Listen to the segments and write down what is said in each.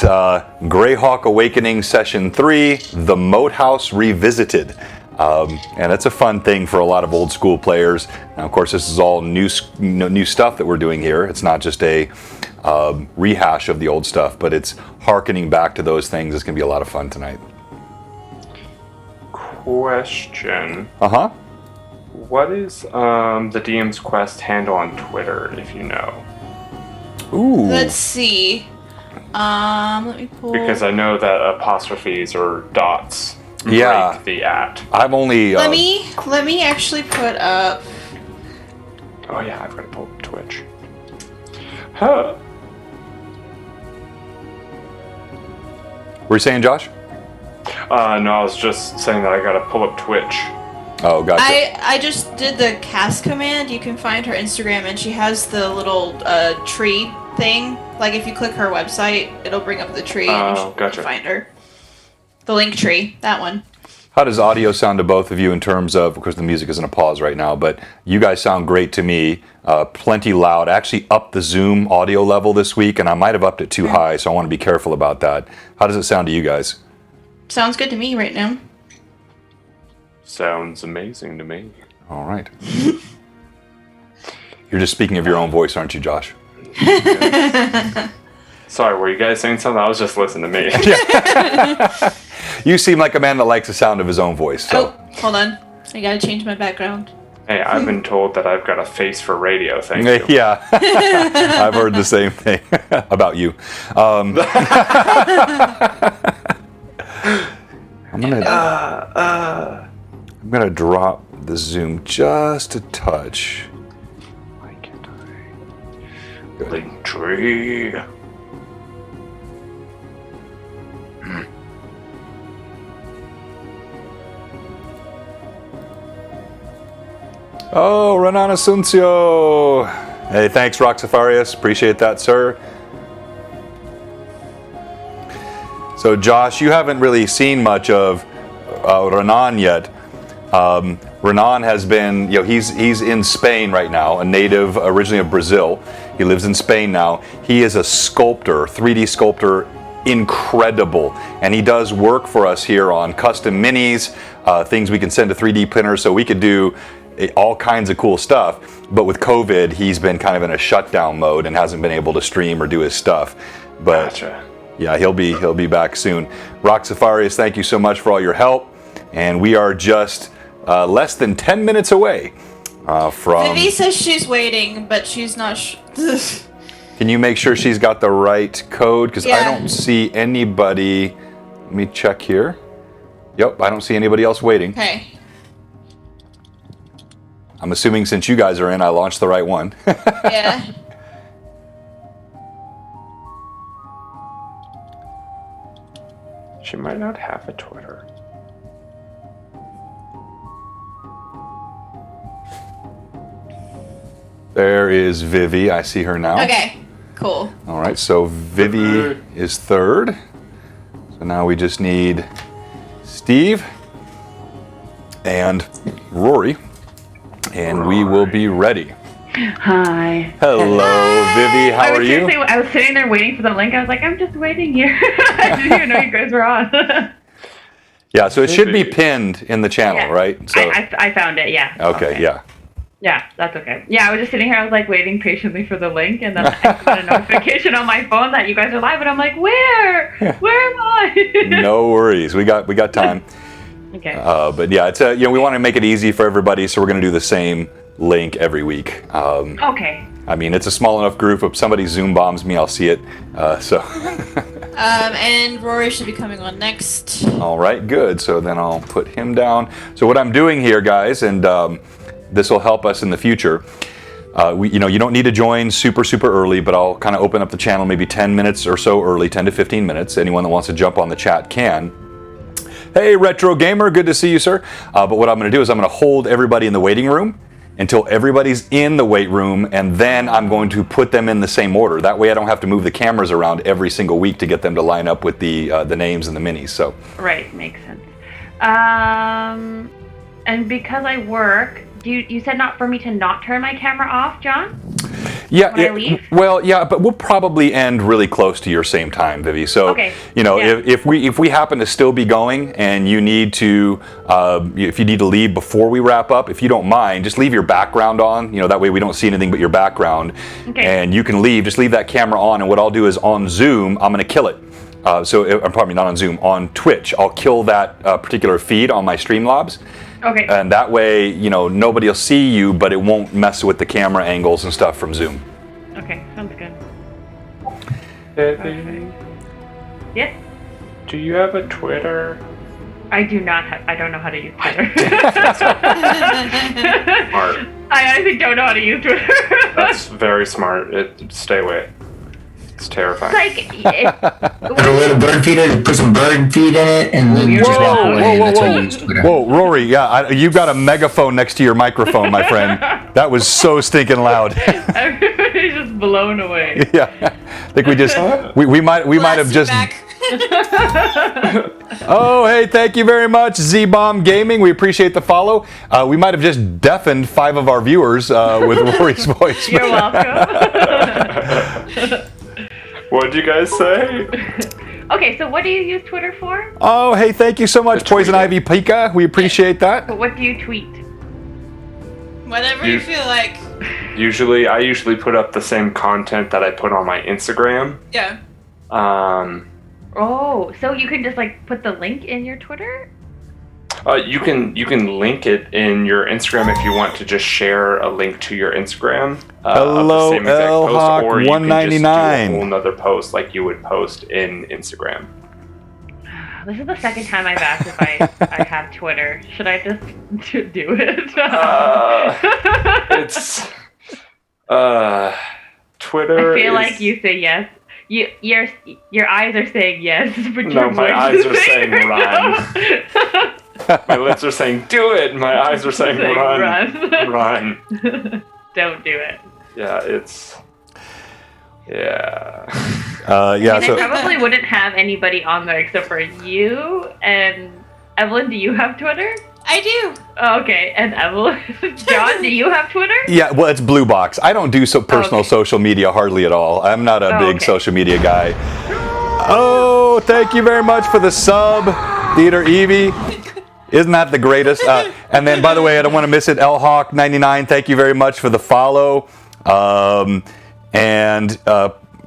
is Greyhawk Awakening Session 3, The Moathouse Revisited. And it's a fun thing for a lot of old school players. Now, of course, this is all new stuff that we're doing here. It's not just a rehash of the old stuff, but it's hearkening back to those things. It's going to be a lot of fun tonight. Question. Uh-huh. What is the DM's Quest handle on Twitter, if you know? Ooh. Let's see. Let me pull. Because I know that apostrophes or dots break the at. I've only... Let me actually put up... Oh yeah, I've got to pull up Twitch. Huh. Were you saying, Josh? No, I was just saying that I got to pull up Twitch. Oh, gotcha. I just did the cast command. You can find her Instagram, and she has the little tree thing. Like, if you click her website, it'll bring up the tree, and you gotcha. can find her. The link tree, that one. How does audio sound to both of you in terms of course, the music is in a pause right now, but you guys sound great to me. Plenty loud. I actually upped the Zoom audio level this week, and I might have upped it too high, so I want to be careful about that. How does it sound to you guys? Sounds good to me right now. Sounds amazing to me. All right. You're just speaking of your own voice, aren't you, Josh? Sorry, were you guys saying something? I was just listening to me. You seem like a man that likes the sound of his own voice. So. Oh, hold on. I gotta change my background. Hey, I've been told that I've got a face for radio, thank you. Yeah, I've heard the same thing about you. I'm gonna drop the zoom just a touch. Why can't I? Link tree. Oh, Renan Asuncio. Hey, thanks, Roxafarius. Appreciate that, sir. So, Josh, you haven't really seen much of Renan yet. Renan has been, he's in Spain right now, a native originally of Brazil. He lives in Spain now. He is a sculptor, 3D sculptor, incredible. And he does work for us here on custom minis, things we can send to 3D printers so we could do all kinds of cool stuff. But with COVID, he's been kind of in a shutdown mode and hasn't been able to stream or do his stuff. But gotcha. Yeah, he'll be back soon. Roxafarius, thank you so much for all your help. And we are just less than 10 minutes away from... Vivi says she's waiting, but she's not... Can you make sure she's got the right code? Because I don't see anybody... Let me check here. Yep, I don't see anybody else waiting. Okay. I'm assuming since you guys are in, I launched the right one. Yeah. She might not have a Twitter. There is Vivi. I see her now. Okay, cool. All right, so Vivi is third. So now we just need Steve and Rory, and we will be ready. Hi. Hello, Vivi. How are you? I was sitting there waiting for the link. I was like, I'm just waiting here. I didn't even know you guys were on. Yeah, so it should be pinned in the channel, right? So I found it, yeah. Okay, yeah. Yeah, that's okay. Yeah, I was just sitting here. I was like waiting patiently for the link, and then I got a notification on my phone that you guys are live, and I'm like, where? Where am I? No worries. We got time. Okay. But yeah, it's we want to make it easy for everybody, so we're going to do the same link every week. Okay. I mean, it's a small enough group. If somebody Zoom bombs me, I'll see it. And Rory should be coming on next. All right, good. So then I'll put him down. So what I'm doing here, guys, and this will help us in the future. You don't need to join super early, but I'll kind of open up the channel maybe 10 minutes or so early, 10 to 15 minutes. Anyone that wants to jump on the chat can. Hey, Retro Gamer, good to see you, sir. But what I'm going to do is I'm going to hold everybody in the waiting room until everybody's in the wait room, and then I'm going to put them in the same order. That way I don't have to move the cameras around every single week to get them to line up with the names and the minis. So. Right, makes sense. And because I work, you said not for me to not turn my camera off, John? Yeah, when I leave? well, yeah, but we'll probably end really close to your same time, Vivi. So, Okay, you know, yeah. if we happen to still be going and you need to, if you need to leave before we wrap up, if you don't mind, just leave your background on. You know, that way we don't see anything but your background. Okay. And you can leave. Just leave that camera on. And what I'll do is on Zoom, I'm going to kill it. I'm probably not on Zoom, on Twitch. I'll kill that particular feed on my Streamlabs. Okay. And that way, you know, nobody will see you, but it won't mess with the camera angles and stuff from Zoom. Okay, sounds good. Vivi, Yes? do you have a Twitter? I do not have, I don't know how to use Twitter. Smart. I honestly don't know how to use Twitter. That's very smart. Stay away. It's terrifying. Put a little bird feeder, put some bird feed in it, and then Whoa, just walk away. whoa, and that's whoa, how whoa. you use Twitter. Whoa, Rory, yeah, you've got a megaphone next to your microphone, my friend. That was so stinking loud. Everybody's just blown away. Yeah, I think we might have just. Oh, hey, thank you very much, Z-Bomb Gaming. We appreciate the follow. We might have just deafened 5 of our viewers with Rory's voice. You're welcome. What did you guys say? Okay, so what do you use Twitter for? Oh, hey, thank you so much, Poison Ivy Pika. We appreciate that. But what do you tweet? Whatever you feel like. I usually put up the same content that I put on my Instagram. Yeah. Oh, so you can just like put the link in your Twitter? You can link it in your Instagram if you want to just share a link to your Instagram. Hello, of the same exact post, or you can just do a 199. whole nother post like you would post in Instagram. This is the second time I've asked if I have Twitter. Should I just do it? It's Twitter. I feel like you say yes. Your eyes are saying yes, but No, your my voice eyes is are saying no. My lips are saying do it. My eyes are saying run. Run. Don't do it. Yeah, it's. Yeah. Yeah, I so probably wouldn't have anybody on there except for you and Evelyn. Do you have Twitter? I do. Oh, okay, and Evelyn. John, do you have Twitter? yeah, well, it's Blue Box. I don't do personal Okay. social media hardly at all. I'm not a big okay. social media guy. Oh, thank you very much for the sub, Theater Evie. Isn't that the greatest? And then, by the way, I don't want to miss it. LHawk99, thank you very much for the follow.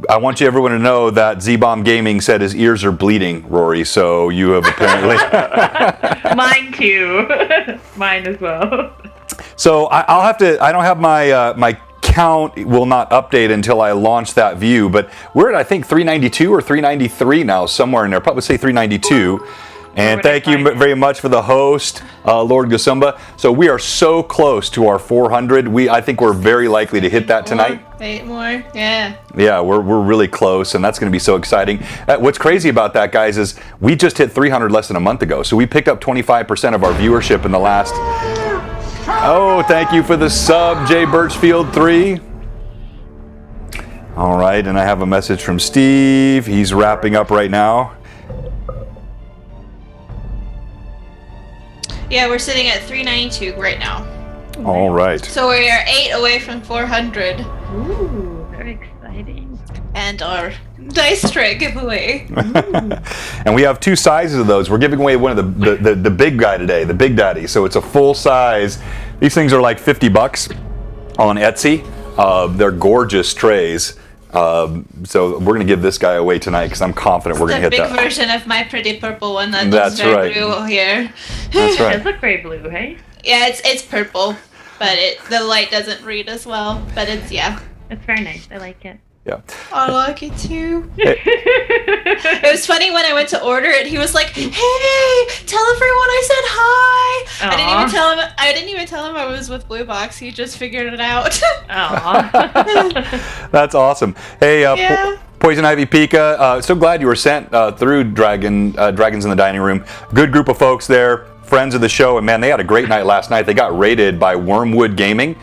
I want everyone to know that Z-Bomb Gaming said his ears are bleeding, Rory. So you have apparently. Mine too. Mine as well. So I'll have to. I don't have my count will not update until I launch that view. But we're at I think 392 or 393 now, somewhere in there. Probably say 392. And thank you very much for the host, Lord Gasumba. So we are so close to our 400. I think we're very likely to hit that tonight. 8 more. Yeah. Yeah, we're really close, and that's going to be so exciting. What's crazy about that, guys, is we just hit 300 less than a month ago. So we picked up 25% of our viewership in the last. Oh, thank you for the sub, Jay Birchfield 3. All right, and I have a message from Steve. He's wrapping up right now. Yeah, we're sitting at 392 right now. All right. So we are 8 away from 400. Ooh, very exciting. And our dice tray giveaway. And we have 2 sizes of those. We're giving away one of the big guy today, the Big Daddy. So it's a full size. These things are like $50 on Etsy. They're gorgeous trays. So we're gonna give this guy away tonight because I'm confident we're gonna hit the that. big version of my pretty purple one that That's looks very right. blue here. That's It right. does look very blue, hey? Yeah, it's purple, but the light doesn't read as well. But it's It's very nice. I like it. Yeah. I like it too. It was funny when I went to order it. He was like, "Hey, tell everyone I said hi." I didn't even tell him I was with Blue Box. He just figured it out. Aw. That's awesome. Hey, Yeah. Poison Ivy Pika, so glad you were sent through Dragons in the Dining Room. Good group of folks there, friends of the show, and man, they had a great night last night. They got rated by Wormwood Gaming.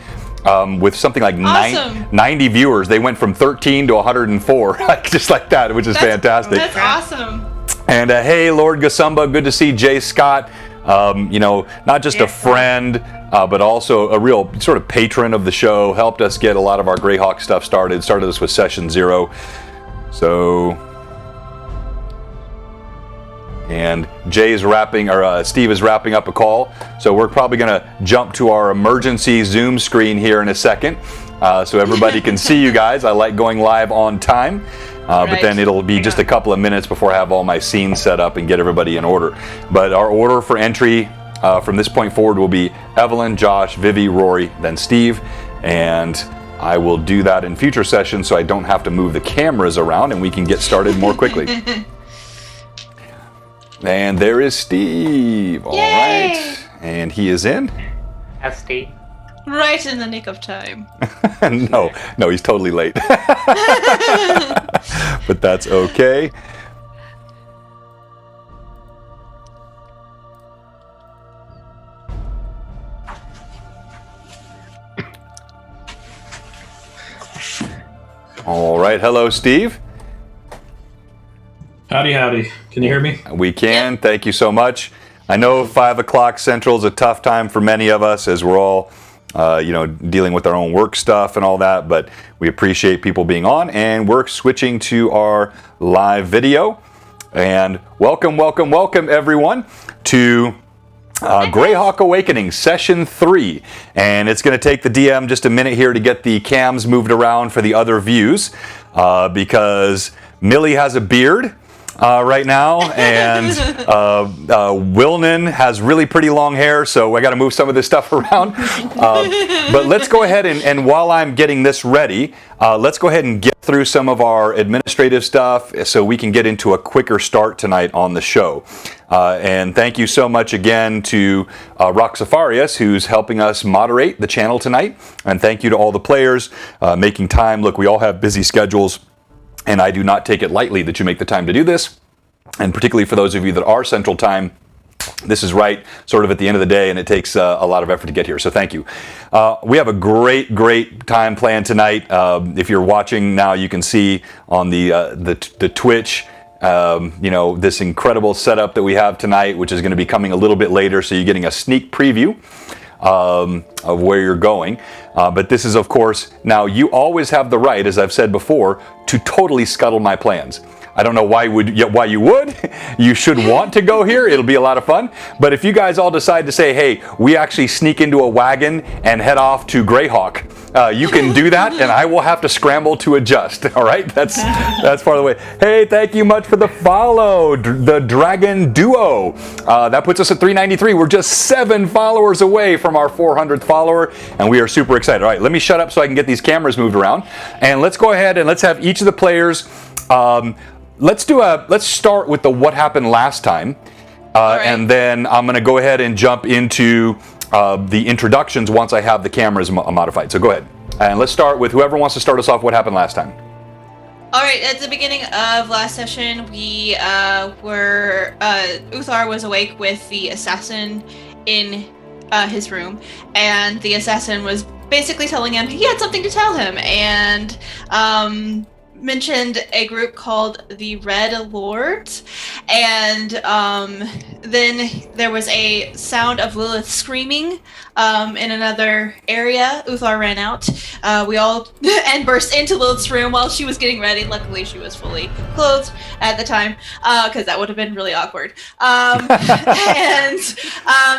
With something like Awesome. 90 viewers. They went from 13 to 104, just like that, which is fantastic. That's awesome. And hey, Lord Gasumba, good to see Jay Scott. Not just a friend, but also a real sort of patron of the show, helped us get a lot of our Greyhawk stuff started us with session 0. So, and Steve is wrapping up a call, so we're probably going to jump to our emergency Zoom screen here in a second, so everybody can see you guys. I like going live on time. But then it'll be just a couple of minutes before I have all my scenes set up and get everybody in order. But our order for entry from this point forward will be Evelyn, Josh, Vivi, Rory, then Steve. And I will do that in future sessions so I don't have to move the cameras around and we can get started more quickly. And there is Steve. All right. And he is in. That's Steve. Right in the nick of time. No, he's totally late. But that's okay. All right. Hello, Steve. Howdy, howdy. Can you hear me? We can. Thank you so much. I know 5 o'clock Central is a tough time for many of us as we're all dealing with our own work stuff and all that, but we appreciate people being on, and we're switching to our live video. And welcome everyone to Greyhawk Awakening Session 3. And it's going to take the DM just a minute here to get the cams moved around for the other views, because Millie has a beard right now, and Wilnan has really pretty long hair, so I got to move some of this stuff around. But let's go ahead and while I'm getting this ready, let's go ahead and get through some of our administrative stuff so we can get into a quicker start tonight on the show. And thank you so much again to Roxafarius, who's helping us moderate the channel tonight. And thank you to all the players making time. Look, we all have busy schedules, and I do not take it lightly that you make the time to do this. And particularly for those of you that are Central Time, this is right sort of at the end of the day, and it takes a lot of effort to get here. So thank you. We have a great time planned tonight. If you're watching now, you can see on the Twitch, this incredible setup that we have tonight, which is going to be coming a little bit later. So you're getting a sneak preview of where you're going. But this is, of course, now you always have the right, as I've said before, to totally scuttle my plans. I don't know why you would. You should want to go here. It'll be a lot of fun. But if you guys all decide to say, hey, we actually sneak into a wagon and head off to Greyhawk, you can do that, and I will have to scramble to adjust. All right? That's part of the way. Hey, thank you much for the follow, the Dragon Duo. That puts us at 393. We're just 7 followers away from our 400th follower, and we are super excited. All right, let me shut up so I can get these cameras moved around, and let's go ahead and let's have each of the players. Let's start with the what happened last time, right. And then I'm going to go ahead and jump into the introductions once I have the cameras modified. So go ahead, and let's start with whoever wants to start us off. What happened last time? All right, at the beginning of last session, we Uthar was awake with the assassin in his room, and the assassin was basically telling him he had something to tell him, and mentioned a group called the Red Lords, and then there was a sound of Lilith screaming in another area. Uthar ran out. We all and burst into Lilith's room while she was getting ready. Luckily, she was fully clothed at the time, because that would have been really awkward. And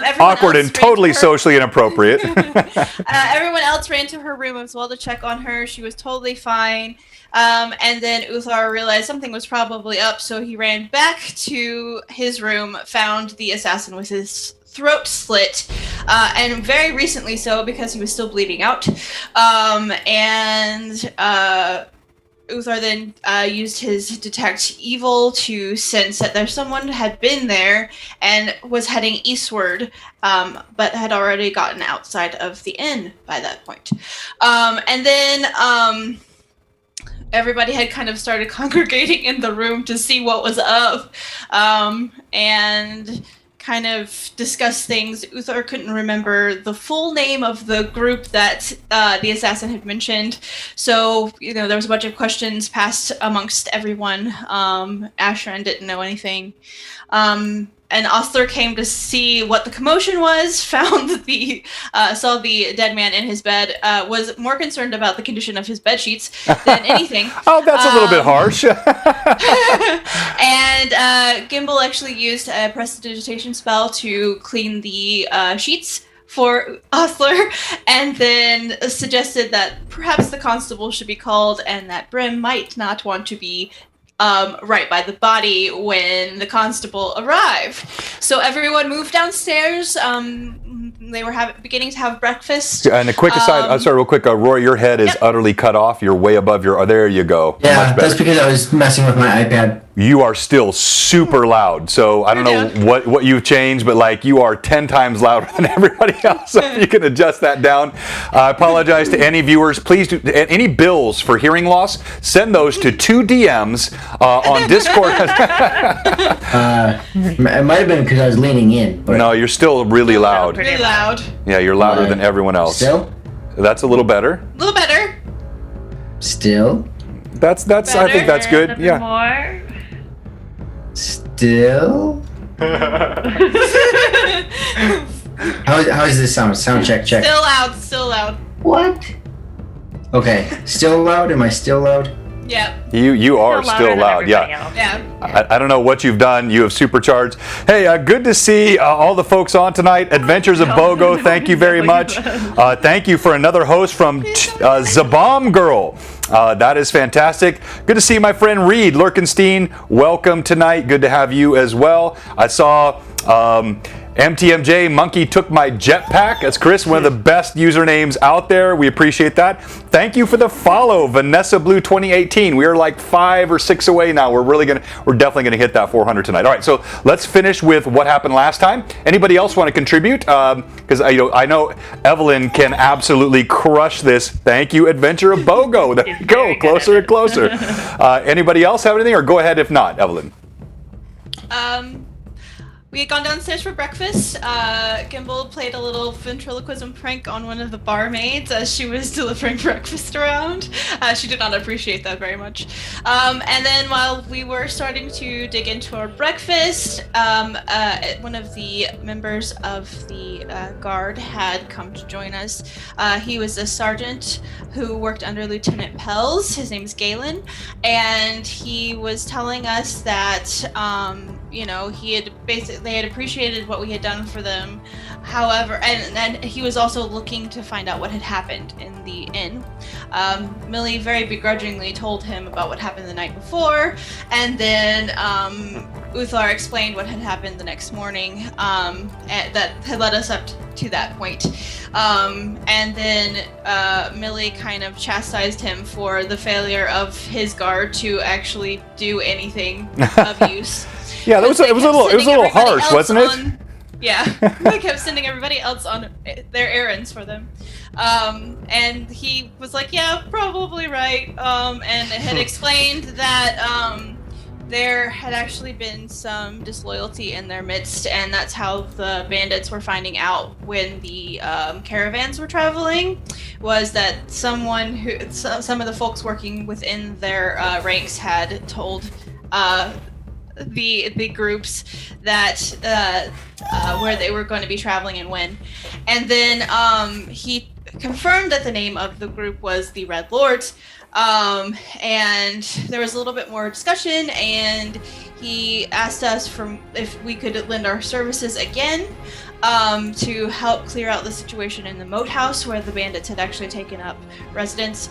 everyone awkward else and totally socially inappropriate. Everyone else ran to her room as well to check on her. She was totally fine. And then Uthar realized something was probably up, so he ran back to his room, found the assassin with his throat slit, and very recently so, because he was still bleeding out. And Uthar then used his detect evil to sense that there's someone had been there and was heading eastward, but had already gotten outside of the inn by that point. And then everybody had kind of started congregating in the room to see what was up, and kind of discuss things. Uthar couldn't remember the full name of the group that the assassin had mentioned, so there was a bunch of questions passed amongst everyone. Ashran didn't know anything, and and Ostler came to see what the commotion was, found saw the dead man in his bed, was more concerned about the condition of his bed sheets than anything. Oh, that's a little bit harsh. And Gimbal actually used a prestidigitation spell to clean the sheets for Ostler, and then suggested that perhaps the constable should be called, and that Brim might not want to be right by the body when the constable arrived. So everyone moved downstairs. They were beginning to have breakfast. And a quick aside, sorry, real quick, Roy, your head is utterly cut off. You're way above your. Oh, there you go. Yeah, that's because I was messing with my iPad. You are still super loud. So I don't know what you've changed, but like you are 10 times louder than everybody else. So if you can adjust that down. I apologize to any viewers. Please do any bills for hearing loss. Send those to 2 DMs on Discord. It might have been because I was leaning in. But No, you're still really loud. Really loud. Yeah, you're louder than everyone else. Still? That's a little better. A little better. Still? That's. I think that's good. Yeah. More. Still? How is this sound? Sound check. Still loud. Still loud. What? Okay. Still loud? Am I still loud? Yeah. You are still loud. Yeah. Yeah. I don't know what you've done. You have supercharged. Hey, good to see all the folks on tonight. Adventures of Bogo, thank you very much. Thank you for another host from Zabam Girl. That is fantastic. Good to see my friend Reed Lurkenstein. Welcome tonight. Good to have you as well. I saw MTMJ, Monkey Took My Jetpack. That's Chris, one of the best usernames out there. We appreciate that. Thank you for the follow, Vanessa Blue 2018. We are like 5 or 6 away now. We're definitely gonna hit that 400 tonight. All right, so let's finish with what happened last time. Anybody else want to contribute? Because I know Evelyn can absolutely crush this. Thank you, Adventure of Bogo. There you go, closer and closer. Anybody else have anything, or go ahead if not, Evelyn? We had gone downstairs for breakfast. Gimbal played a little ventriloquism prank on one of the barmaids as she was delivering breakfast around. She did not appreciate that very much. And then while we were starting to dig into our breakfast, one of the members of the guard had come to join us. He was a sergeant who worked under Lieutenant Pels. His name is Galen. And he was telling us that, they had appreciated what we had done for them. However, and he was also looking to find out what had happened in the inn. Millie very begrudgingly told him about what happened the night before, and then Uthar explained what had happened the next morning, that had led us up to that point. And then Millie kind of chastised him for the failure of his guard to actually do anything of use. Yeah, it was a little harsh, wasn't it? Yeah, they kept sending everybody else on their errands for them. And he was like, yeah, probably right. And had explained that there had actually been some disloyalty in their midst, and that's how the bandits were finding out when the caravans were traveling, was that some of the folks working within their ranks had told the groups that where they were going to be traveling and when. And then he confirmed that the name of the group was the Red Lords, and there was a little bit more discussion, and he asked us if we could lend our services again to help clear out the situation in the Moathouse where the bandits had actually taken up residence.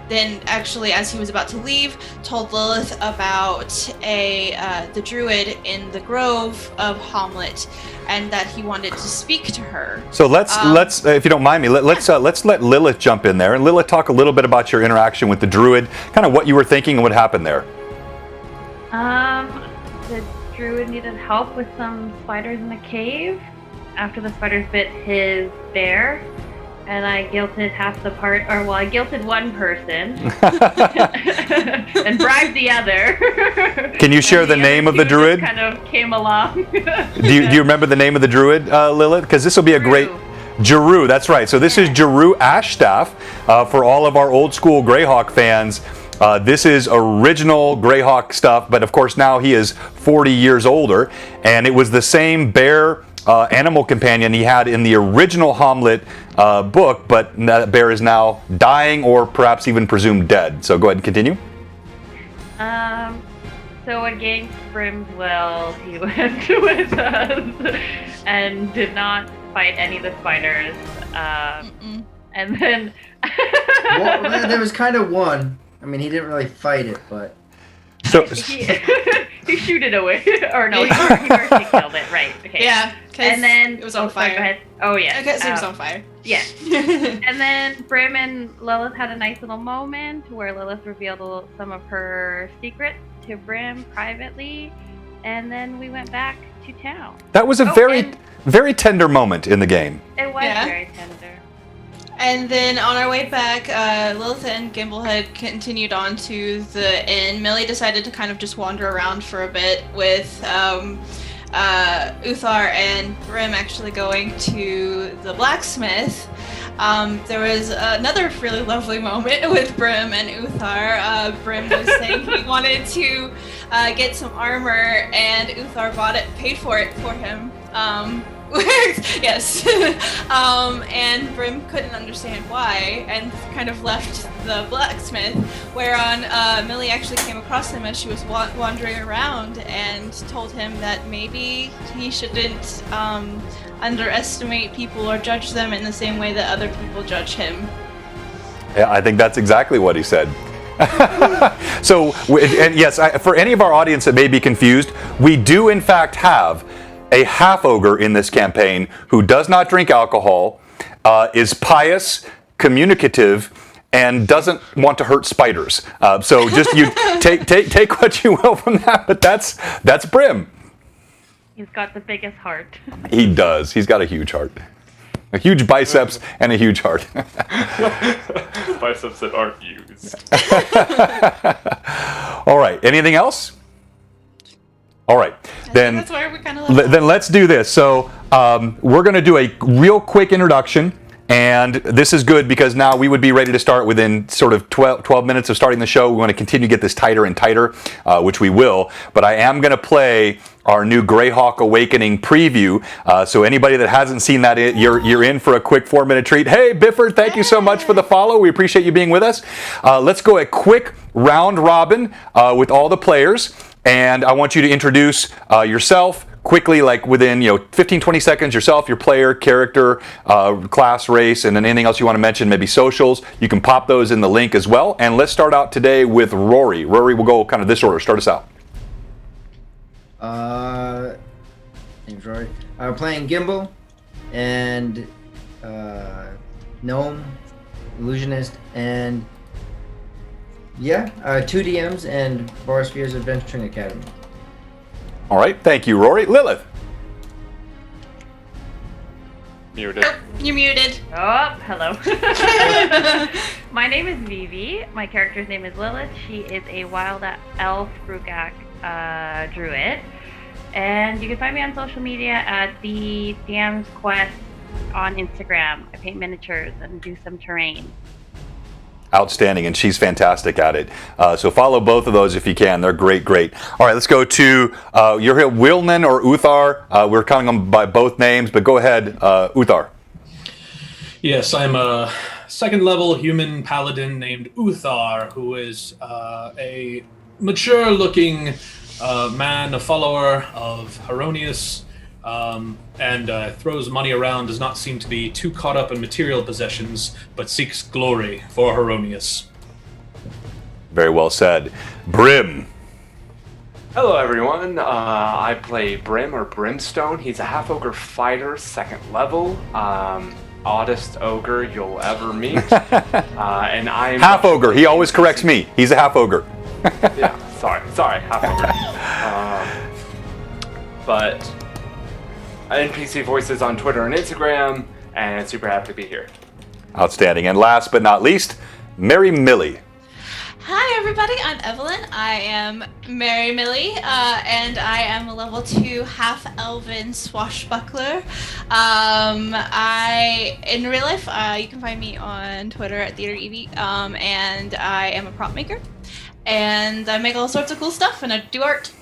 Then actually, as he was about to leave, told Lilith about the druid in the grove of Hamlet, and that he wanted to speak to her. So let's if you don't mind me, let's let Lilith jump in there, and Lilith, talk a little bit about your interaction with the druid, kind of what you were thinking and what happened there. The druid needed help with some spiders in the cave after the spiders bit his bear. And I guilted I guilted one person and bribed the other. Can you share the name of the druid? Kind of came along. Do you remember the name of the druid, Lilith? Because this will be a great... Jeru, that's right. So this is Jeru Ashstaff. For all of our old school Greyhawk fans, This is original Greyhawk stuff, but of course now he is 40 years older, and it was the same bear animal companion he had in the original Hamlet book, but that bear is now dying or perhaps even presumed dead. So go ahead and continue. So against Brim's will, he went with us and did not fight any of the spiders. And then... Well, there was kind of one. I mean, he didn't really fight it, but... So he shoot it away. Or no, he partially killed it, right. Okay. Yeah, and then it was on sorry, fire. go ahead. Oh, yeah. Because it was on fire. Yeah. And then Brim and Lilith had a nice little moment where Lilith revealed some of her secrets to Brim privately, and then we went back to town. that was a very tender moment in the game. It was Yeah. very tender. And then on our way back, Lilith and Gimbal had continued on to the inn. Millie decided to kind of just wander around for a bit with Uthar and Brim actually going to the blacksmith. There was another really lovely moment with Brim and Uthar. Brim was saying he wanted to get some armor, and Uthar bought it, paid for it for him. Yes. And Brim couldn't understand why and kind of left the blacksmith, whereon Millie actually came across him as she was wandering around and told him that maybe he shouldn't underestimate people or judge them in the same way that other people judge him. Yeah, I think that's exactly what he said. So, and yes, for any of our audience that may be confused, we do in fact have a half-ogre in this campaign who does not drink alcohol, is pious, communicative, and doesn't want to hurt spiders. So just you take what you will from that, but that's Brim. He's got the biggest heart. He does. He's got a huge heart. A huge biceps and a huge heart. Biceps that aren't used. All right. Anything else? All right. Then That's where we kind of left then let's do this. So we're going to do a real quick introduction. And this is good because now we would be ready to start within sort of 12 minutes of starting the show. We want to continue to get this tighter and tighter, which we will. But I am going to play our new Greyhawk Awakening preview. So anybody that hasn't seen that, you're in for a quick 4-minute treat. Hey, Bifford, thank you so much for the follow. We appreciate you being with us. Let's go a quick round robin with all the players. And I want you to introduce yourself quickly, like within 15-20 seconds, yourself, your player, character, class, race, and then anything else you want to mention, maybe socials. You can pop those in the link as well. And let's start out today with Rory. Rory, we'll go kind of this order. Start us out. Name's Rory. I'm playing Gimbal and Gnome, Illusionist, and 2 DMs and Barsphere's Adventuring Academy. All right, thank you, Rory. Lilith. Muted. Oh, you're muted. Oh, hello. My name is Vivi. My character's name is Lilith. She is a wild elf Grugak druid. And you can find me on social media at the DM's Quest on Instagram. I paint miniatures and do some terrain. Outstanding, and she's fantastic at it. So follow both of those if you can. They're great. All right, let's go to, you're here, Wilnan or Uthar. We're calling them by both names, but go ahead, Uthar. Yes, I'm a second-level human paladin named Uthar, who is a mature-looking man, a follower of Heronius, and throws money around, does not seem to be too caught up in material possessions, but seeks glory for Heronius. Very well said. Brim. Hello, everyone. I play Brim or Brimstone. He's a half-ogre fighter, 2nd level. Oddest ogre you'll ever meet. And I'm Half-ogre. He always corrects me. He's a half-ogre. Yeah, sorry, half-ogre. But NPC voices on Twitter and Instagram, and super happy to be here. Outstanding. And last but not least, Mary Millie. Hi everybody, I'm Evelyn. I am Mary Millie, and I am a level 2 half-elven swashbuckler. In real life, you can find me on Twitter at TheaterEvie, and I am a prop maker. And I make all sorts of cool stuff, and I do art.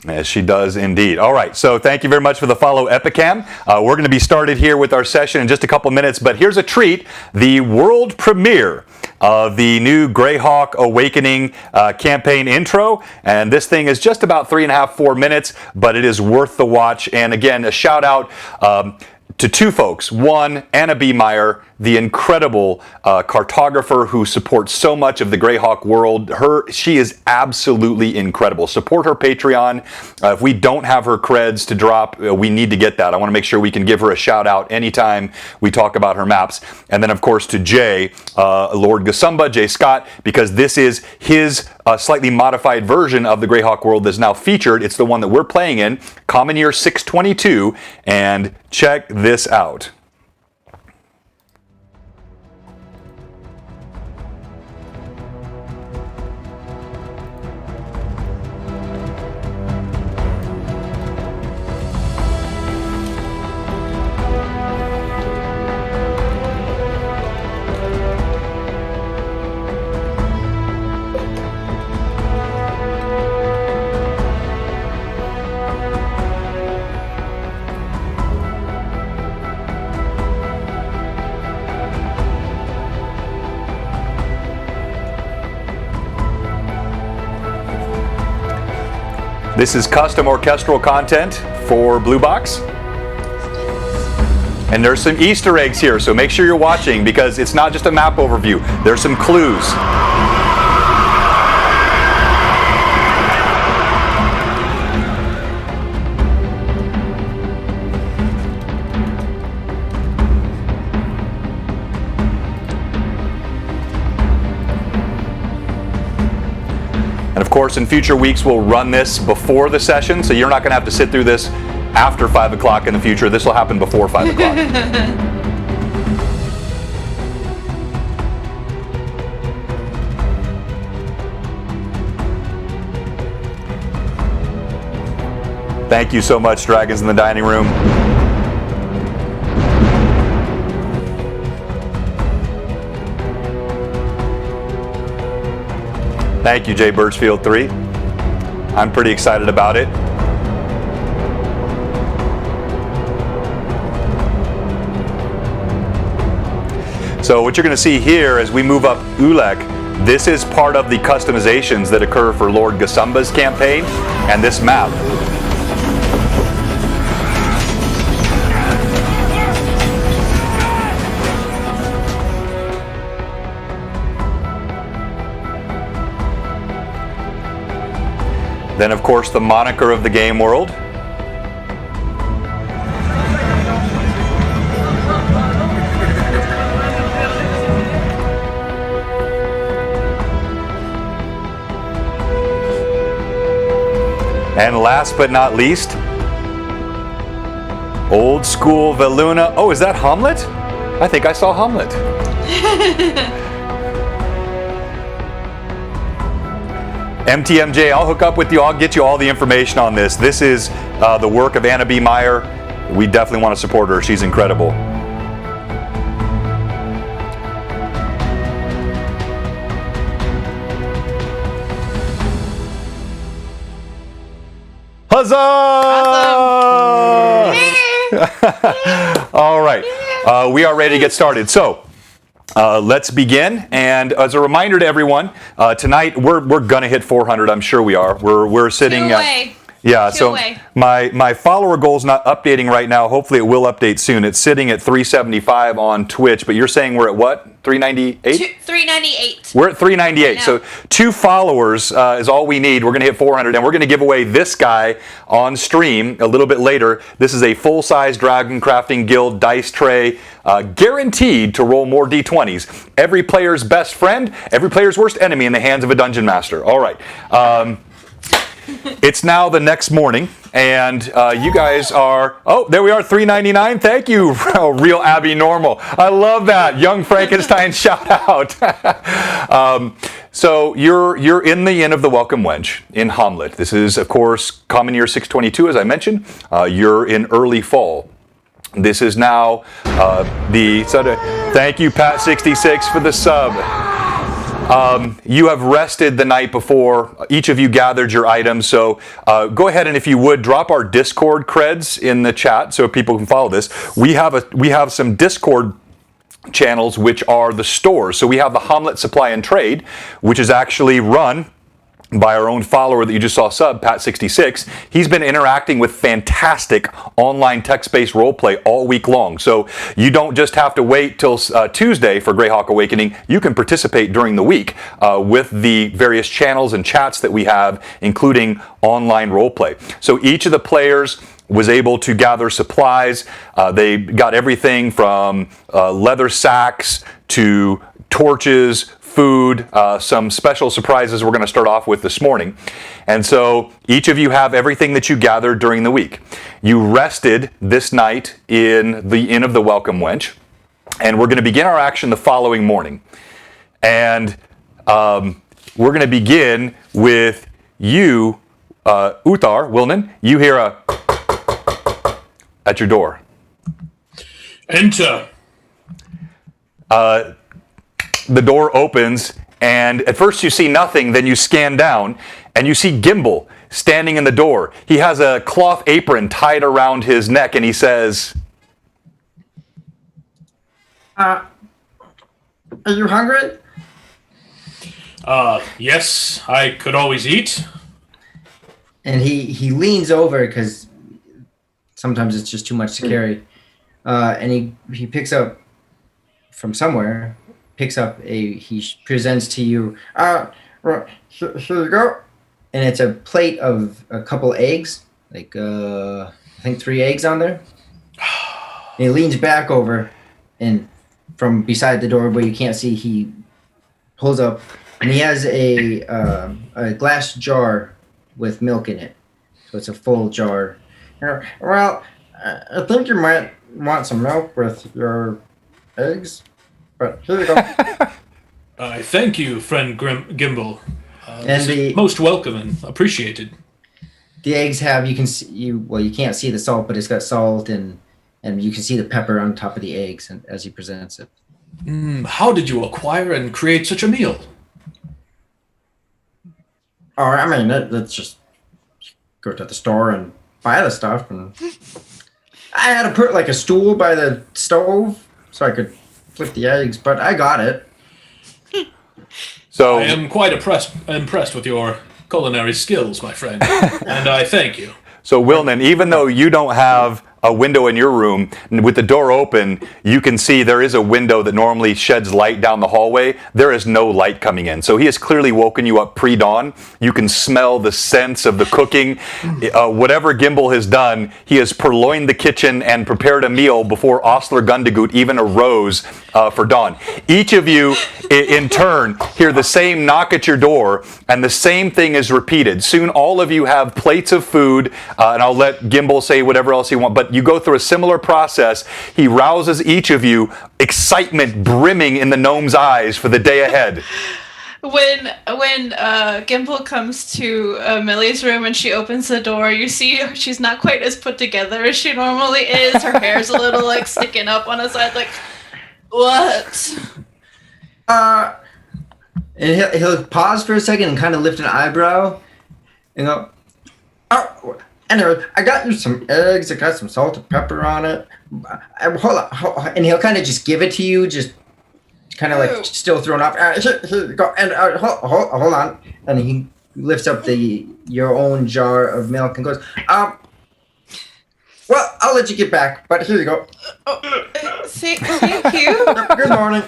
As she does indeed. All right, so thank you very much for the follow, Epicam. We're going to be started here with our session in just a couple minutes, but here's a treat, the world premiere of the new Greyhawk Awakening campaign intro, and this thing is just about 3.5, 4 minutes, but it is worth the watch. And again, a shout out to two folks. One, Anna B. Meyer, the incredible cartographer who supports so much of the Greyhawk world. She is absolutely incredible. Support her Patreon. If we don't have her creds to drop, we need to get that. I want to make sure we can give her a shout out anytime we talk about her maps. And then, of course, to Jay, Lord Gasumba, Jay Scott, because this is his slightly modified version of the Greyhawk world that's now featured. It's the one that we're playing in, Common Year 622, and check this out. This is custom orchestral content for Blue Box. And there's some Easter eggs here, so make sure you're watching because it's not just a map overview. There's some clues. And of course, in future weeks, we'll run this before the session, so you're not going to have to sit through this after 5 o'clock in the future. This will happen before 5 o'clock. Thank you so much, Dragons in the Dining Room. Thank you, Jay Birchfield 3. I'm pretty excited about it. So what you're going to see here as we move up Ulek, this is part of the customizations that occur for Lord Gasumba's campaign and this map. Then, of course, the moniker of the game world. And last but not least, old school Veluna. Oh, is that Hamlet? I think I saw Hamlet. MTMJ, I'll hook up with you. I'll get you all the information on this. This is the work of Anna B. Meyer. We definitely want to support her. She's incredible. Huzzah! Awesome. All right, we are ready to get started. So, let's begin. And as a reminder to everyone, tonight we're gonna hit 400. I'm sure we are. We're sitting at. Yeah, so my follower goal is not updating right now. Hopefully it will update soon. It's sitting at 375 on Twitch, but you're saying we're at what? 398? 398. We're at 398. So 2 followers is all we need. We're going to hit 400, and we're going to give away this guy on stream a little bit later. This is a full-size Dragon Crafting Guild dice tray, guaranteed to roll more d20s. Every player's best friend, every player's worst enemy in the hands of a dungeon master. All right. it's now the next morning, and you guys are, oh, there we are, $3.99. Thank you, Real Abby Normal. I love that. Young Frankenstein shout out. So you're in the Inn of the Welcome Wench in Hamlet. This is, of course, common year 622, as I mentioned. You're in early fall. This is now thank you, Pat66, for the sub. You have rested the night before. Each of you gathered your items. So go ahead and, if you would, drop our Discord creds in the chat so people can follow this. We have some Discord channels which are the stores. So we have the Hamlet Supply and Trade, which is actually run by our own follower that you just saw sub, Pat66. He's been interacting with fantastic online text-based roleplay all week long. So you don't just have to wait till Tuesday for Greyhawk Awakening. You can participate during the week with the various channels and chats that we have, including online roleplay. So each of the players was able to gather supplies. They got everything from leather sacks to torches, food, some special surprises we're going to start off with this morning. And so each of you have everything that you gathered during the week. You rested this night in the Inn of the Welcome Wench, and we're going to begin our action the following morning. And we're going to begin with you, Uthar, Wilnan. You hear a at your door. Enter. The door opens, and at first you see nothing, then you scan down, and you see Gimbal standing in the door. He has a cloth apron tied around his neck, and he says, Are you hungry? Yes, I could always eat. And he leans over because sometimes it's just too much to carry. And he picks up from somewhere, he presents to you, here you go. And it's a plate of a couple eggs, like I think 3 eggs on there. And he leans back over, and from beside the door where you can't see, he pulls up, and he has a glass jar with milk in it. So it's a full jar. Well, I think you might want some milk with your eggs, but here you go. I thank you, friend Gimbal. And the most welcome and appreciated. The eggs have, you can't see the salt, but it's got salt, and you can see the pepper on top of the eggs as he presents it. How did you acquire and create such a meal? Oh, I mean, let's just go to the store and buy the stuff. And I had to put like a stool by the stove so I could flip the eggs, but I got it. So I am quite impressed with your culinary skills, my friend, and I thank you. So Wilnan, even though you don't have a window in your room, with the door open, you can see there is a window that normally sheds light down the hallway. There is no light coming in. So he has clearly woken you up pre-dawn. You can smell the scents of the cooking. Whatever Gimbal has done, he has purloined the kitchen and prepared a meal before Osler Gundagut even arose for dawn. Each of you, in turn, hear the same knock at your door, and the same thing is repeated. Soon all of you have plates of food, and I'll let Gimbal say whatever else he wants, but you go through a similar process. He rouses each of you, excitement brimming in the gnome's eyes for the day ahead. When Gimbal comes to Millie's room and she opens the door, you see she's not quite as put together as she normally is. Her hair's a little like sticking up on the side, like, what? And he'll pause for a second and kind of lift an eyebrow and go, oh, anyway, I got you some eggs. I got some salt and pepper on it. Hold on. And he'll kind of just give it to you, just kind of like still thrown off. Here you go. And hold on. And he lifts up your own jar of milk and goes, well, I'll let you get back, but here you go. Thank you. Good morning.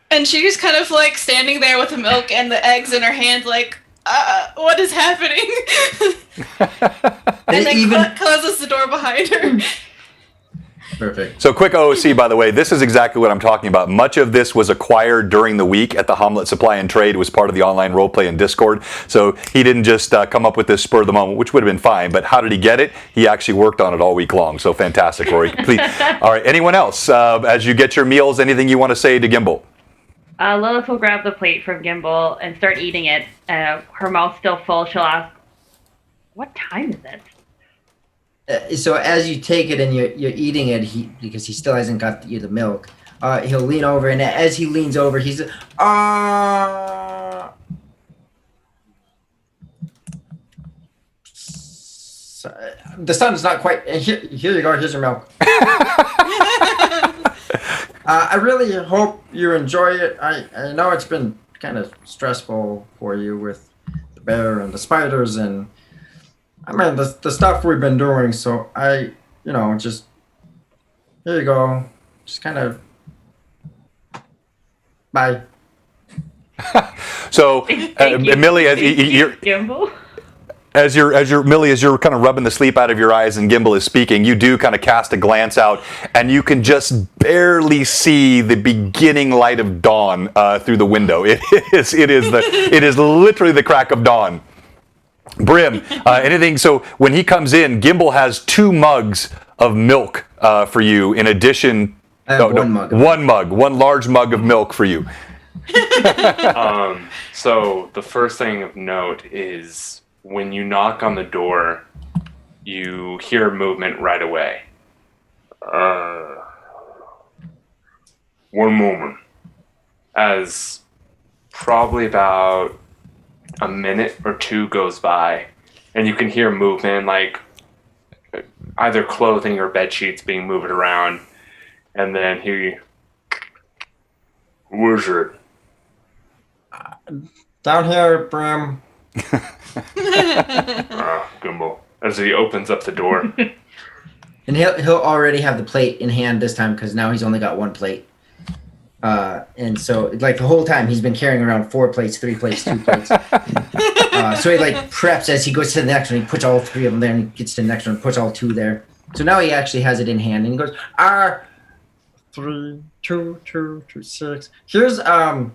And she's kind of like standing there with the milk and the eggs in her hand, like, what is happening? And then closes the door behind her. Perfect. So quick OOC, by the way, this is exactly what I'm talking about. Much of this was acquired during the week at the Hamlet Supply and Trade. It was part of the online roleplay in Discord. So he didn't just come up with this spur of the moment, which would have been fine. But how did he get it? He actually worked on it all week long. So fantastic, Rory. Please. All right. Anyone else? As you get your meals, anything you want to say to Gimbal? Lilith will grab the plate from Gimbal and start eating it. Her mouth's still full. She'll ask, "What time is it?" So as you take it and you're eating it, because he still hasn't got you the milk, he'll lean over, and as he leans over, he's the sun's not quite. Here you go. Here's your milk. I really hope you enjoy it. I know it's been kind of stressful for you with the bear and the spiders and. I mean, the stuff we've been doing, so just, here you go. Just kind of, bye. So, Millie, as you're kind of rubbing the sleep out of your eyes and Gimbal is speaking, you do kind of cast a glance out, and you can just barely see the beginning light of dawn through the window. It is literally the crack of dawn. Brim, anything? So when he comes in, Gimbal has 2 mugs of milk for you. In addition, one large mug of milk for you. So the first thing of note is when you knock on the door, you hear movement right away. One moment. As probably about a minute or 2 goes by, and you can hear movement, like either clothing or bed sheets being moved around, and then who is it? Down here, Brim. Gimbal. As he opens up the door. And he'll already have the plate in hand this time, because now he's only got 1 plate. And so, like, the whole time he's been carrying around 4 plates, 3 plates, 2 plates. So he preps as he goes to the next one. He puts all 3 of them there, and he gets to the next one, puts all 2 there. So now he actually has it in hand, and he goes, 3, 2, 2, 2, 6. Here's 4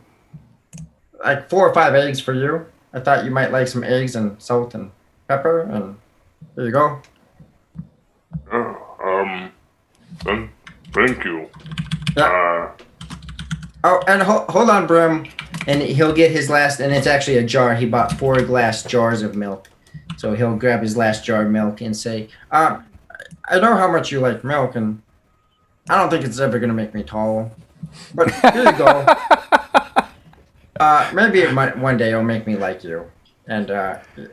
or 5 eggs for you. I thought you might like some eggs and salt and pepper, and there you go. Thank you. Yeah. And hold on, Brim. And he'll get his last, and it's actually a jar. He bought 4 glass jars of milk. So he'll grab his last jar of milk and say, I know how much you like milk, and I don't think it's ever going to make me tall. But here you go. Maybe one day it'll make me like you. And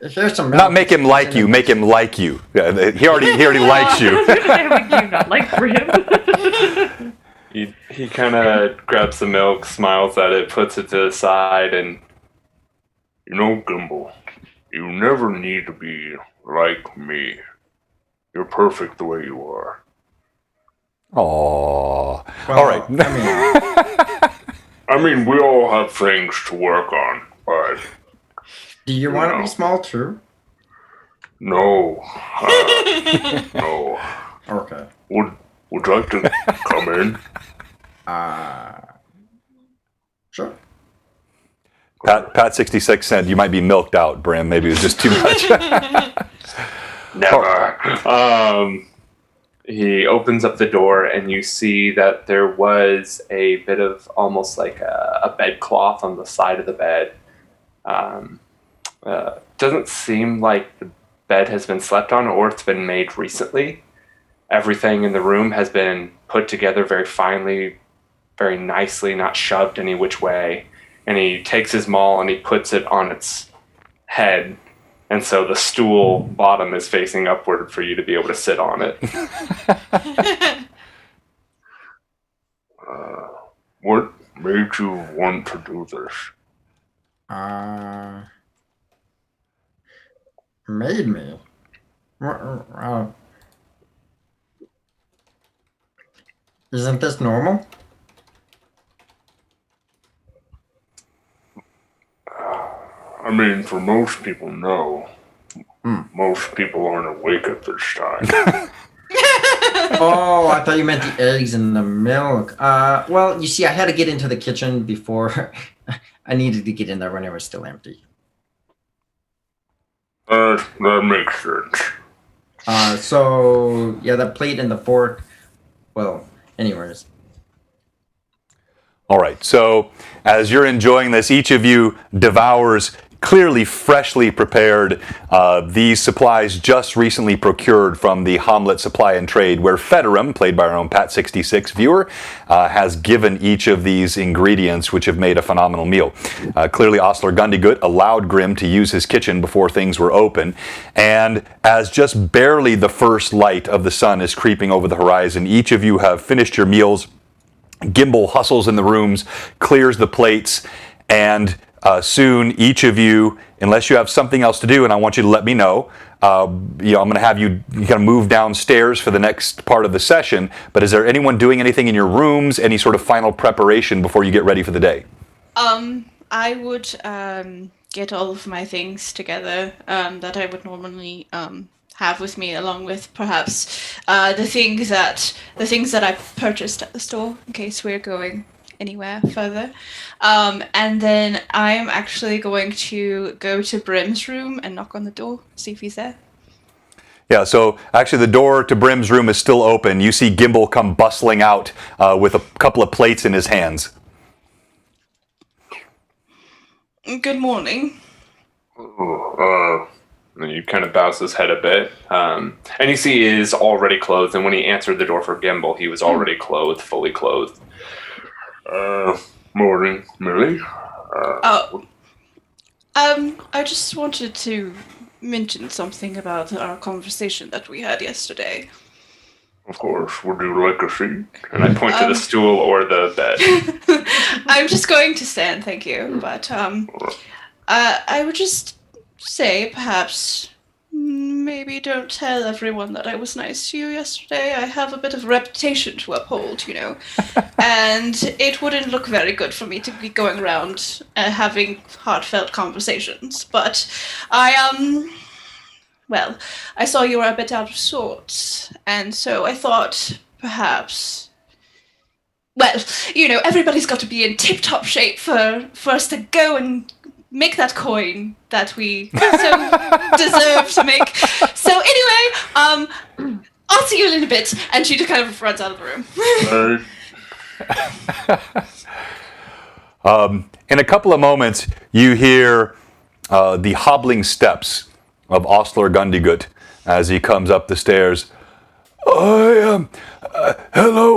here's some milk. Not make him like you, make him like you. He already likes you. You not like Brim. He kind of grabs the milk, smiles at it, puts it to the side, and Gimbal, you never need to be like me. You're perfect the way you are. Aww. Well, all right. I mean, we all have things to work on, but... Do you want to be small too? No. No. Okay. Would you like to come in? Sure. Pat 66 said you might be milked out, Brim. Maybe it was just too much. Never. He opens up the door, and you see that there was a bit of almost like a bedcloth on the side of the bed. Doesn't seem like the bed has been slept on or it's been made recently. Everything in the room has been put together very finely, very nicely, not shoved any which way. And he takes his maul and he puts it on its head. And so the stool bottom is facing upward for you to be able to sit on it. What made you want to do this? Made me? Isn't this normal? I mean, for most people, no. Most people aren't awake at this time. Oh, I thought you meant the eggs and the milk. Well, you see, I had to get into the kitchen before. I needed to get in there when it was still empty. That makes sense. So yeah, the plate and the fork. Well, anyways. All right, so as you're enjoying this, each of you devours clearly freshly prepared these supplies just recently procured from the Hamlet Supply and Trade, where Federum, played by our own Pat66 viewer, has given each of these ingredients, which have made a phenomenal meal. Clearly, Ostler Gundygut allowed Grim to use his kitchen before things were open, and as just barely the first light of the sun is creeping over the horizon, each of you have finished your meals. Gimbal hustles in the rooms, clears the plates, and soon each of you, unless you have something else to do, and I want you to let me know, I'm going to have you kind of move downstairs for the next part of the session, but is there anyone doing anything in your rooms, any sort of final preparation before you get ready for the day? I would get all of my things together that I would normally have with me, along with perhaps the things that I purchased at the store in case we're going anywhere further. And then I'm actually going to go to Brim's room and knock on the door, see if he's there. Yeah, so actually the door to Brim's room is still open. You see Gimbal come bustling out with a couple of plates in his hands. Good morning. And he kind of bows his head a bit. And you see he is already clothed, and when he answered the door for Gimbal, he was already clothed, fully clothed. Morning, Millie. I just wanted to mention something about our conversation that we had yesterday. Of course, would you like a seat? And I point to the stool or the bed. I'm just going to stand, thank you. But I would just say, perhaps, maybe don't tell everyone that I was nice to you yesterday. I have a bit of a reputation to uphold, you know. And it wouldn't look very good for me to be going around having heartfelt conversations. But well, I saw you were a bit out of sorts, and so I thought perhaps, well, you know, everybody's got to be in tip-top shape for us to go and make that coin that we so deserve to make. So anyway, I'll see you in a bit, and she just kind of runs out of the room. In a couple of moments, you hear the hobbling steps of Ostler Gundygut as he comes up the stairs. Hello,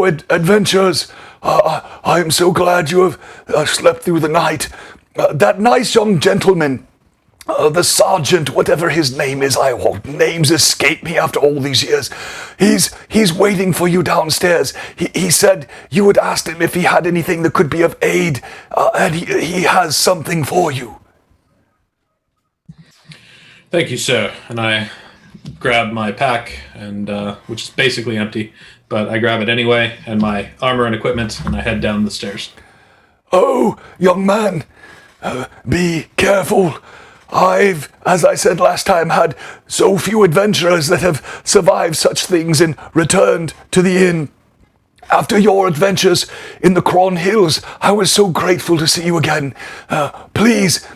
adventurers. I am so glad you have slept through the night. That nice young gentleman, the sergeant, whatever his name is, names escape me after all these years. He's waiting for you downstairs. He said you had asked him if he had anything that could be of aid, and he has something for you. Thank you, sir. And I grab my pack, and which is basically empty, but I grab it anyway, and my armor and equipment, and I head down the stairs. Oh, young man, be careful. I've, as I said last time, had so few adventurers that have survived such things and returned to the inn. After your adventures in the Cron Hills, I was so grateful to see you again. Please,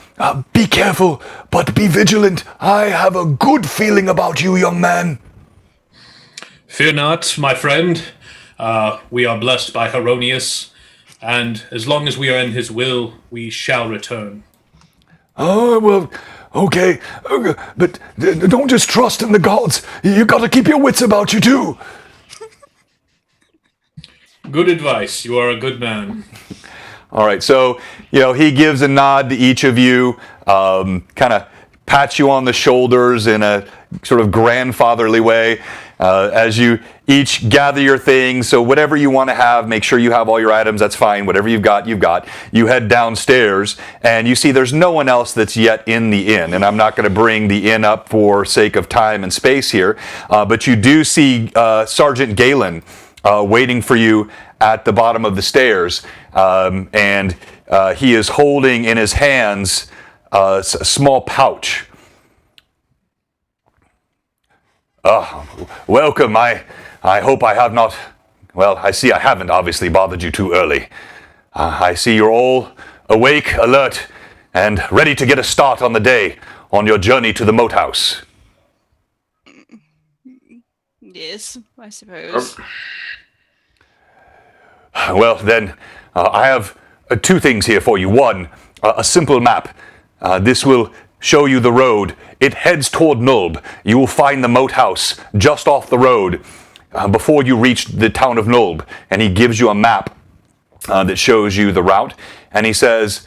be careful, but be vigilant. I have a good feeling about you, young man. Fear not, my friend. We are blessed by Heronius, and as long as we are in his will, we shall return. Oh, well, okay. But don't just trust in the gods. You gotta keep your wits about you, too. Good advice. You are a good man. All right, so, he gives a nod to each of you, kind of pats you on the shoulders in a sort of grandfatherly way as you each gather your things. So whatever you want to have, make sure you have all your items. That's fine. Whatever you've got, you've got. You head downstairs, and you see there's no one else that's yet in the inn. And I'm not going to bring the inn up for sake of time and space here, but you do see Sergeant Galen waiting for you at the bottom of the stairs, and he is holding in his hands a small pouch. Welcome. I I hope I have not... Well, I see I haven't obviously bothered you too early. I see you're all awake, alert, and ready to get a start on the day on your journey to the Moathouse. Yes, I suppose. Well, then, I have two things here for you. One, a simple map. This will show you the road. It heads toward Nulb. You will find the Moathouse just off the road before you reach the town of Nulb. And he gives you a map that shows you the route. And he says,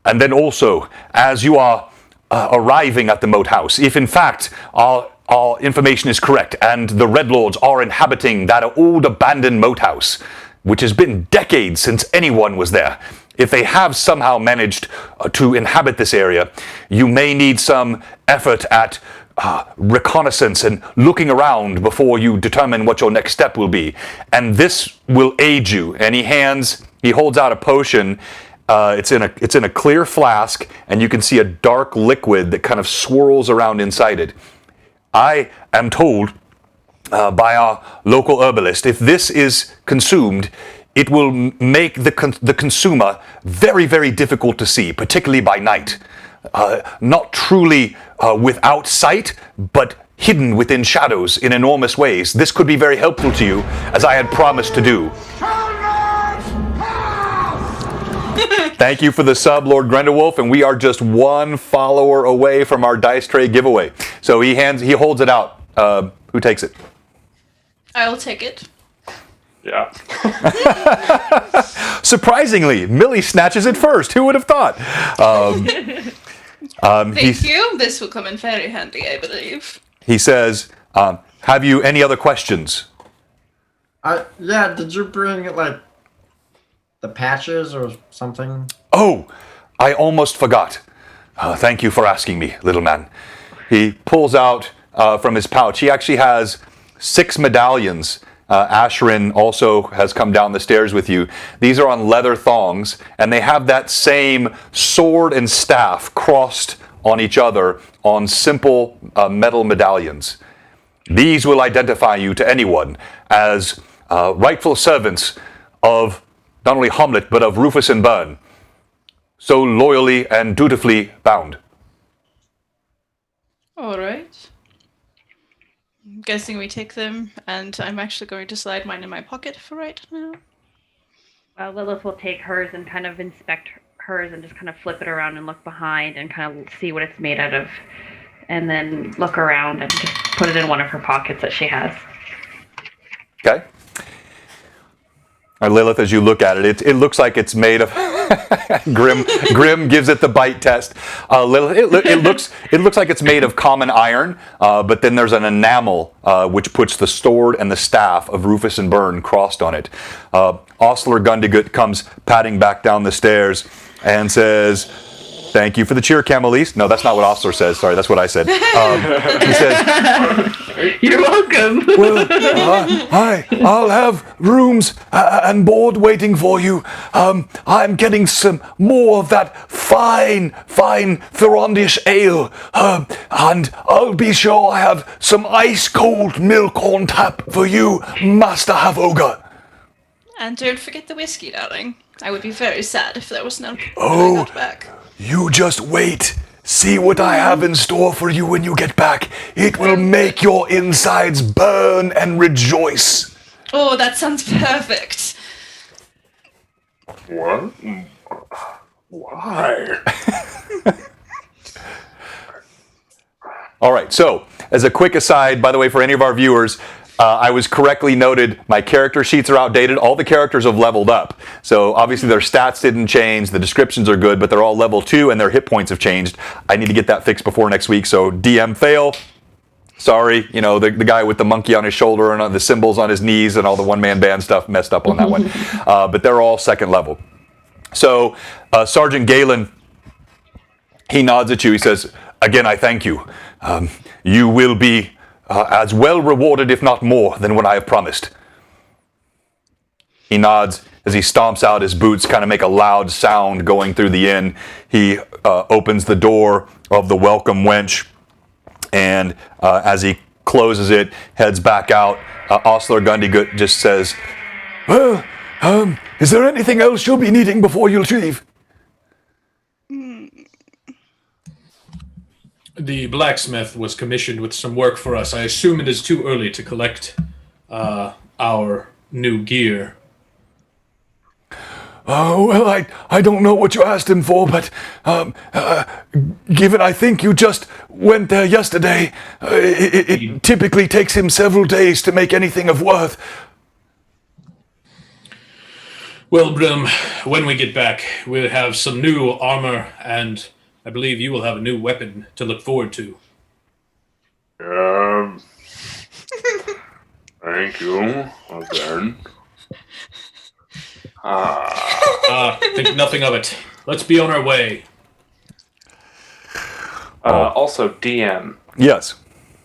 and then also, as you are arriving at the Moathouse, if in fact our information is correct and the Red Lords are inhabiting that old abandoned Moathouse, which has been decades since anyone was there, if they have somehow managed to inhabit this area, you may need some effort at reconnaissance and looking around before you determine what your next step will be. And this will aid you. And he holds out a potion. It's in a clear flask, and you can see a dark liquid that kind of swirls around inside it. I am told by our local herbalist, if this is consumed, it will make the consumer very, very difficult to see, particularly by night. Not truly without sight, but hidden within shadows in enormous ways. This could be very helpful to you, as I had promised to do. Thank you for the sub, Lord Grendelwolf, and we are just one follower away from our dice tray giveaway. So he holds it out. Who takes it? I'll take it. Yeah. Surprisingly, Millie snatches it first. Who would have thought? Thank you. This will come in very handy, I believe. He says, have you any other questions? Yeah, did you bring, like, the patches or something? Oh, I almost forgot. Thank you for asking me, little man. He pulls out from his pouch. He actually has 6 medallions. Asherin also has come down the stairs with you. These are on leather thongs, and they have that same sword and staff crossed on each other on simple metal medallions. These will identify you to anyone as rightful servants of not only Hamlet, but of Rufus and Byrne, so loyally and dutifully bound. All right. I'm guessing we take them, and I'm actually going to slide mine in my pocket for right now. Lilith will take hers and kind of inspect hers and just kind of flip it around and look behind and kind of see what it's made out of, and then look around and just put it in one of her pockets that she has. Okay. Lilith, as you look at it, it looks like it's made of... Grim gives it the bite test. Lilith, it looks like it's made of common iron, but then there's an enamel which puts the sword and the staff of Rufus and Byrne crossed on it. Ostler Gundigut comes padding back down the stairs and says, "Thank you for the cheer, Camelise." No, that's not what Ostler says. Sorry, that's what I said. He says, "You're welcome." "Well, hi. I'll have rooms and board waiting for you. I'm getting some more of that fine Thurondish ale. And I'll be sure I have some ice-cold milk on tap for you, Master Havoga." And don't forget the whiskey, darling. I would be very sad if there was none when Oh. I got back. You just wait. See what I have in store for you when you get back. It will make your insides burn and rejoice. Oh, that sounds perfect. What? Why? All right, so as a quick aside, by the way, for any of our viewers, I was correctly noted, my character sheets are outdated. All the characters have leveled up. So obviously their stats didn't change, the descriptions are good, but they're all level 2 and their hit points have changed. I need to get that fixed before next week, so DM fail. Sorry, you know, the guy with the monkey on his shoulder and the symbols on his knees and all the one-man band stuff messed up on that one. But they're all second level. So Sergeant Galen, he nods at you, he says, "Again, I thank you. You will be as well rewarded, if not more, than what I have promised." He nods as he stomps out. His boots kind of make a loud sound going through the inn. He opens the door of the welcome wench, and as he closes it, heads back out. Osler Gundygut just says, "Well, is there anything else you'll be needing before you leave?" The blacksmith was commissioned with some work for us. I assume it is too early to collect our new gear. Oh, well, I don't know what you asked him for, but given I think you just went there yesterday, it typically takes him several days to make anything of worth. Well, Brim, when we get back, we'll have some new armor, and I believe you will have a new weapon to look forward to. Thank you again. Think nothing of it. Let's be on our way. Also, DM. Yes.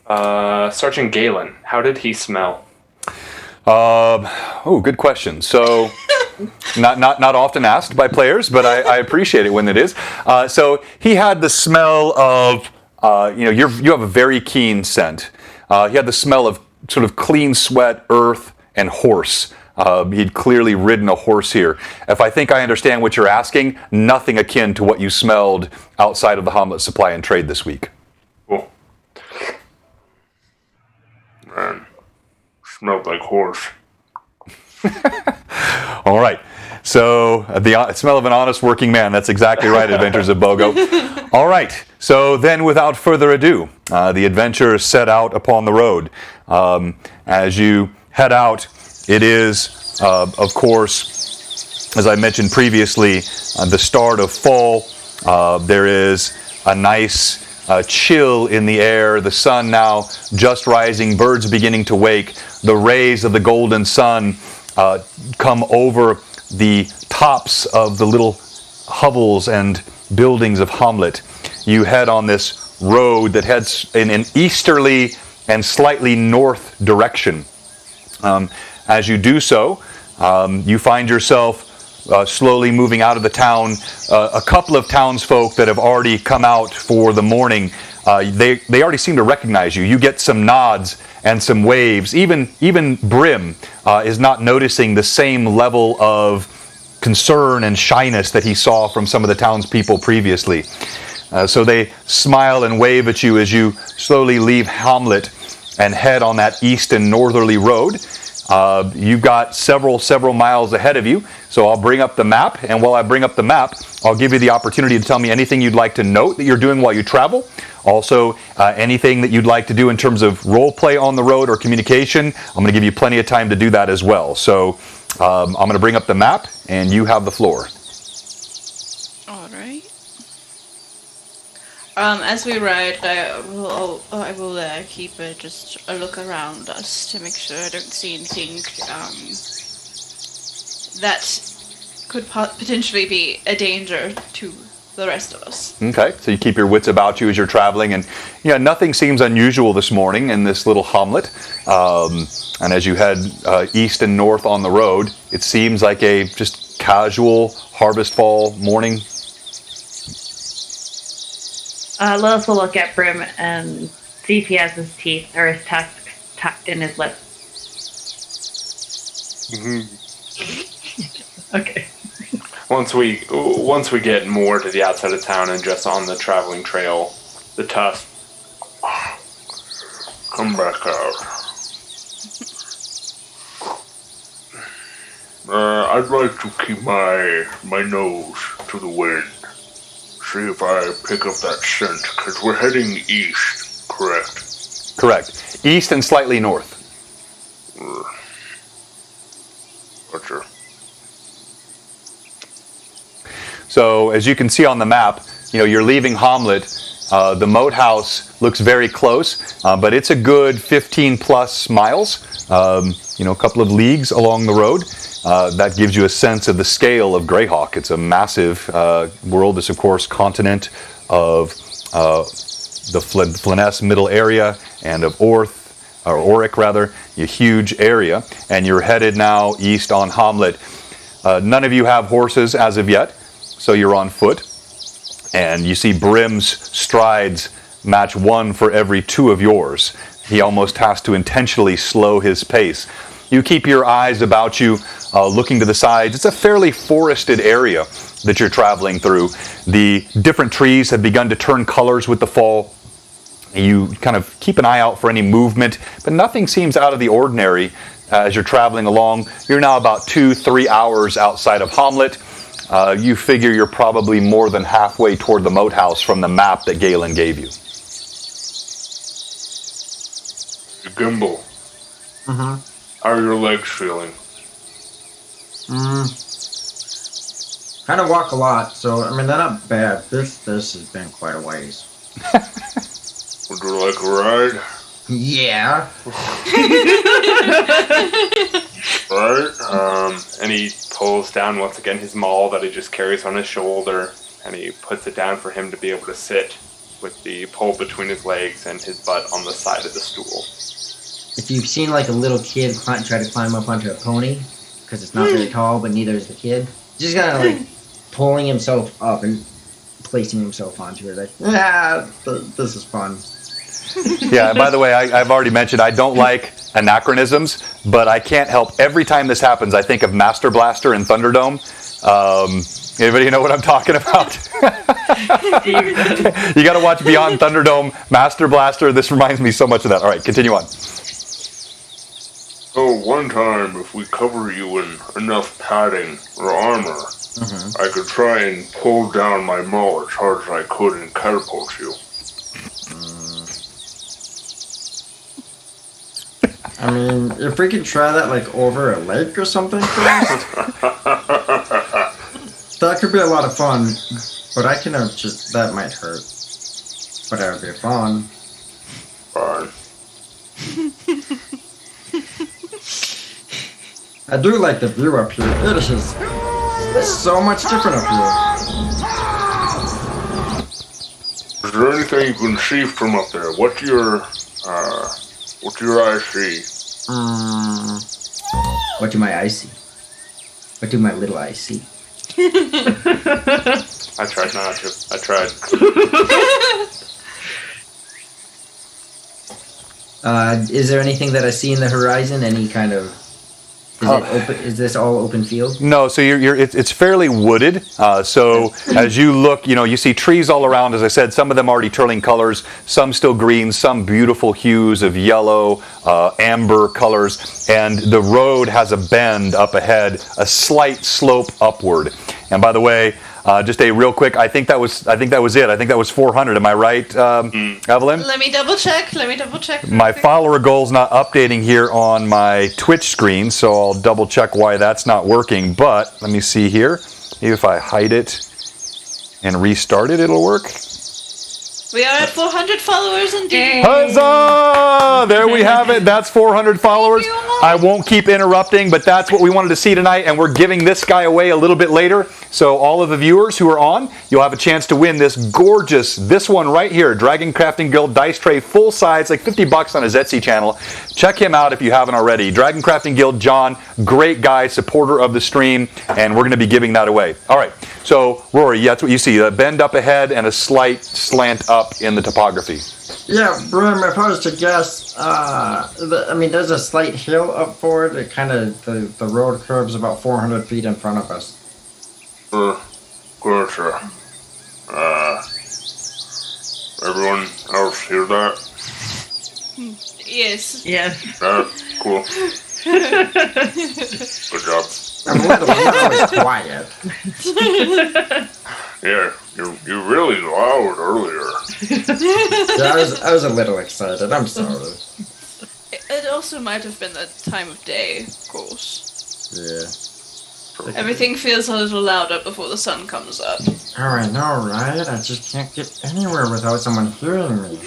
Sergeant Galen, how did he smell? Good question. So, not often asked by players, but I appreciate it when it is. So he had the smell of, you have a very keen scent. He had the smell of sort of clean sweat, earth, and horse. He'd clearly ridden a horse here. If I think I understand what you're asking, nothing akin to what you smelled outside of the Hamlet Supply and Trade this week. Cool. Man, smelled like horse. All right. So, the smell of an honest working man. That's exactly right, Adventures of Bogo. All right. So then, without further ado, the adventurers set out upon the road. As you head out, it is, of course, as I mentioned previously, the start of fall. There is a nice chill in the air. The sun now just rising, birds beginning to wake. The rays of the golden sun come over the tops of the little hovels and buildings of Hamlet. You head on this road that heads in an easterly and slightly north direction. As you do so, you find yourself slowly moving out of the town. A couple of townsfolk that have already come out for the morning, they already seem to recognize you. You get some nods and some waves. Even Brim is not noticing the same level of concern and shyness that he saw from some of the townspeople previously. So they smile and wave at you as you slowly leave Hamlet and head on that east and northerly road. You've got several miles ahead of you, so I'll bring up the map, and while I bring up the map, I'll give you the opportunity to tell me anything you'd like to note that you're doing while you travel. Also, anything that you'd like to do in terms of role play on the road or communication, I'm going to give you plenty of time to do that as well. So I'm going to bring up the map, and you have the floor. All right. As we ride, I will keep just a look around us to make sure I don't see anything that could potentially be a danger to the rest of us. Okay, so you keep your wits about you as you're traveling, and nothing seems unusual this morning in this little hamlet. And as you head east and north on the road, it seems like a just casual harvest fall morning. Lilith will look at Brim and see if he has his teeth or his tusks tucked in his lip. Okay. Once we get more to the outside of town and just on the traveling trail, the tusk come back out. I'd like to keep my nose to the wind. See if I pick up that scent, because we're heading east, correct? Correct. East and slightly north. Gotcha. So as you can see on the map, you're leaving Hamlet. The Moathouse looks very close, but it's a good 15 plus miles, a couple of leagues along the road. That gives you a sense of the scale of Greyhawk. It's a massive world. It's, of course, continent of the Flyness middle area and of Auric, rather, a huge area. And you're headed now east on Hamlet. None of you have horses as of yet, so you're on foot. And you see Brim's strides match 1 for every 2 of yours. He almost has to intentionally slow his pace. You keep your eyes about you, looking to the sides. It's a fairly forested area that you're traveling through. The different trees have begun to turn colors with the fall. You kind of keep an eye out for any movement, but nothing seems out of the ordinary as you're traveling along. You're now about 2-3 hours outside of Hamlet. You figure you're probably more than halfway toward the Moathouse from the map that Galen gave you. Gimbal. Mm-hmm. How are your legs feeling? Kind of walk a lot, so I mean they're not bad. This has been quite a ways. Would you like a ride? Yeah. Right. And he pulls down once again his maul that he just carries on his shoulder, and he puts it down for him to be able to sit with the pole between his legs and his butt on the side of the stool. If you've seen like a little kid try to climb up onto a pony, because it's not very tall, but neither is the kid, just kind of like pulling himself up and placing himself onto it. Like, this is fun. Yeah, and by the way, I've already mentioned I don't like anachronisms, but I can't help every time this happens, I think of Master Blaster in Thunderdome. Anybody know what I'm talking about? You got to watch Beyond Thunderdome, Master Blaster. This reminds me so much of that. All right, continue on. Oh, one time, if we cover you in enough padding or armor, I could try and pull down my maul as hard as I could and catapult you. I mean, if we could try that like over a lake or something first, that could be a lot of fun. But I can just, that might hurt. But that would be fun. Fine. I do like the view up here. It's so much different up here. Is there anything you can see from up there? What do your eyes see? What do my eyes see? What do my little eyes see? I tried not to. I tried. Is there anything that I see in the horizon? Any kind of... Is this all open field? No, so it's fairly wooded. So as you look, you see trees all around. As I said, some of them already turning colors, some still green, some beautiful hues of yellow, amber colors, and the road has a bend up ahead, a slight slope upward. And by the way, just a real quick, I think that was it. I think that was 400. Am I right, Evelyn? Let me double check. My follower goal's not updating here on my Twitch screen, so I'll double check why that's not working. But let me see here. Maybe if I hide it and restart it, it'll work. We are at 400 followers indeed. Huzzah! There we have it. That's 400 followers. I won't keep interrupting, but that's what we wanted to see tonight, and we're giving this guy away a little bit later. So all of the viewers who are on, you'll have a chance to win this one right here, Dragon Crafting Guild dice tray, full size, like $50 on his Etsy channel. Check him out if you haven't already. Dragon Crafting Guild, John, great guy, supporter of the stream, and we're going to be giving that away. All right, so Rory, that's what you see, a bend up ahead and a slight slant up in the topography. Yeah, Brim, if I was to guess, there's a slight hill up forward. It kind of, the road curves about 400 feet in front of us. Gotcha. Everyone else hear that? Yes. Cool. Good job. I'm always quiet. Yeah, you really loud earlier. Yeah, I was a little excited. I'm sorry. It also might have been the time of day, of course. Yeah. Everything feels a little louder before the sun comes up. Oh, I know, right? I just can't get anywhere without someone hearing me.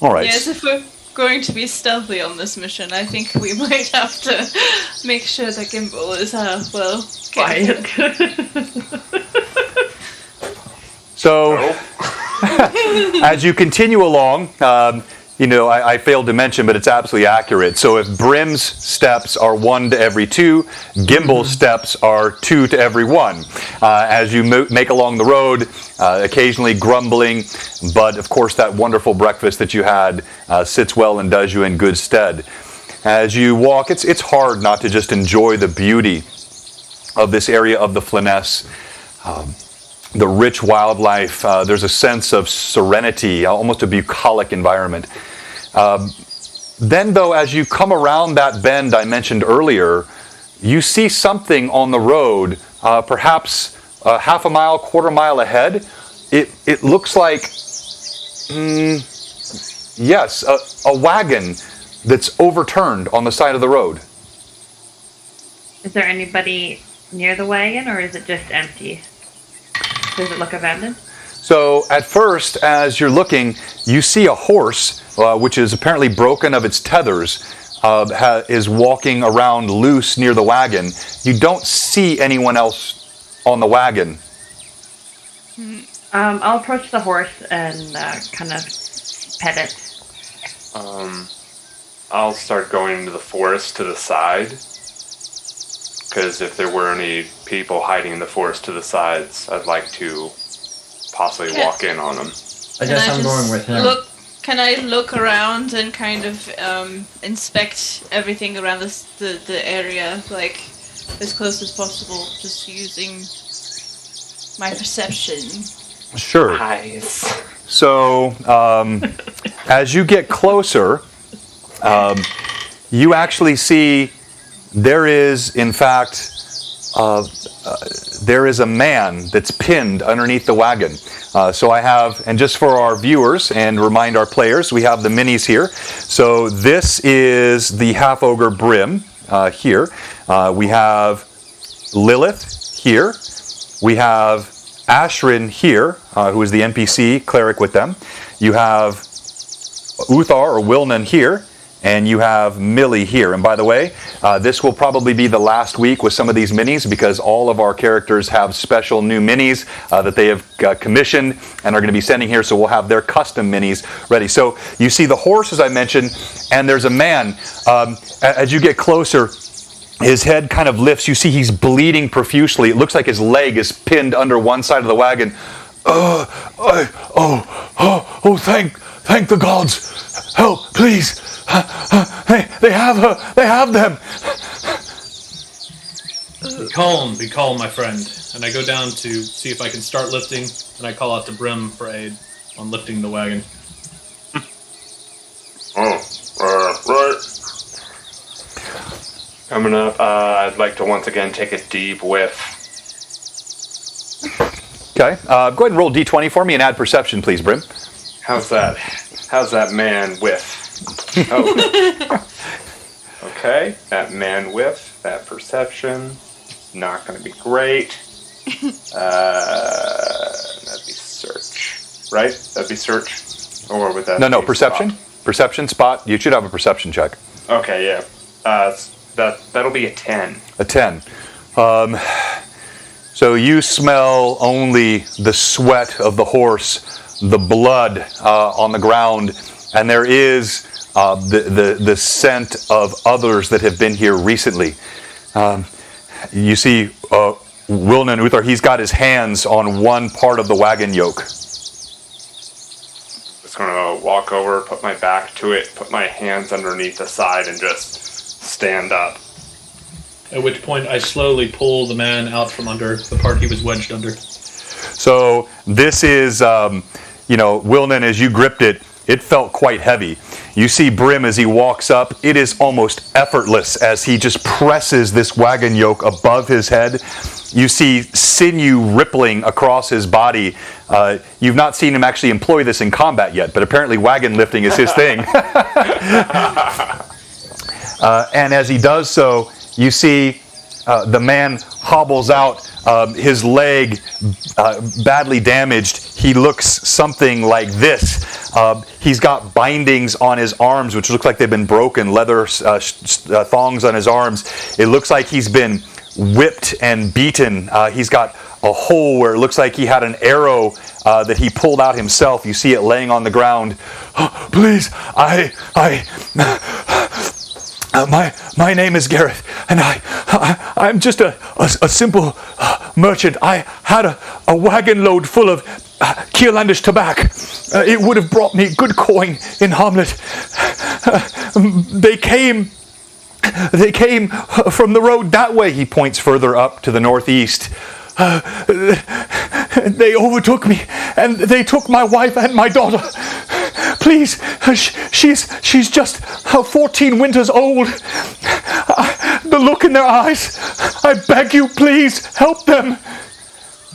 All right. Yes, if we're going to be stealthy on this mission, I think we might have to make sure that Gimbal is, quiet. So, as you continue along, I failed to mention, but it's absolutely accurate. So if Brim's steps are 1 to every 2, Gimbel's steps are 2 to every 1. As you make along the road, occasionally grumbling, but of course that wonderful breakfast that you had sits well and does you in good stead. As you walk, it's hard not to just enjoy the beauty of this area of the Flyness. The rich wildlife, there's a sense of serenity, almost a bucolic environment. Then though, as you come around that bend I mentioned earlier, you see something on the road, perhaps half a mile, quarter mile ahead. It looks like, yes, a wagon that's overturned on the side of the road. Is there anybody near the wagon, or is it just empty? Does it look abandoned? So at first, as you're looking, you see a horse, which is apparently broken of its tethers, is walking around loose near the wagon. You don't see anyone else on the wagon. I'll approach the horse and kind of pet it. I'll start going into the forest to the side. Because if there were any people hiding in the forest to the sides, I'd like to possibly walk in on them. I guess I'm going with him. Can I look around and kind of inspect everything around the area, like as close as possible, just using my perception? Sure. Nice. So as you get closer, you actually see there is, in fact, there is a man that's pinned underneath the wagon. So I have, and just for our viewers and remind our players, we have the minis here. So this is the half-ogre Brim here. We have Lilith here. We have Ashrin here, who is the NPC cleric with them. You have Uthar or Wilnan here. And you have Millie here. And by the way, this will probably be the last week with some of these minis because all of our characters have special new minis that they have commissioned and are going to be sending here. So we'll have their custom minis ready. So you see the horse, as I mentioned, and there's a man. As you get closer, his head kind of lifts. You see he's bleeding profusely. It looks like his leg is pinned under one side of the wagon. Thank the gods. Help, please. They have them. Be calm, my friend. And I go down to see if I can start lifting, and I call out to Brim for aid on lifting the wagon. Right. Coming up, I'd like to once again take a deep whiff. Okay, go ahead and roll D20 for me and add perception, please, Brim. How's that man whiff? Oh. Okay, that man whiff, that perception, not going to be great. That'd be search, right? That'd be search, or would that? No, be perception. Spot? Perception spot. You should have a perception check. Okay, yeah. That'll be a 10. A 10. So you smell only the sweat of the horse, the blood on the ground, and there is the scent of others that have been here recently. You see Wilnan Uthar, he's got his hands on one part of the wagon yoke. Just going to walk over, put my back to it, put my hands underneath the side, and just stand up. At which point I slowly pull the man out from under the part he was wedged under. So this is, Wilnan, as you gripped it, it felt quite heavy. You see Brim as he walks up. It is almost effortless as he just presses this wagon yoke above his head. You see sinew rippling across his body. You've not seen him actually employ this in combat yet, but apparently wagon lifting is his thing. And as he does so, you see the man hobbles out, his leg badly damaged. He looks something like this. He's got bindings on his arms, which look like they've been broken, leather thongs on his arms. It looks like he's been whipped and beaten. He's got a hole where it looks like he had an arrow that he pulled out himself. You see it laying on the ground. Oh, please, my name is Gareth, and I'm just a simple merchant. I had a wagon load full of Kierlandish tobacco. It would have brought me good coin in Hamlet. They came from the road that way. He points further up to the northeast. They overtook me, and they took my wife and my daughter. Please, she's just 14 winters old. The look in their eyes. I beg you, please, help them.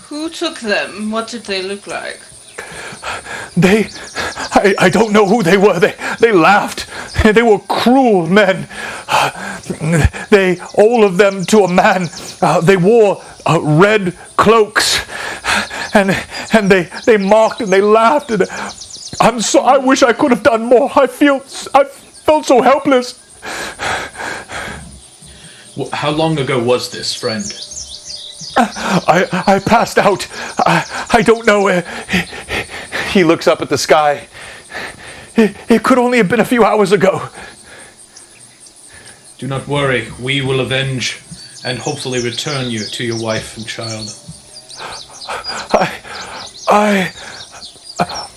Who took them? What did they look like? I don't know who they were. They laughed. They were cruel men. All of them to a man, they wore red cloaks, and they mocked and they laughed. And I wish I could have done more. I felt so helpless. How long ago was this, friend? I passed out. I don't know. He looks up at the sky. It could only have been a few hours ago. Do not worry. We will avenge and hopefully return you to your wife and child.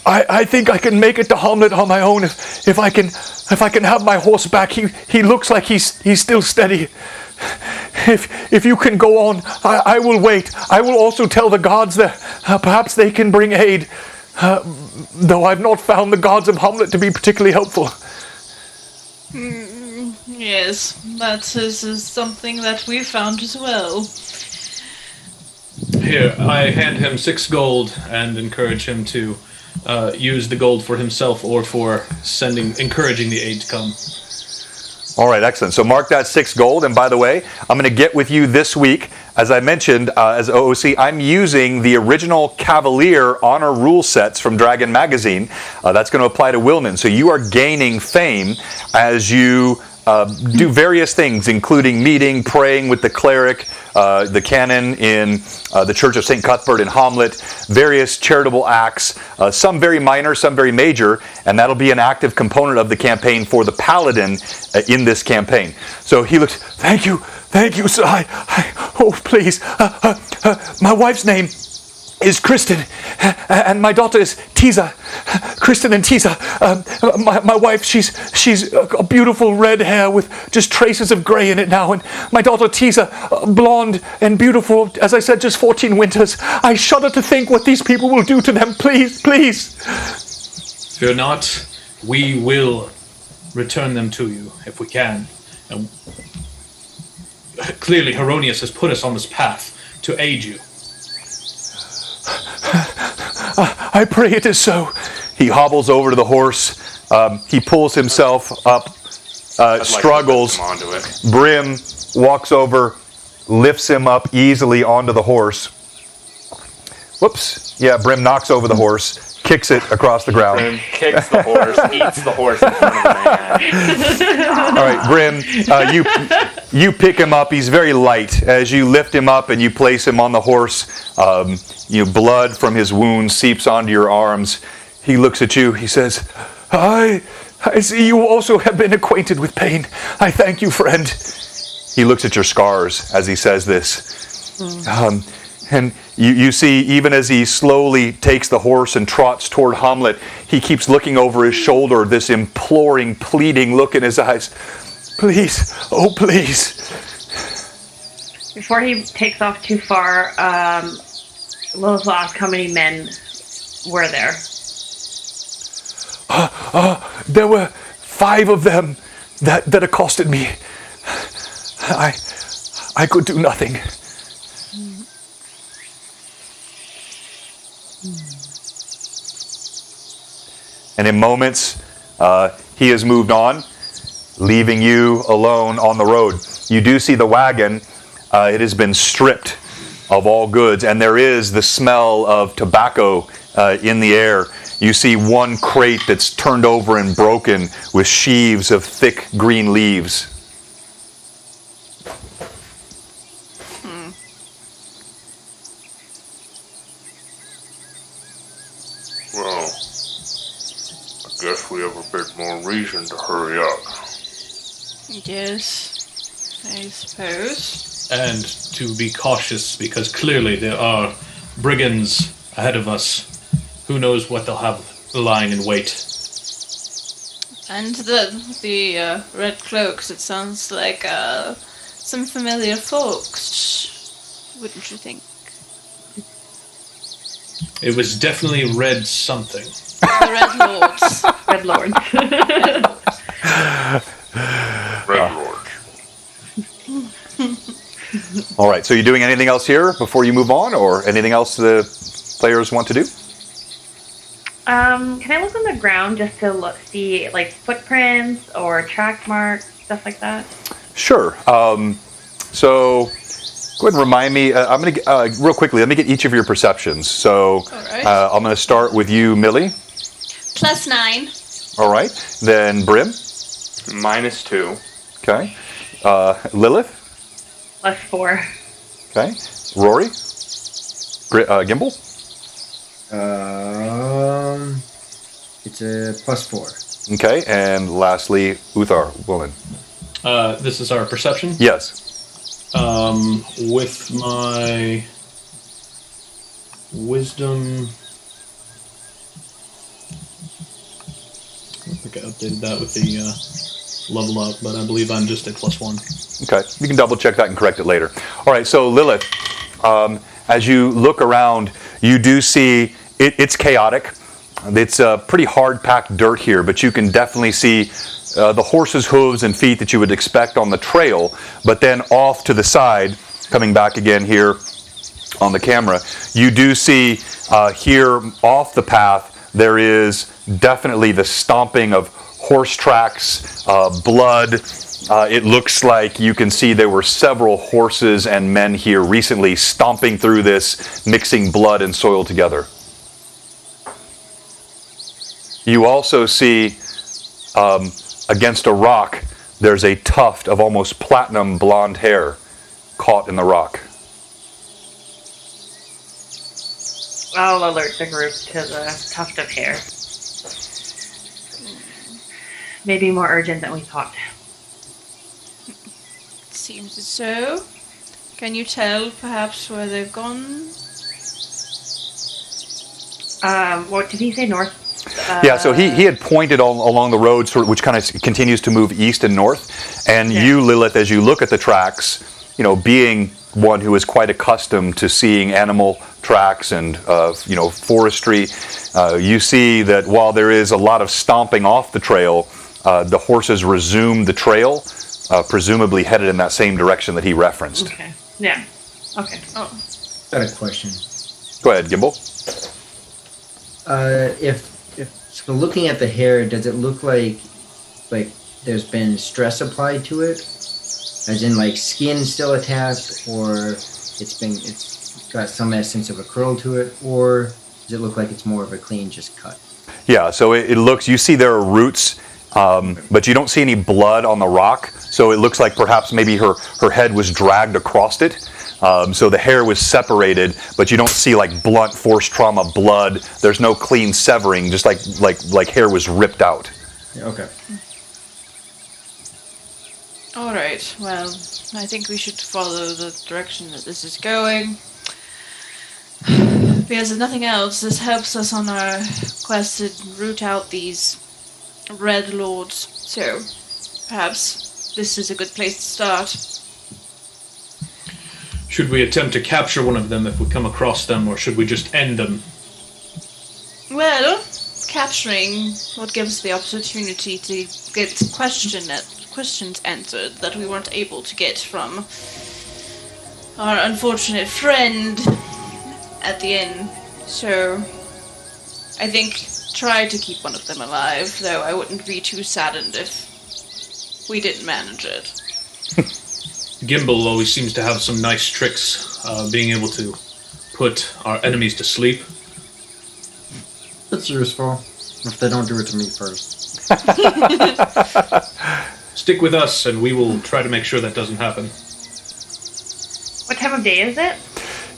I think I can make it to Hamlet on my own if I can have my horse back. He looks like he's still steady. If you can go on, I will wait. I will also tell the gods there. Perhaps they can bring aid. Though I've not found the gods of Hamlet to be particularly helpful. Yes, that is something that we found as well. Here, I hand him 6 gold and encourage him to use the gold for himself or for encouraging the aid to come. All right, excellent. So mark that 6 gold. And by the way, I'm going to get with you this week. As I mentioned, as OOC, I'm using the original Cavalier honor rule sets from Dragon Magazine. That's going to apply to Willman. So you are gaining fame as you do various things, including meeting, praying with the cleric, the canon in the Church of St. Cuthbert in Hamlet, various charitable acts, some very minor, some very major, and that'll be an active component of the campaign for the Paladin in this campaign. So he looks, thank you, sir. Oh, please. My wife's name is Kristen, and my daughter is Tisa. Kristen and Tisa. My wife, she's a beautiful red hair with just traces of gray in it now, and my daughter Tisa, blonde and beautiful, as I said, just 14 winters. I shudder to think what these people will do to them. Please. Fear not, we will return them to you if we can. And clearly, Heronius has put us on this path to aid you. I pray it is so. He hobbles over to the horse. He pulls himself up, struggles. Brim walks over, lifts him up easily onto the horse. Whoops. Yeah, Brim knocks over the horse, kicks it across the ground. Brim kicks the horse, eats the horse in front of the man. All right, Brim, you pick him up. He's very light. As you lift him up and you place him on the horse, blood from his wound seeps onto your arms. He looks at you. He says, I see you also have been acquainted with pain. I thank you, friend. He looks at your scars as he says this. And you see, even as he slowly takes the horse and trots toward Hamlet, he keeps looking over his shoulder, this imploring, pleading look in his eyes. Please, oh please. Before he takes off too far, Lilith will ask how many men were there. There were 5 of them that accosted me. I could do nothing. And in moments, he has moved on, leaving you alone on the road. You do see the wagon. It has been stripped of all goods, and there is the smell of tobacco in the air. You see one crate that's turned over and broken with sheaves of thick green leaves. Well, I guess we have a bit more reason to hurry up. Yes, I suppose. And to be cautious, because clearly there are brigands ahead of us. Who knows what they'll have lying in wait. And the red cloaks, it sounds like some familiar folks, wouldn't you think? It was definitely red something. The Red Lords. Red Lords. Red Lord. All right, so you doing anything else here before you move on, or anything else the players want to do? Can I look on the ground just to see like footprints or track marks, stuff like that? Sure. So go ahead and remind me. I'm going to real quickly. Let me get each of your perceptions. So right. I'm going to start with you, Millie. +9. All right. Then Brim. -2. Okay. Lilith. +4. Okay. Rory. Gimbal. It's a +4. Okay. And lastly, Uthar. Woman. This is our perception. Yes. With my wisdom, I don't think I updated that with the level up, but I believe I'm just at +1. Okay, you can double check that and correct it later. All right, so Lilith, as you look around, you do see it's chaotic. It's pretty hard-packed dirt here, but you can definitely see the horse's hooves and feet that you would expect on the trail, but then off to the side, coming back again here on the camera, you do see here off the path, there is definitely the stomping of horse tracks, blood. It looks like you can see there were several horses and men here recently stomping through this, mixing blood and soil together. You also see against a rock, there's a tuft of almost platinum blonde hair caught in the rock. I'll alert the group to the tuft of hair. Maybe more urgent than we thought. Seems so. Can you tell perhaps where they've gone? What did he say? North? Yeah, so he had pointed along the road, which kind of continues to move east and north. And you, Lilith, as you look at the tracks, being one who is quite accustomed to seeing animal tracks and forestry, you see that while there is a lot of stomping off the trail, the horses resume the trail, presumably headed in that same direction that he referenced. Okay. Yeah. Okay. Oh. Got a question. Go ahead, Gimbal. So looking at the hair, does it look like there's been stress applied to it, as in like skin still attached, or it's got some essence of a curl to it, or does it look like it's more of a clean just cut? Yeah, so it looks. You see there are roots, but you don't see any blood on the rock. So it looks like perhaps maybe her head was dragged across it. So the hair was separated, but you don't see like blunt force trauma blood. There's no clean severing, just like hair was ripped out. Yeah, okay. All right. Well, I think we should follow the direction that this is going. Because if nothing else, this helps us on our quest to root out these Red Lords. So, perhaps this is a good place to start. Should we attempt to capture one of them if we come across them, or should we just end them? Well, capturing would give us the opportunity to get questions answered that we weren't able to get from our unfortunate friend at the inn. So, I think try to keep one of them alive, though I wouldn't be too saddened if we didn't manage it. Gimbal always seems to have some nice tricks, being able to put our enemies to sleep. It's useful if they don't do it to me first. Stick with us, and we will try to make sure that doesn't happen. What time of day is it?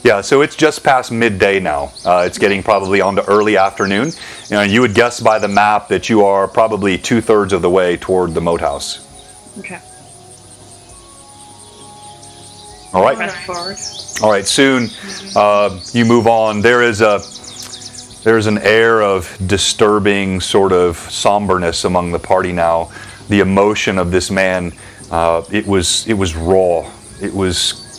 Yeah, so it's just past midday now. It's getting probably on to early afternoon. You would guess by the map that you are probably 2/3 of the way toward the Moathouse. Okay. All right. Press forward. All right. Soon, you move on. There's an air of disturbing sort of somberness among the party now. The emotion of this man, it was raw.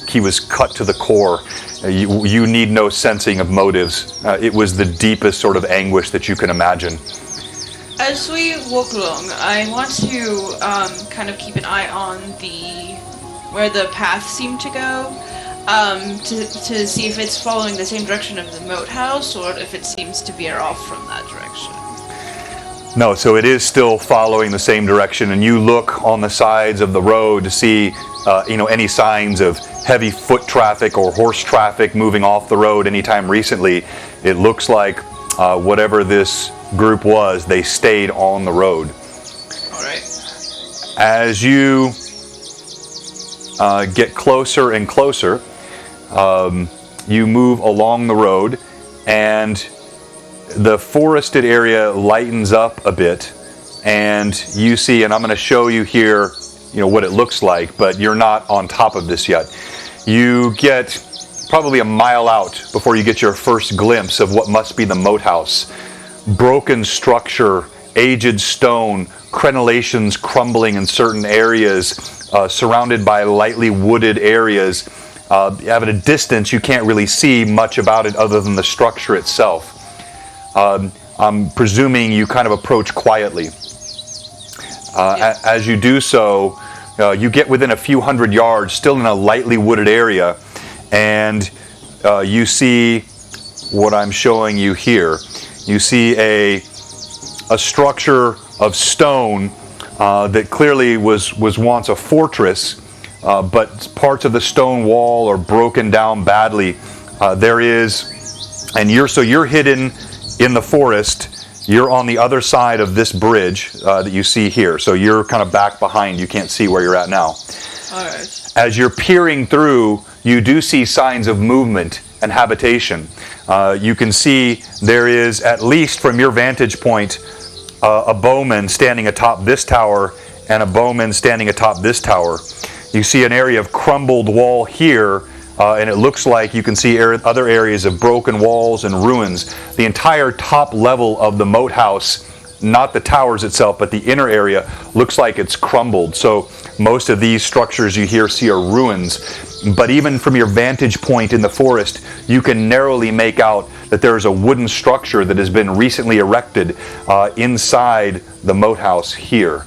He was cut to the core. You need no sensing of motives. It was the deepest sort of anguish that you can imagine. As we walk along, I want to kind of keep an eye on where the path seemed to go, to see if it's following the same direction of the Moathouse, or if it seems to veer off from that direction. No, so it is still following the same direction, and you look on the sides of the road to see, any signs of heavy foot traffic or horse traffic moving off the road anytime recently. It looks like whatever this group was, they stayed on the road. All right. As you get closer and closer, you move along the road, and the forested area lightens up a bit, and you see, and I'm going to show you here, what it looks like, but you're not on top of this yet. You get probably a mile out before you get your first glimpse of what must be the Moathouse. Broken structure, aged stone, crenellations crumbling in certain areas, surrounded by lightly wooded areas. At a distance, you can't really see much about it other than the structure itself. I'm presuming you kind of approach quietly. As you do so, you get within a few hundred yards, still in a lightly wooded area, and you see what I'm showing you here. You see a structure of stone that clearly was once a fortress, but parts of the stone wall are broken down badly. You're hidden in the forest. You're on the other side of this bridge that you see here. So you're kind of back behind. You can't see where you're at now. All right. As you're peering through, you do see signs of movement and habitation. You can see there is, at least from your vantage point, a bowman standing atop this tower and a bowman standing atop this tower. You see an area of crumbled wall here, and it looks like you can see other areas of broken walls and ruins. The entire top level of the Moathouse, not the towers itself, but the inner area, looks like it's crumbled. So most of these structures you see are ruins. But even from your vantage point in the forest, you can narrowly make out that there is a wooden structure that has been recently erected inside the Moathouse here.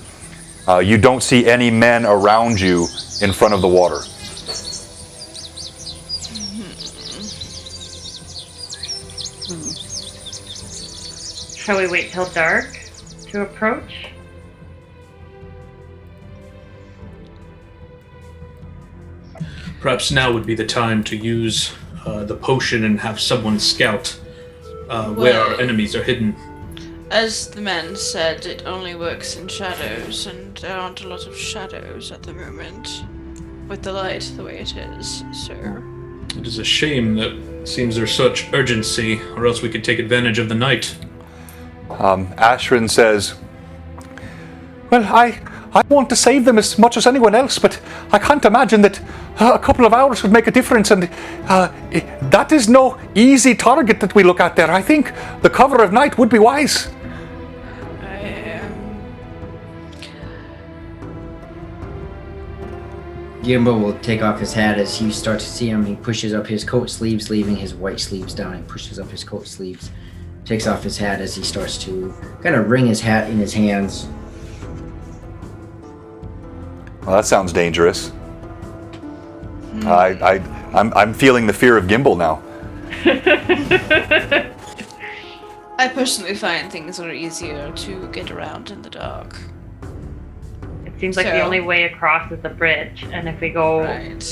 You don't see any men around you in front of the water. Shall we wait till dark to approach? Perhaps now would be the time to use the potion and have someone scout where our enemies are hidden. As the man said, it only works in shadows, and there aren't a lot of shadows at the moment, with the light the way it is, so... It is a shame that it seems there's such urgency, or else we could take advantage of the night. Ashrin says, "Well, I want to save them as much as anyone else, but I can't imagine that a couple of hours would make a difference, and that is no easy target that we look at there. I think the cover of night would be wise." Gimbo will take off his hat as you start to see him. He pushes up his coat sleeves, leaving his white sleeves down. He pushes up his coat sleeves, takes off his hat as he starts to kind of wring his hat in his hands. Well, that sounds dangerous. I'm feeling the fear of Gimbal now. I personally find things are easier to get around in the dark. It seems like the only way across is the bridge, and if we go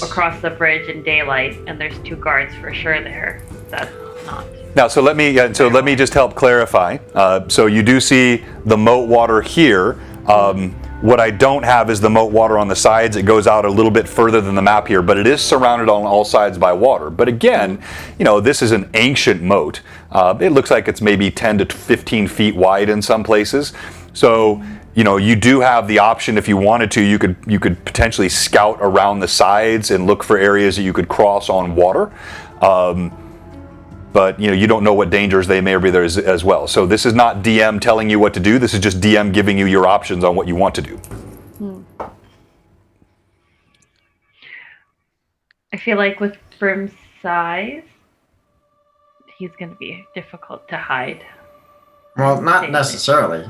across the bridge in daylight, and there's 2 guards for sure there, that's not. Now, let me just help clarify. So you do see the moat water here. What I don't have is the moat water on the sides. It goes out a little bit further than the map here, but it is surrounded on all sides by water. But again, this is an ancient moat. It looks like it's maybe 10 to 15 feet wide in some places. So, you do have the option if you wanted to. You could potentially scout around the sides and look for areas that you could cross on water. But you don't know what dangers they may be there as well. So this is not DM telling you what to do. This is just DM giving you your options on what you want to do. I feel like with Brim's size, he's going to be difficult to hide. Well, not necessarily.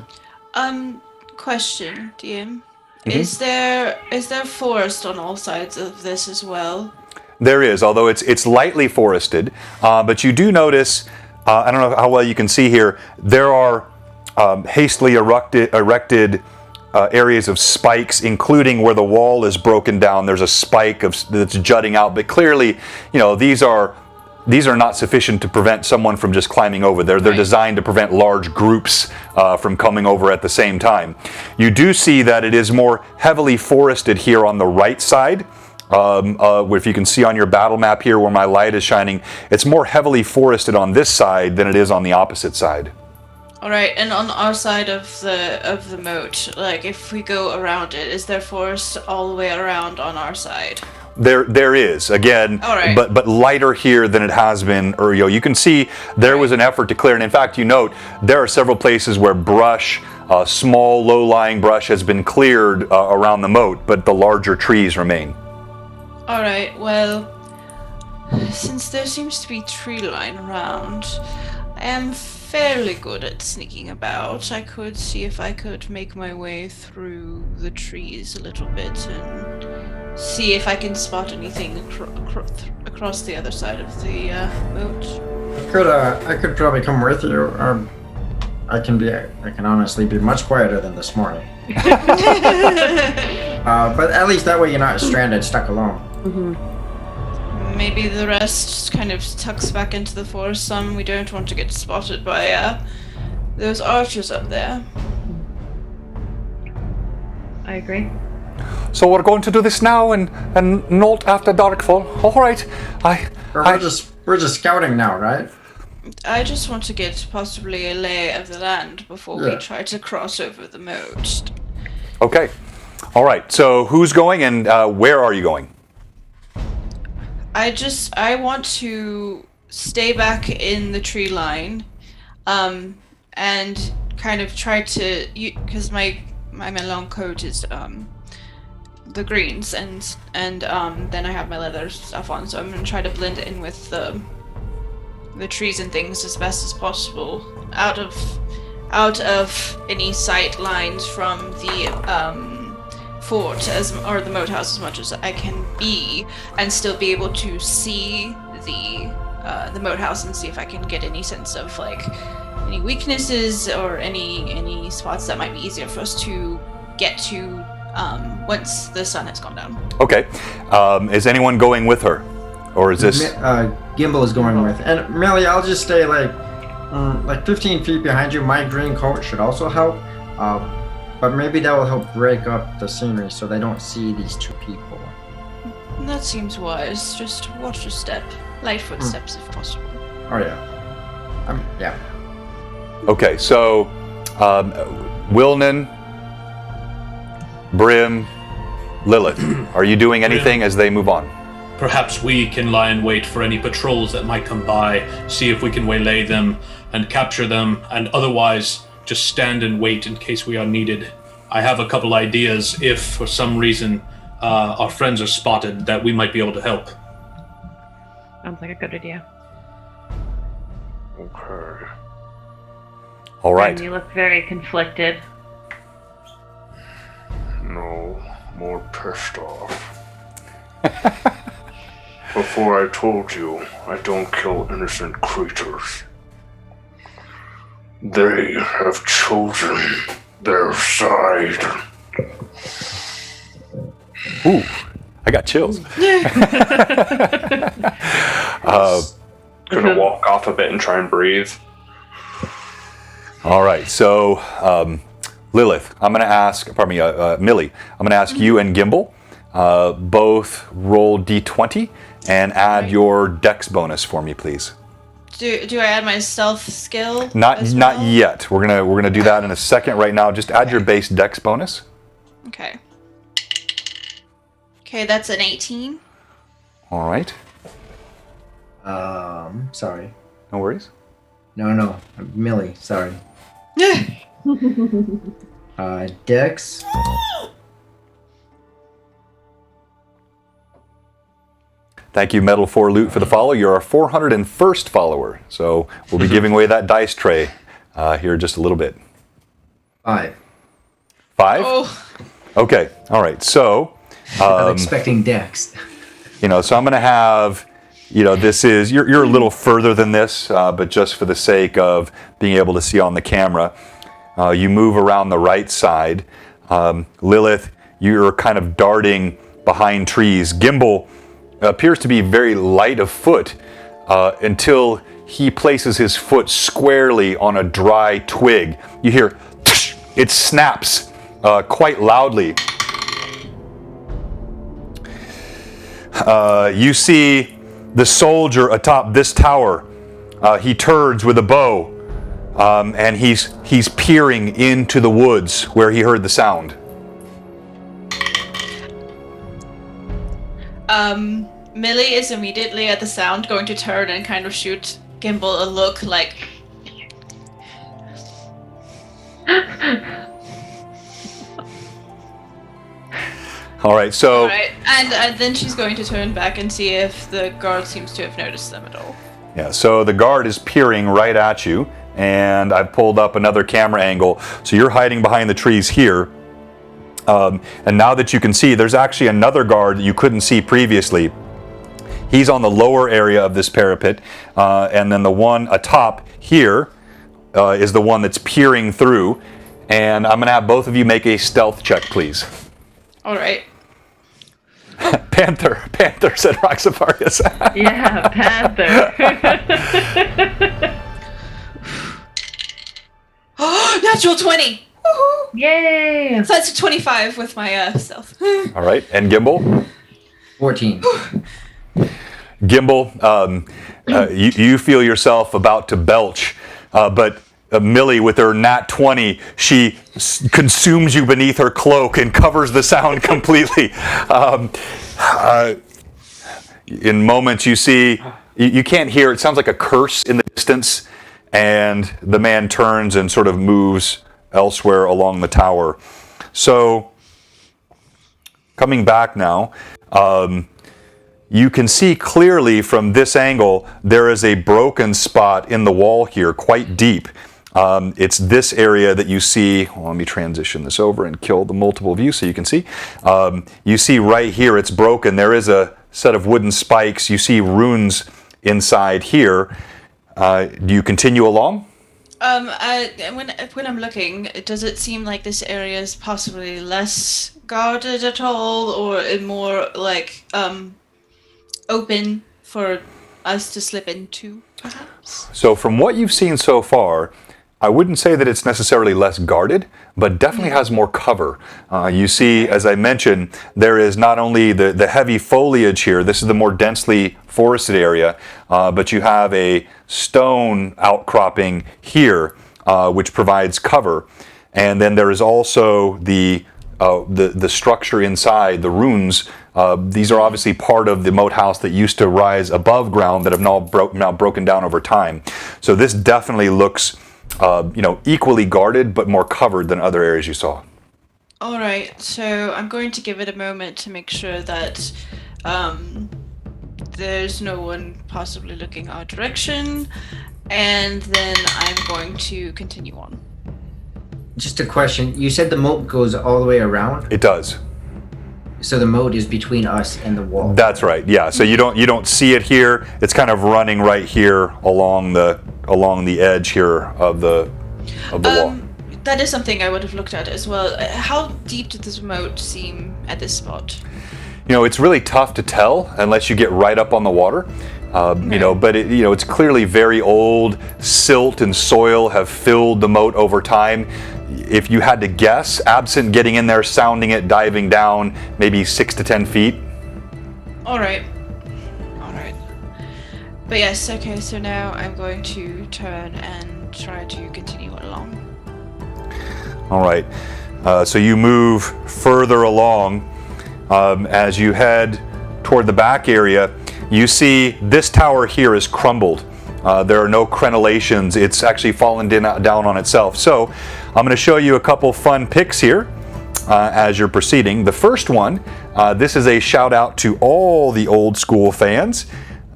Question, DM. Is there forest on all sides of this as well? There is, although it's lightly forested, but you do notice, I don't know how well you can see here, there are hastily erected areas of spikes, including where the wall is broken down. There's a spike that's jutting out, but clearly, these are not sufficient to prevent someone from just climbing over. They're designed to prevent large groups from coming over at the same time. You do see that it is more heavily forested here on the right side. If you can see on your battle map here where my light is shining, it's more heavily forested on this side than it is on the opposite side. All right, and on our side of the moat, like if we go around it, is there forest all the way around on our side? There is, again, but lighter here than it has been earlier. You can see there was an effort to clear, and in fact, you note there are several places where brush, small low-lying brush has been cleared around the moat, but the larger trees remain. All right, well, since there seems to be tree line around, I am fairly good at sneaking about. I could see if I could make my way through the trees a little bit and see if I can spot anything across the other side of the moat. I could probably come with you, or I can honestly be much quieter than this morning. But at least that way you're not stranded, stuck alone. Maybe the rest kind of tucks back into the forest some. We don't want to get spotted by those archers up there. I agree. So we're going to do this now and not after darkfall. All right. We're just scouting now, right? I just want to get possibly a lay of the land before we try to cross over the moat. Okay. All right. So who's going and where are you going? I want to stay back in the tree line, and kind of try to, because my long coat is the greens, and then I have my leather stuff on, so I'm gonna try to blend in with the trees and things as best as possible, out of any sight lines from the fort or the Moathouse as much as I can be, and still be able to see the Moathouse and see if I can get any sense of like any weaknesses or any spots that might be easier for us to get to once the sun has gone down. Okay. Is anyone going with her, or is this? Gimbal is going with, and Millie, I'll just stay like 15 feet behind you. My green coat should also help. But maybe that will help break up the scenery so they don't see these two people. That seems wise. Just watch your step. Light footsteps if possible. Oh, yeah. Yeah. Okay, so Wilnan, Brim, Lilith, are you doing anything as they move on? Perhaps we can lie in wait for any patrols that might come by, see if we can waylay them and capture them, and otherwise just stand and wait in case we are needed. I have a couple ideas if, for some reason, our friends are spotted, that we might be able to help. Sounds like a good idea. Okay. All right. And you look very conflicted. No, more pissed off. Before I told you, I don't kill innocent creatures. They have chosen their side. Ooh, I got chills. Gonna walk off a bit and try and breathe. All right, so Lilith, I'm going to ask, Millie, I'm going to ask you and Gimbal, both roll d20 and add your dex bonus for me, please. Do I add my stealth skill? Not as not well? yet. We're gonna do that in a second. Right now, just add your base dex bonus. Okay. Okay, that's an 18. All right. Sorry. No worries. No, Millie. Sorry. Dex. Thank you, Metal 4 Loot, for the follow. You're our 401st follower, so we'll be giving away that dice tray here in just a little bit. 5. 5? Oh. Okay. All right. So, I'm expecting Dex. so I'm going to have, this is, you're a little further than this, but just for the sake of being able to see on the camera, you move around the right side. Lilith, you're kind of darting behind trees. Gimbal appears to be very light of foot until he places his foot squarely on a dry twig. You hear, it snaps quite loudly. You see the soldier atop this tower. He turns with a bow, and he's peering into the woods where he heard the sound. Millie is immediately at the sound going to turn and kind of shoot Gimbal a look like... All right, so... All right. And then she's going to turn back and see if the guard seems to have noticed them at all. Yeah, so the guard is peering right at you, and I've pulled up another camera angle. So you're hiding behind the trees here. And now that you can see, there's actually another guard that you couldn't see previously. He's on the lower area of this parapet, and then the one atop here is the one that's peering through. And I'm going to have both of you make a stealth check, please. All right. Panther, said Roxafarius. Yeah, Panther. Natural 20! Woohoo! Yay! So that's a 25 with my stealth. All right, and Gimbal? 14. Gimbal, you feel yourself about to belch, but Millie, with her nat 20, she consumes you beneath her cloak and covers the sound completely. In moments you see, you can't hear, it sounds like a curse in the distance, and the man turns and sort of moves elsewhere along the tower. So, coming back now, you can see clearly from this angle, there is a broken spot in the wall here, quite deep. It's this area that you see. Well, let me transition this over and kill the multiple view so you can see. You see right here, it's broken. There is a set of wooden spikes. You see runes inside here. Do you continue along? When I'm looking, does it seem like this area is possibly less guarded at all, or more like open for us to slip into, perhaps? So from what you've seen so far, I wouldn't say that it's necessarily less guarded, but definitely has more cover. You see, as I mentioned, there is not only the heavy foliage here, this is the more densely forested area, but you have a stone outcropping here, which provides cover. And then there is also the structure inside, the runes. These are obviously part of the Moathouse that used to rise above ground that have now broken down over time. So this definitely looks equally guarded, but more covered than other areas you saw. All right, so I'm going to give it a moment to make sure that there's no one possibly looking our direction, and then I'm going to continue on. Just a question. You said the moat goes all the way around? It does. So the moat is between us and the wall? That's right, yeah. So you don't see it here. It's kind of running right here along the edge here of the wall. That is something I would have looked at as well. How deep did this moat seem at this spot? It's really tough to tell unless you get right up on the water. But it's clearly very old. Silt and soil have filled the moat over time. if you had to guess, absent getting in there, sounding it, diving down, maybe 6 to 10 feet. All right. But yes, okay, so now I'm going to turn and try to continue along. All right. So you move further along. As you head toward the back area, you see this tower here is crumbled. There are no crenellations. It's actually fallen down on itself. So I'm going to show you a couple fun pics here as you're proceeding. The first one, this is a shout out to all the old school fans.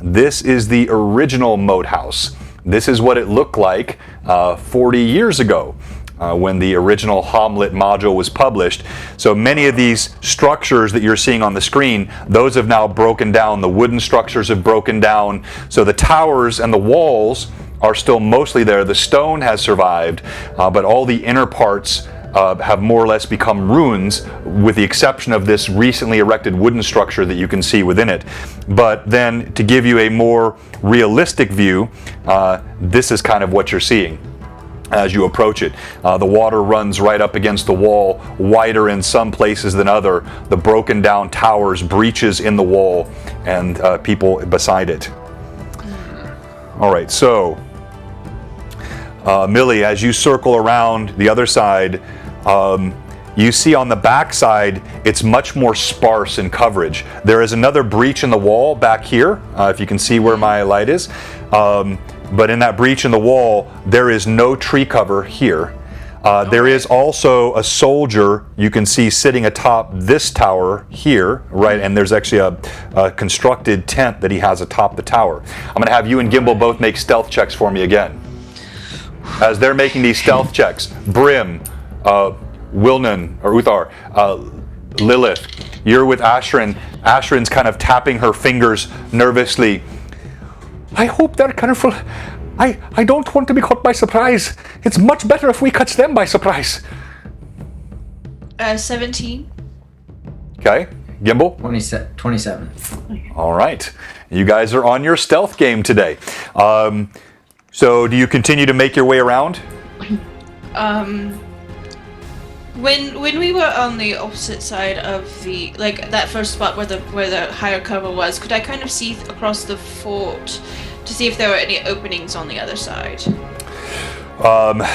This is the original Moathouse. This is what it looked like 40 years ago when the original Hamlet module was published. So many of these structures that you're seeing on the screen, those have now broken down. The wooden structures have broken down. So the towers and the walls are still mostly there. The stone has survived, but all the inner parts have more or less become ruins, with the exception of this recently erected wooden structure that you can see within it. But then, to give you a more realistic view, this is kind of what you're seeing as you approach it. The water runs right up against the wall, wider in some places than other. The broken down towers, breaches in the wall, and people beside it. All right, so Millie, as you circle around the other side, you see on the back side it's much more sparse in coverage. There is another breach in the wall back here, if you can see where my light is. But in that breach in the wall, there is no tree cover here. There is also a soldier you can see sitting atop this tower here, right? And there's actually a constructed tent that he has atop the tower. I'm going to have you and Gimbal both make stealth checks for me again. As they're making these stealth checks, Brim, Wilnan, or Uthar, Lilith, you're with Ashrin. Ashrin's kind of tapping her fingers nervously. I hope they're careful. I don't want to be caught by surprise. It's much better if we catch them by surprise. 17. Okay, Gimbal? 27. All right. You guys are on your stealth game today. So do you continue to make your way around? When we were on the opposite side of the, like, that first spot where the higher cover was, could I kind of see across the fort to see if there were any openings on the other side?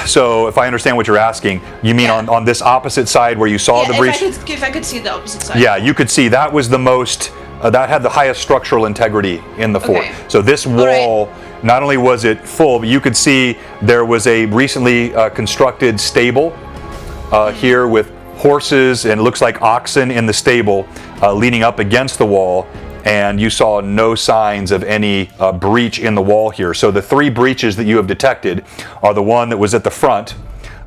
So if I understand what you're asking, you mean on this opposite side where you saw the breach? If I could see the opposite side. Yeah, you could see that was the most, that had the highest structural integrity in the fort. Okay. So this wall, not only was it full, but you could see there was a recently constructed stable here with horses and it looks like oxen in the stable leaning up against the wall, and you saw no signs of any breach in the wall here. So the 3 breaches that you have detected are the one that was at the front,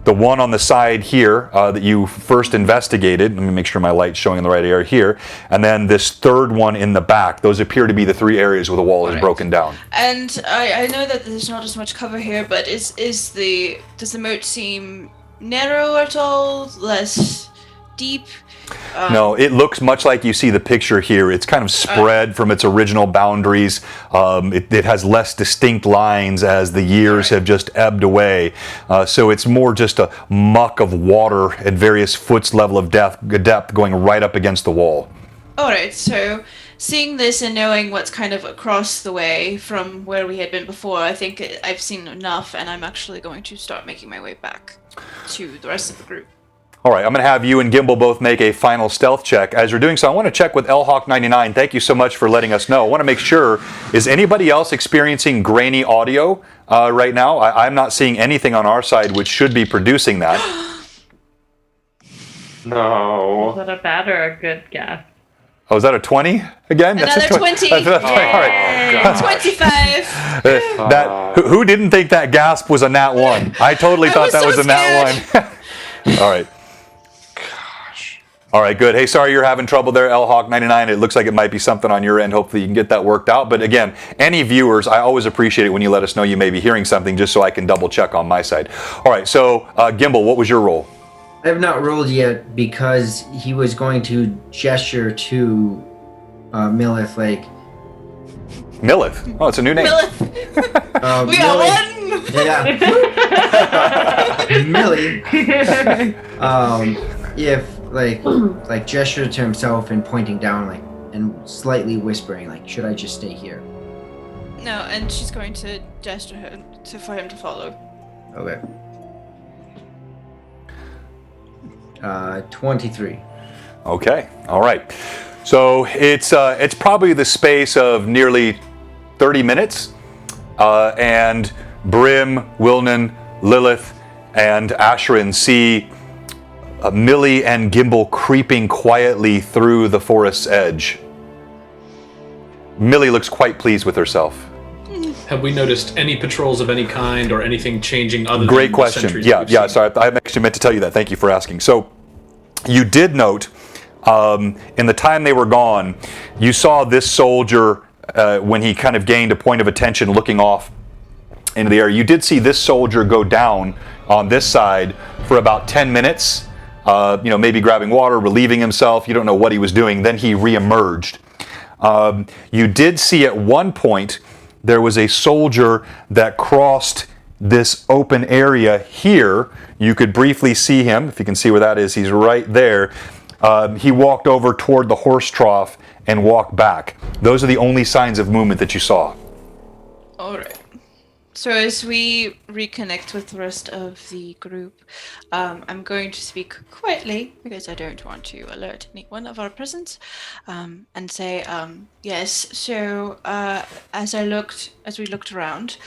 the one on the side here that you first investigated. Let me make sure my light's showing in the right area here, and then this third one in the back. Those appear to be the 3 areas where the wall is broken down. And I know that there's not as much cover here, but does the moat seem narrow at all, less deep? No, it looks much like you see the picture here. It's kind of spread from its original boundaries. It has less distinct lines as the years have just ebbed away. So it's more just a muck of water at various foot's level of depth going right up against the wall. Alright, so seeing this and knowing what's kind of across the way from where we had been before, I think I've seen enough, and I'm actually going to start making my way back to the rest of the group. All right, I'm going to have you and Gimbal both make a final stealth check. As you're doing so, I want to check with LHawk99. Thank you so much for letting us know. I want to make sure, is anybody else experiencing grainy audio right now? I'm not seeing anything on our side which should be producing that. No. Is that a bad or a good guess? Oh, is that a 20 again? Another 20. That's a 20. All right. 25. Who didn't think that gasp was a nat 1? I totally thought that was a nat 1. All right. Gosh. All right, good. Hey, sorry you're having trouble there, LHawk99. It looks like it might be something on your end. Hopefully you can get that worked out. But again, any viewers, I always appreciate it when you let us know you may be hearing something just so I can double check on my side. All right, so Gimbal, what was your roll? I have not rolled yet because he was going to gesture to Millith, like... Millith? Oh, it's a new name. Millith. We are one! Yeah. Millie, if like gestured to himself and pointing down, like, and slightly whispering, like, should I just stay here? No, and she's going to gesture for him to follow. Okay. 23. Okay, all right. So it's probably the space of nearly 30 minutes, and Brim, Wilnan, Lilith, and Ashrin see Millie and Gimbal creeping quietly through the forest's edge. Millie looks quite pleased with herself. Have we noticed any patrols of any kind or anything changing other Great than question. the sentries Yeah, we've yeah. seen? So I actually meant to tell you that. Thank you for asking. So you did note in the time they were gone, you saw this soldier when he kind of gained a point of attention looking off into the air. You did see this soldier go down on this side for about 10 minutes, maybe grabbing water, relieving himself. You don't know what he was doing. Then he reemerged. You did see at one point there was a soldier that crossed this open area here. You could briefly see him, if you can see where that is. He's right there. He walked over toward the horse trough and walked back. Those are the only signs of movement that you saw. All right. So as we reconnect with the rest of the group, I'm going to speak quietly because I don't want to alert anyone of our presence, and say, yes. So as we looked around,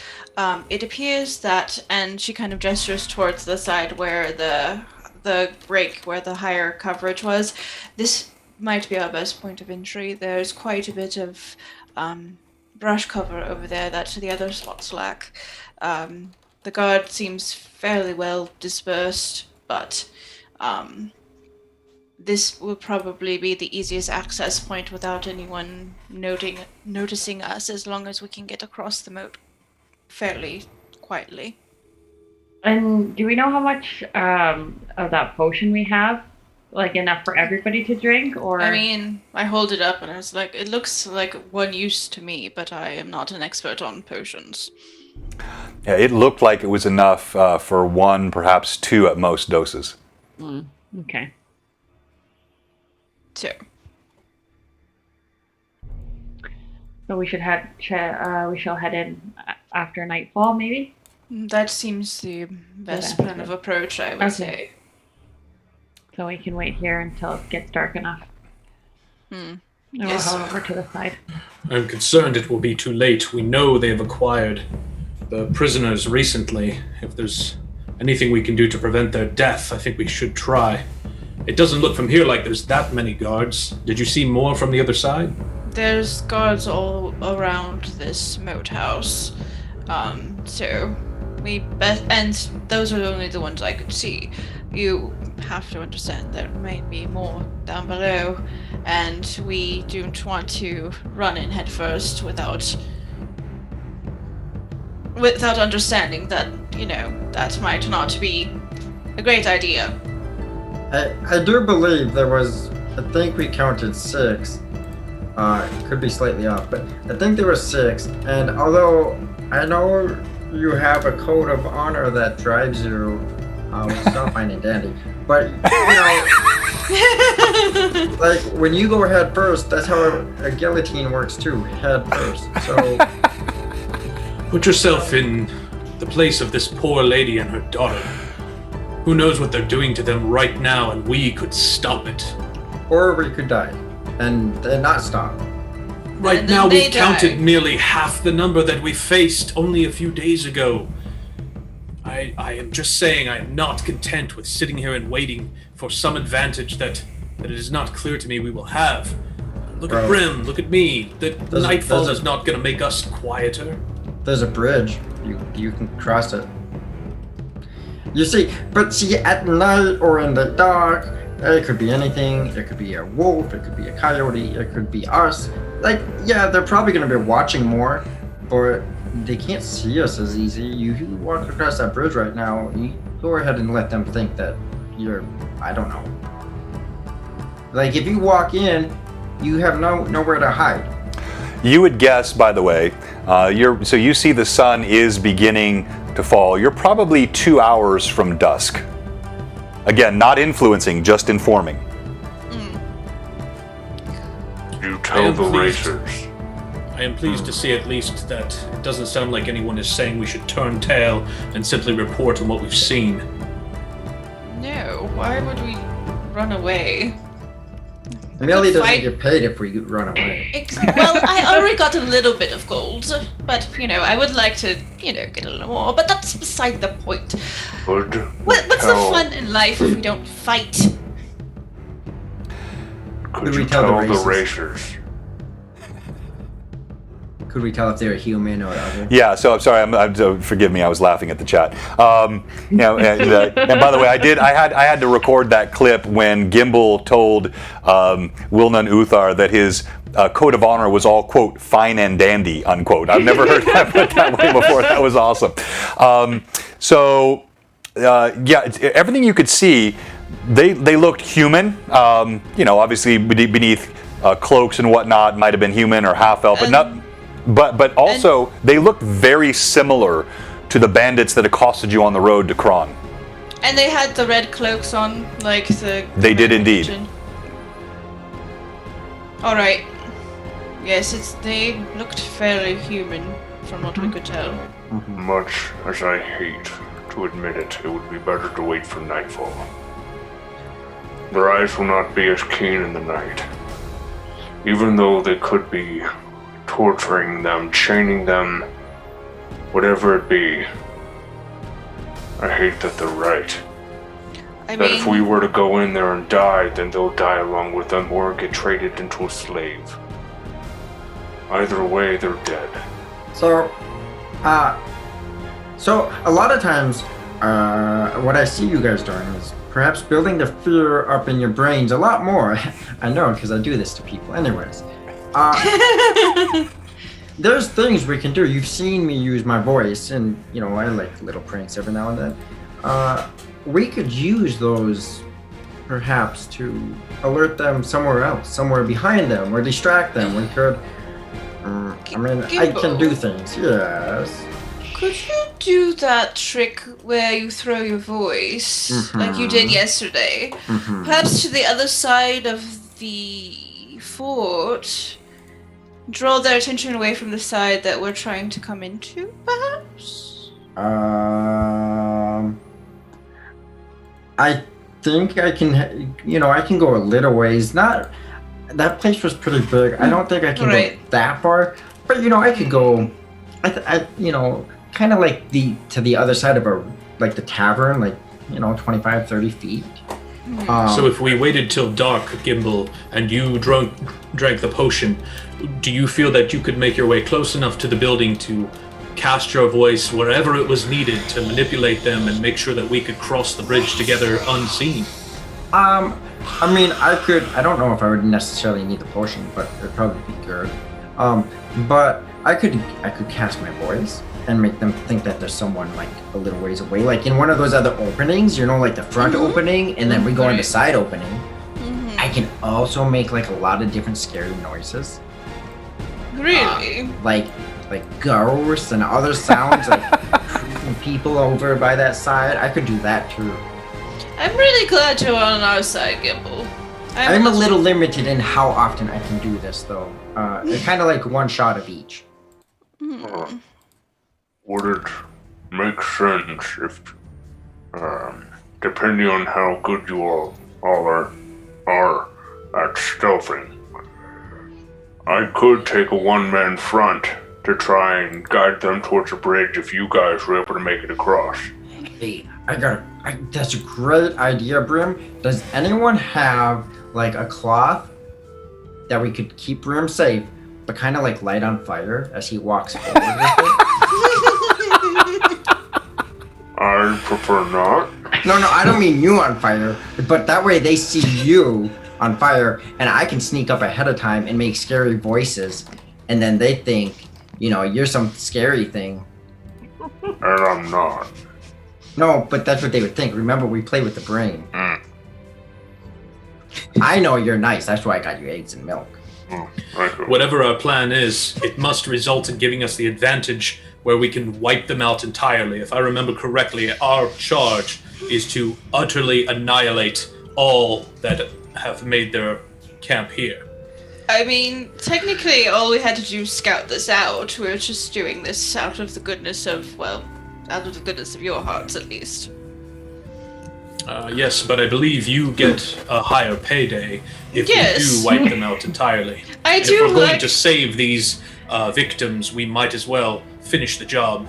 it appears that, and she kind of gestures towards the side where the break, where the higher coverage was. This might be our best point of entry. There's quite a bit of brush cover over there that the other spots lack. The guard seems fairly well dispersed, but this will probably be the easiest access point without anyone noticing us, as long as we can get across the moat fairly quietly. And do we know how much of that potion we have? Like enough for everybody to drink, or? I mean, I hold it up and I was like, it looks like one use to me, but I am not an expert on potions. Yeah, it looked like it was enough for one, perhaps two at most doses. Okay. So we should head in after nightfall, maybe. that seems the best plan of approach, I would say. So we can wait here until it gets dark enough. And Yes. we'll head over to the side. I'm concerned it will be too late. We know they have acquired the prisoners recently. If there's anything we can do to prevent their death, I think we should try. It doesn't look from here like there's that many guards. Did you see more from the other side? There's guards all around this Moathouse. So we and those are only the ones I could see. You have to understand there may be more down below, and we don't want to run in headfirst without understanding that, that might not be a great idea. I do believe there was, I think we counted 6. It could be slightly off, but I think there were 6. And although I know you have a code of honor that drives you, which is all fine and dandy, but like when you go head first, that's how a guillotine works too, head first. So Put yourself in the place of this poor lady and her daughter. Who knows what they're doing to them right now, and we could stop it. or we could die and not stop. Right And now then we they counted die. nearly half the number that we faced only a few days ago. I am just saying I am not content with sitting here and waiting for some advantage that it is not clear to me we will have. Look at Bro. Brim, look at me. The There's a- nightfall there's a- is not going to make us quieter. There's a bridge. You can cross it. You see, at night or in the dark, it could be anything. It could be a wolf. It could be a coyote. It could be us. Like, yeah, they're probably gonna be watching more, but they can't see us as easy. You walk across that bridge right now. You go ahead and let them think that you're, I don't know. Like, if you walk in, you have nowhere to hide. You would guess, by the way, so you see the sun is beginning to fall, you're probably 2 hours from dusk. Again, not influencing, just informing. You tell the racers. I am pleased to see at least that it doesn't sound like anyone is saying we should turn tail and simply report on what we've seen. No, why would we run away? Millie doesn't fight- get paid if we run away. Well, I already got a little bit of gold, but, I would like to, get a little more. But that's beside the point. What's the fun in life if we don't fight? Could you tell the racers? Could we tell if they're human or other? Yeah, so I'm sorry. Forgive me. I was laughing at the chat. And by the way, I had to record that clip when Gimbal told Wilna and Uthar that his code of honor was all quote fine and dandy unquote. I've never heard that put that way before. That was awesome. Everything you could see, they looked human. Obviously beneath cloaks and whatnot, might have been human or half elf, but not. But also, they look very similar to the bandits that accosted you on the road to Kron. And they had the red cloaks on, like the... They did indeed. Alright. Yes, they looked fairly human, from what we could tell. Much as I hate to admit it, it would be better to wait for nightfall. Their eyes will not be as keen in the night. Even though they could be torturing them, chaining them, whatever it be. I hate that they're right. If we were to go in there and die, then they'll die along with them or get traded into a slave. Either way, they're dead. So a lot of times, what I see you guys doing is perhaps building the fear up in your brains a lot more. I know, because I do this to people. Anyways. There's things we can do. You've seen me use my voice, and I like little pranks every now and then. We could use those, perhaps, to alert them somewhere else, somewhere behind them, or distract them. We could. I can do things. Yes. Could you do that trick where you throw your voice, like you did yesterday, perhaps to the other side of the fort? Draw their attention away from the side that we're trying to come into, perhaps? I think I can, I can go a little ways. Not, that place was pretty big. I don't think I can go that far, but I could go, kind of like to the other side of the tavern, 25, 30 feet. So if we waited till dark, Gimbal, and you drank the potion, do you feel that you could make your way close enough to the building to cast your voice wherever it was needed to manipulate them and make sure that we could cross the bridge together unseen? I could. I don't know if I would necessarily need the potion, but it'd probably be good. But I could cast my voice and make them think that there's someone a little ways away, like in one of those other openings, like the front opening, and then we go in the side opening. I can also make a lot of different scary noises. Really? Like ghosts and other sounds, like creeping people over by that side. I could do that too. I'm really glad you're on our side, Gimbal. I'm a little limited in how often I can do this, though. Kind of like one shot of each. Would it make sense if, depending on how good you all are at stealthing, I could take a one-man front to try and guide them towards the bridge if you guys were able to make it across? Hey, that's a great idea, Brim. Does anyone have a cloth that we could keep Brim safe, but kind of light on fire as he walks forward with it? I prefer not. No, I don't mean you on fire, but that way they see you on fire, and I can sneak up ahead of time and make scary voices, and then they think, you're some scary thing. And I'm not. No, but that's what they would think. Remember, we play with the brain. I know you're nice. That's why I got you eggs and milk. Whatever our plan is, it must result in giving us the advantage where we can wipe them out entirely. If I remember correctly, our charge is to utterly annihilate all that have made their camp here. I mean, technically, all we had to do was scout this out. We were just doing this out of the goodness of, well, out of the goodness of your hearts, at least. Yes, but I believe you get a higher payday if we do wipe them out entirely. If we're going to save these victims, we might as well finish the job.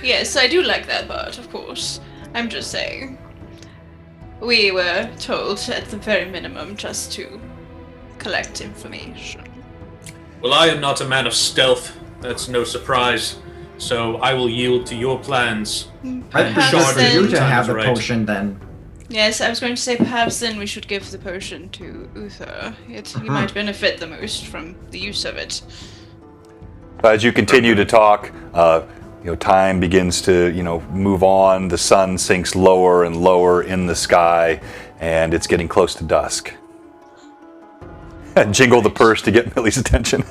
Yes, I do like that part, of course. I'm just saying. We were told, at the very minimum, just to collect information. Well, I am not a man of stealth. That's no surprise. So I will yield to your plans. I prefer for you to have the potion then. Yes, I was going to say perhaps then we should give the potion to Uther. He might benefit the most from the use of it. As you continue to talk, time begins to, move on. The sun sinks lower and lower in the sky, and it's getting close to dusk. Jingle the purse to get Millie's attention.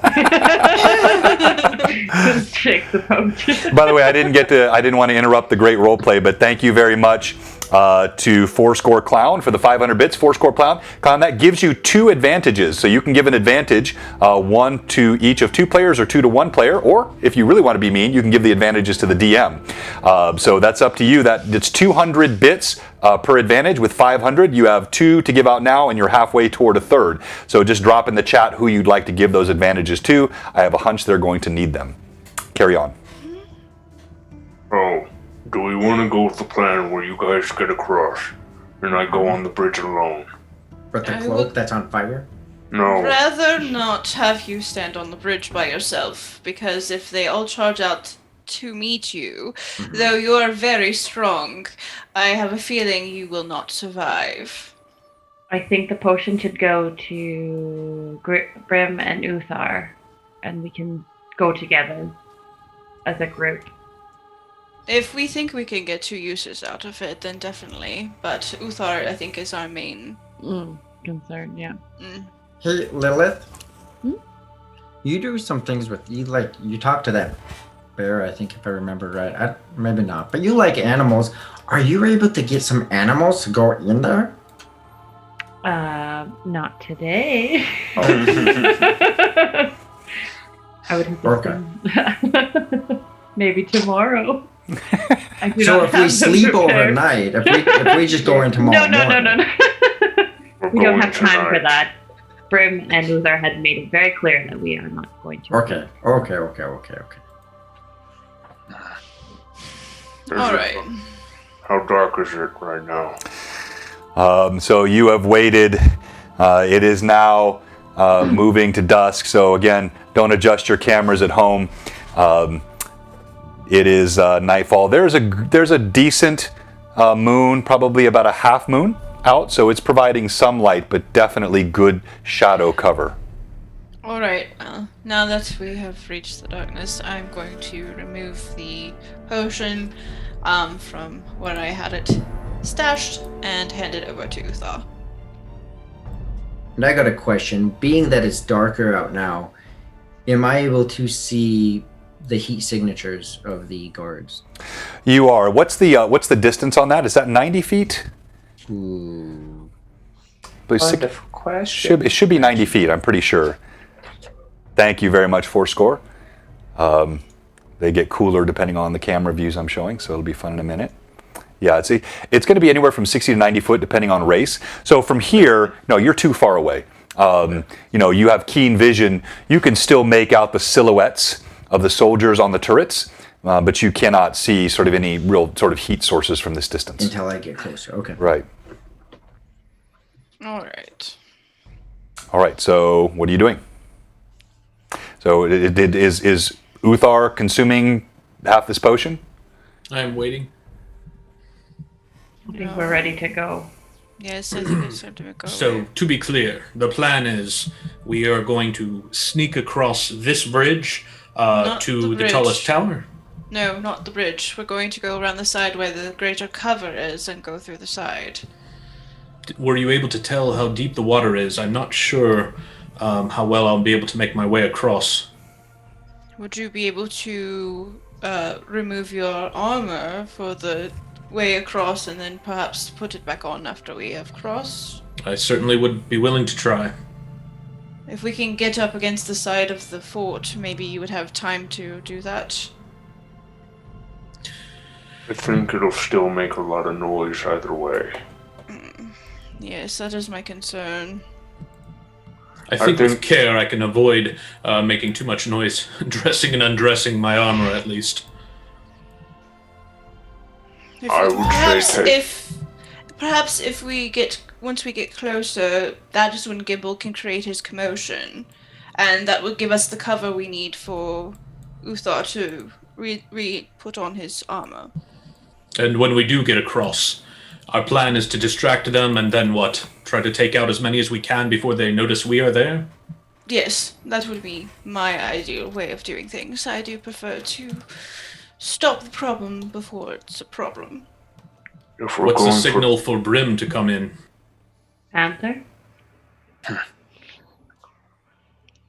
Shake the potion. By the way, I didn't want to interrupt the great role play, but thank you very much to Fourscore Clown for the 500 bits. Fourscore Clown, that gives you 2 advantages. So you can give an advantage, 1 to each of 2 players or 2 to 1 player, or if you really want to be mean, you can give the advantages to the DM. So that's up to you. It's 200 bits per advantage. With 500, you have 2 to give out now, and you're halfway toward a third. So just drop in the chat who you'd like to give those advantages to. I have a hunch they're going to need them. Carry on. Oh, do we want to go with the plan where you guys get across and I go on the bridge alone? With the cloak that's on fire? No. Rather not have you stand on the bridge by yourself, because if they all charge out to meet you, though you are very strong, I have a feeling you will not survive. I think the potion should go to Brim and Uthar, and we can go together as a group. If we think we can get 2 uses out of it, then definitely. But Uthar, I think, is our main concern, yeah. Hey, Lilith. You do some things with you talk to that bear, I think, if I remember right. Maybe not, but you like animals. Are you able to get some animals to go in there? Not today. I would have maybe tomorrow. So if we sleep overnight, if we just go in tomorrow morning. No. We don't have time for that. Brim and Uthar had made it very clear that we are not going to. Okay. All right. How dark is it right now? So you have waited. It is now moving to dusk. So again, don't adjust your cameras at home. It is nightfall. There's a decent moon, probably about a half moon out. So it's providing some light, but definitely good shadow cover. All right. Now that we have reached the darkness, I'm going to remove the potion from where I had it stashed and hand it over to Uthar. And I got a question. Being that it's darker out now, am I able to see the heat signatures of the guards? You are. What's the distance on that? Is that 90 feet? Ooh. Wonderful question. It should be 90 feet, I'm pretty sure. Thank you very much, Fourscore. They get cooler depending on the camera views I'm showing, so it'll be fun in a minute. Yeah, it's going to be anywhere from 60 to 90 foot depending on race. So from here, no, you're too far away. You have keen vision. You can still make out the silhouettes of the soldiers on the turrets, but you cannot see sort of any real sort of heat sources from this distance. Until I get closer, okay. Right. All right. All right, so what are you doing? So is Uthar consuming half this potion? I am waiting. I think we're ready to go. Yes, I think it's time to go. So, to be clear, the plan is we are going to sneak across this bridge to the tallest tower. No, not the bridge. We're going to go around the side where the greater cover is and go through the side. Were you able to tell how deep the water is? I'm not sure how well I'll be able to make my way across. Would you be able to remove your armor for the way across and then perhaps put it back on after we have crossed. I certainly would be willing to try. If we can get up against the side of the fort, maybe you would have time to do that. I think it'll still make a lot of noise either way. Yes, that is my concern. I think with care I can avoid making too much noise, dressing and undressing my armor at least. Perhaps if we get once we get closer, that is when Gibble can create his commotion, and that will give us the cover we need for Uthar to put on his armor. And when we do get across, our plan is to distract them and then what? Try to take out as many as we can before they notice we are there? Yes, that would be my ideal way of doing things. I do prefer to stop the problem before it's a problem. What's the signal for Brim to come in? Answer?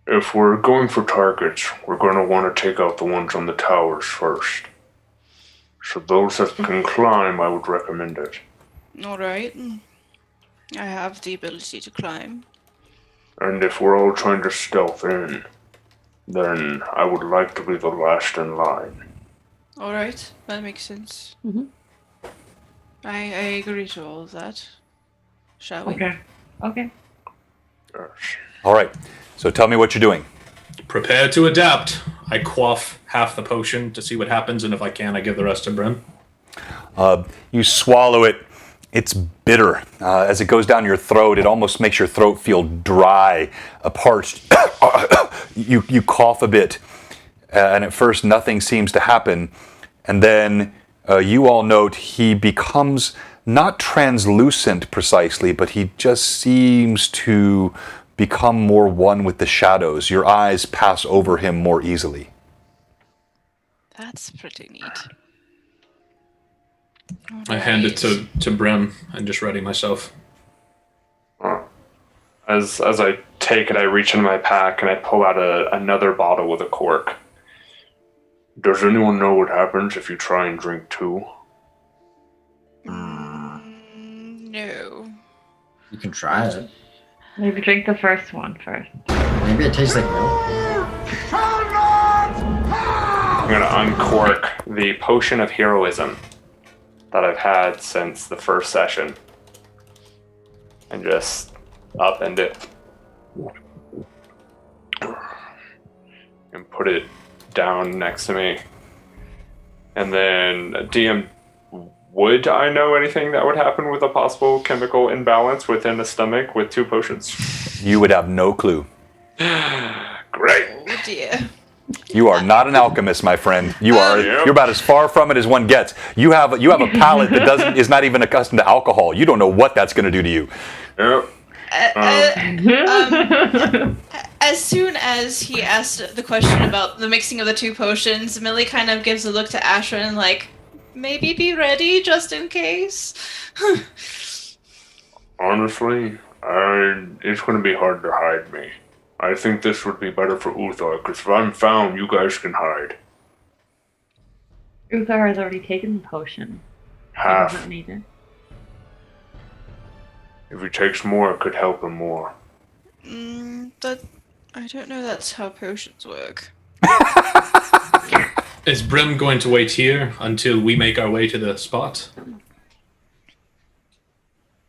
If we're going for targets, we're going to want to take out the ones on the towers first. So those that can climb, I would recommend it. Alright. I have the ability to climb. And if we're all trying to stealth in, then I would like to be the last in line. Alright, that makes sense. Mm-hmm. I agree to all of that. Shall we? Okay. Yes. All right. So tell me what you're doing. Prepare to adapt. I quaff half the potion to see what happens, and if I can, I give the rest to Brim. You swallow it. It's bitter. As it goes down your throat, it almost makes your throat feel dry, parched. You cough a bit, and at first nothing seems to happen. And then you all note he becomes not translucent precisely, but he just seems to become more one with the shadows. Your eyes pass over him more easily. That's pretty neat. I hand it to Brim and just ready myself. As I take it, I reach into my pack and I pull out another bottle with a cork. Does anyone know what happens if you try and drink two? No. You can try it. Maybe drink the first one first. Maybe it tastes like milk. I'm going to uncork the potion of heroism that I've had since the first session. And just upend it. And put it down next to me. And then, DM, would I know anything that would happen with a possible chemical imbalance within the stomach with two potions? You would have no clue. Great. Oh dear. You are not an alchemist, my friend. You're about as far from it as one gets. You have a palate that is not even accustomed to alcohol. You don't know what that's going to do to you. Yep. As soon as he asked the question about the mixing of the two potions, Millie kind of gives a look to Asher and like, maybe be ready just in case. Honestly, it's going to be hard to hide me. I think this would be better for Uthar, because if I'm found, you guys can hide. Uthar has already taken the potion. He Half. doesn't need it. If he takes more, it could help him more. That I don't know that's how potions work. Is Brim going to wait here until we make our way to the spot?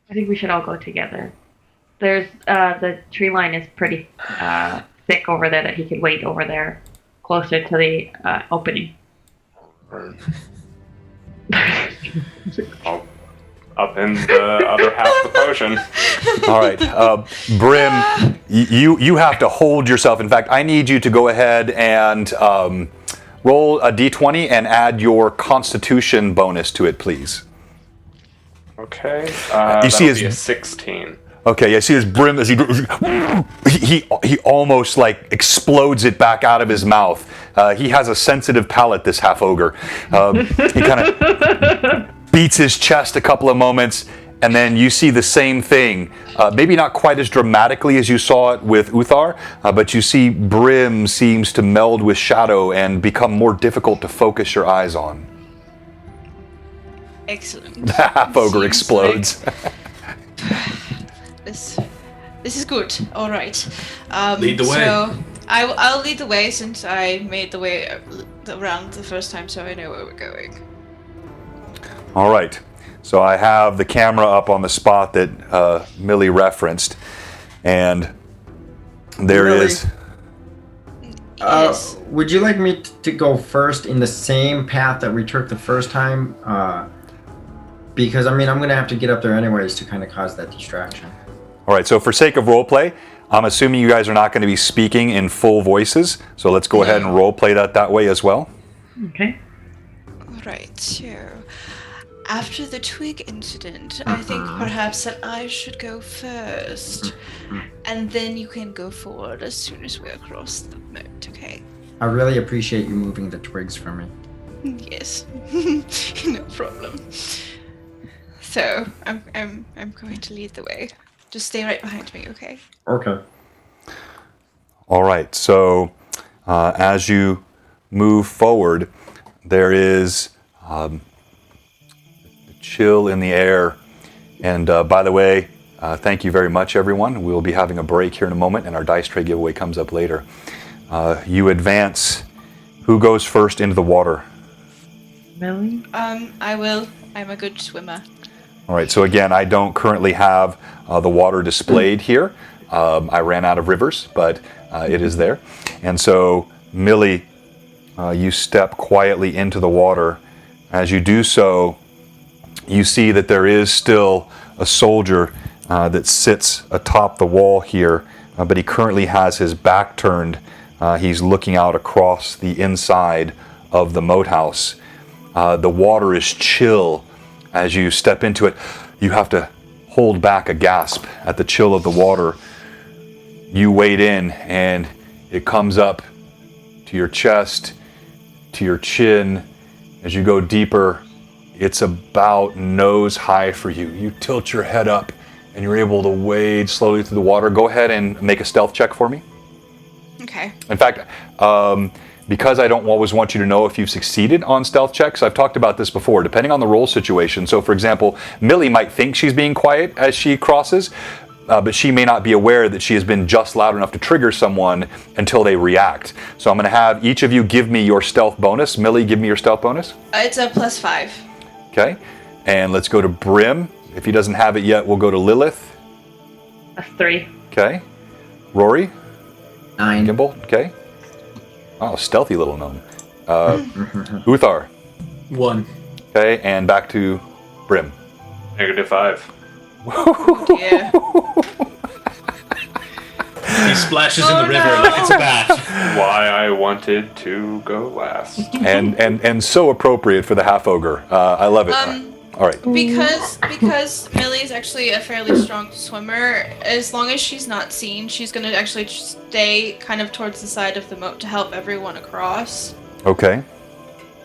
I think we should all go together. There's the tree line is pretty thick over there that he could wait over there, closer to the opening. I'll upend the other half of the potion. All right, Brim, you have to hold yourself. In fact, I need you to go ahead and roll a d20 and add your Constitution bonus to it, please. Okay. You see that'll be a his 16. Okay, I see his Brim as he almost like explodes it back out of his mouth. He has a sensitive palate, this half ogre. He kind of beats his chest a couple of moments, And then you see the same thing, maybe not quite as dramatically as you saw it with Uthar, but you see Brim seems to meld with Shadow and become more difficult to focus your eyes on. Excellent. The half-ogre Seems explodes. This is good. All right. Lead the way. So I'll lead the way since I made the way around the first time, so I know where we're going. All right. So I have the camera up on the spot that Millie referenced, and there Millie? is. Yes. Would you like me to go first in the same path that we took the first time? Because I mean, I'm gonna have to get up there anyways to kind of cause that distraction. All right. So for sake of roleplay, I'm assuming you guys are not going to be speaking in full voices. So let's go ahead and roleplay that way as well. Okay. All right. So after the twig incident, I think perhaps that I should go first, and then you can go forward as soon as we're across the moat. Okay? I really appreciate you moving the twigs for me. Yes. No problem. So I'm going to lead the way. Just stay right behind me, okay? Okay. All right. So as you move forward, there is chill in the air. And by the way, thank you very much, everyone. We'll be having a break here in a moment, and our dice tray giveaway comes up later. You advance. Who goes first into the water? Millie? I will. I'm a good swimmer. All right, so again, I don't currently have the water displayed here. I ran out of rivers, but it is there. And so, Millie, you step quietly into the water. As you do so, you see that there is still a soldier that sits atop the wall here, but he currently has his back turned. He's looking out across the inside of the Moathouse. The water is chill. As you step into it, you have to hold back a gasp at the chill of the water. You wade in, and it comes up to your chest, to your chin. As you go deeper, it's about nose high for you. You tilt your head up, and you're able to wade slowly through the water. Go ahead and make a stealth check for me. Okay. In fact, because I don't always want you to know if you've succeeded on stealth checks, I've talked about this before, depending on the role situation. So, for example, Millie might think she's being quiet as she crosses, but she may not be aware that she has been just loud enough to trigger someone until they react. So I'm going to have each of you give me your stealth bonus. Millie, give me your stealth bonus. It's a +5. Okay. And let's go to Brim. If he doesn't have it yet, we'll go to Lilith. That's 3. Okay. Rory. 9. Gimbal. Okay. Oh, stealthy little gnome. Uthar. 1. Okay, and back to Brim. -5. Oh dear. He splashes in the river like it's a bath. Why I wanted to go last. and so appropriate for the half ogre. I love it. All right. Because Millie's actually a fairly strong swimmer, as long as she's not seen, she's going to actually stay kind of towards the side of the moat to help everyone across. Okay.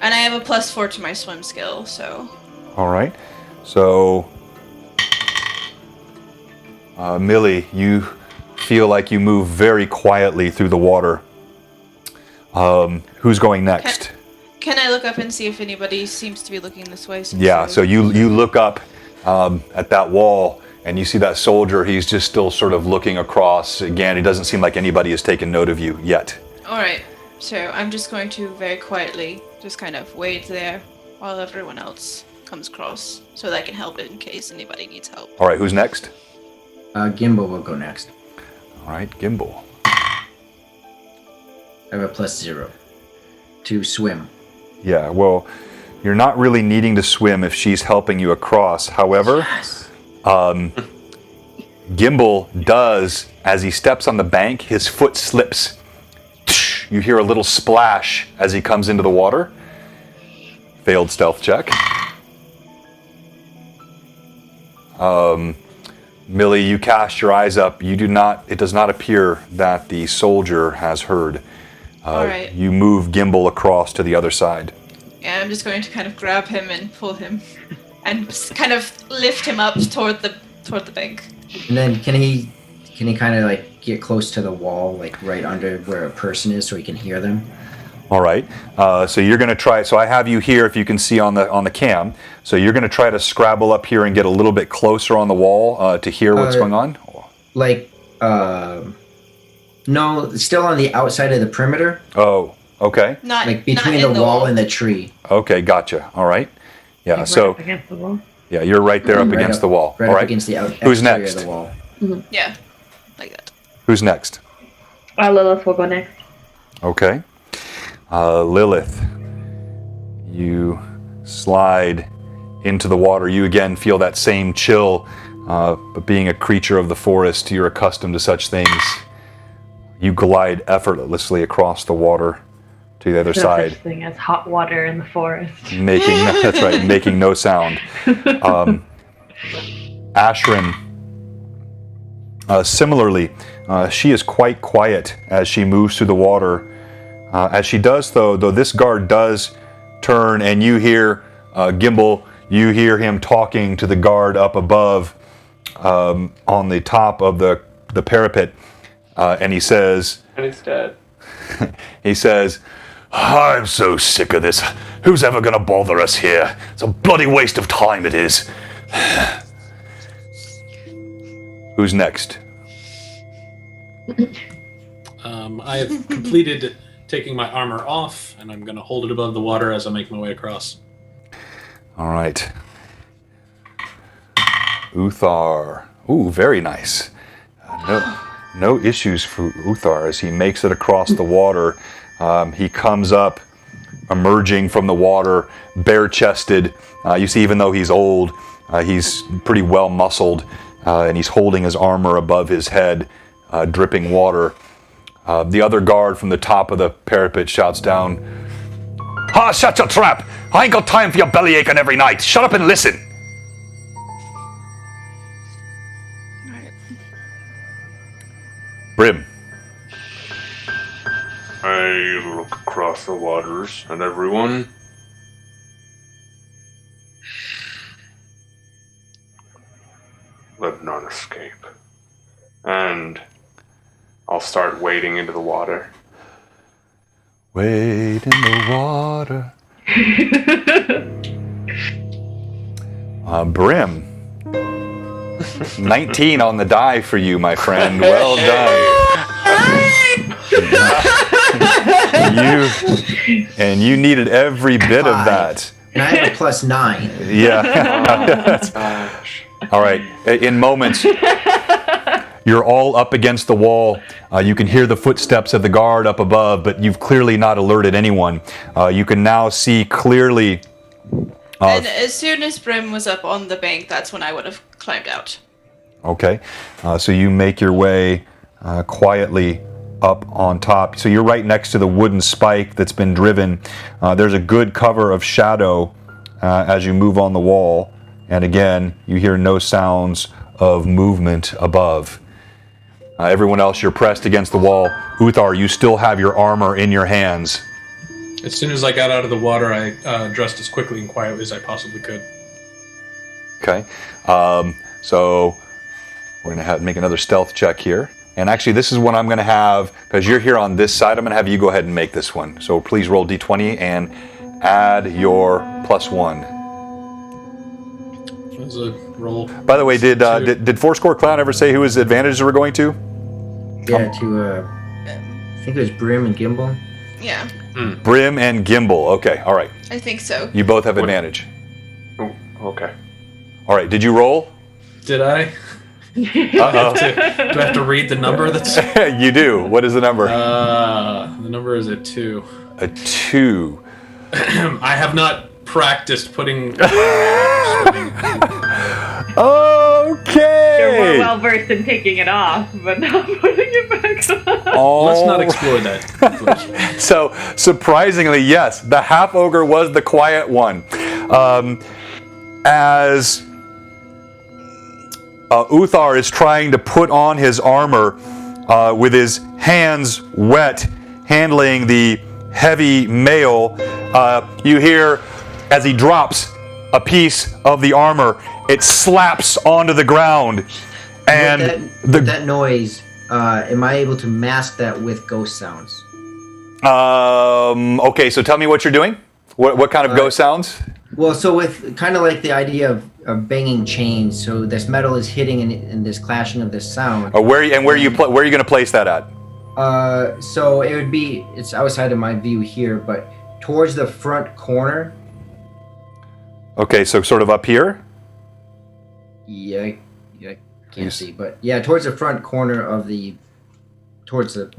And I have a +4 to my swim skill, so... All right. So, Millie, you feel like you move very quietly through the water. Who's going next? Can I look up and see if anybody seems to be looking this way? Yeah, so you look up at that wall, and you see that soldier. He's just still sort of looking across. Again, it doesn't seem like anybody has taken note of you yet. All right, so I'm just going to very quietly just kind of wait there while everyone else comes across, so that I can help in case anybody needs help. All right, who's next? Gimbal will go next. All right, Gimbal. I have a +0 to swim. Yeah, well, you're not really needing to swim if she's helping you across. However, Yes. Gimbal does, as he steps on the bank, his foot slips. You hear a little splash as he comes into the water. Failed stealth check. Millie, you cast your eyes up. It does not appear that the soldier has heard. All right. You move Gimbal across to the other side. Yeah, I'm just going to kind of grab him and pull him. and kind of lift him up toward the bank. And then can he kind of like get close to the wall, like right under where a person is, so he can hear them? All right. So you're going to try. So I have you here, if you can see on the cam. So you're going to try to scrabble up here and get a little bit closer on the wall to hear what's going on. Like, no, still on the outside of the perimeter. Oh, okay. Not Like between not the wall and the tree. Okay, gotcha. All right. Yeah. Like So right up against the wall. yeah, you're right there up Right against the wall. Right All up right. against the Who's exterior next? of the wall. Yeah, like that. Who's next? Lilith will go next. Okay. Lilith, you slide into the water. You again feel that same chill, but being a creature of the forest, you're accustomed to such things. You glide effortlessly across the water to the other There's no side, such thing as hot water in the forest. that's right, making no sound. Ashrin, similarly, she is quite quiet as she moves through the water. As she does, though this guard does turn, and you hear Gimbal. You hear him talking to the guard up above on the top of the parapet, and he says, And he's dead. he says, "I'm so sick of this. Who's ever going to bother us here? It's a bloody waste of time, it is." Who's next? I have completed taking my armor off, and I'm going to hold it above the water as I make my way across. All right. Uthar. Ooh, very nice. No issues for Uthar as he makes it across the water. He comes up, emerging from the water, bare-chested. You see, even though he's old, he's pretty well muscled, and he's holding his armor above his head, dripping water. The other guard from the top of the parapet shouts down, "Ha, shut your trap! I ain't got time for your belly aching every night. Shut up and listen." Brim. I look across the waters and everyone. Let none escape. And I'll start wading into the water. Wade in the water. Brim. 19 on the die for you, my friend. Well done. You needed every bit of that. And I have a +9. Yeah. All right. In moments, you're all up against the wall. You can hear the footsteps of the guard up above, but you've clearly not alerted anyone. You can now see clearly. And as soon as Brim was up on the bank, that's when I would have climbed out. Okay. So you make your way quietly up on top. So you're right next to the wooden spike that's been driven. There's a good cover of shadow as you move on the wall. And again, you hear no sounds of movement above. Everyone else, you're pressed against the wall. Uthar, you still have your armor in your hands. As soon as I got out of the water, I dressed as quickly and quietly as I possibly could. Okay. So we're going to make another stealth check here. And actually, this is what I'm going to have, because you're here on this side, I'm going to have you go ahead and make this one. So please roll d20 and add your +1. As a roll. By the way, did Fourscore Clown ever say who his advantages were going to? Yeah, to I think it was Brim and Gimbal. Yeah, Brim and Gimbal. Okay, all right. I think so. You both have advantage. Oh, okay. All right, did you roll? Did I? Uh-oh. Do I have to read the number that's... You do. What is the number? The number is a 2. A 2. I have not practiced putting... Okay. You're more well versed in taking it off, but not putting it back on. Let's not explore that. So, surprisingly, yes, the half ogre was the quiet one. As Uthar is trying to put on his armor with his hands wet, handling the heavy mail, you hear as he drops a piece of the armor. It slaps onto the ground, and that noise. Am I able to mask that with ghost sounds? Okay, so tell me what you're doing. What kind of ghost sounds? Well, so with kind of like the idea of banging chains, so this metal is hitting and this clashing of this sound. Where are you going to place that at? So it's outside of my view here, but towards the front corner. Okay, so sort of up here. Yeah, I can't see, but yeah, towards the front corner of towards the.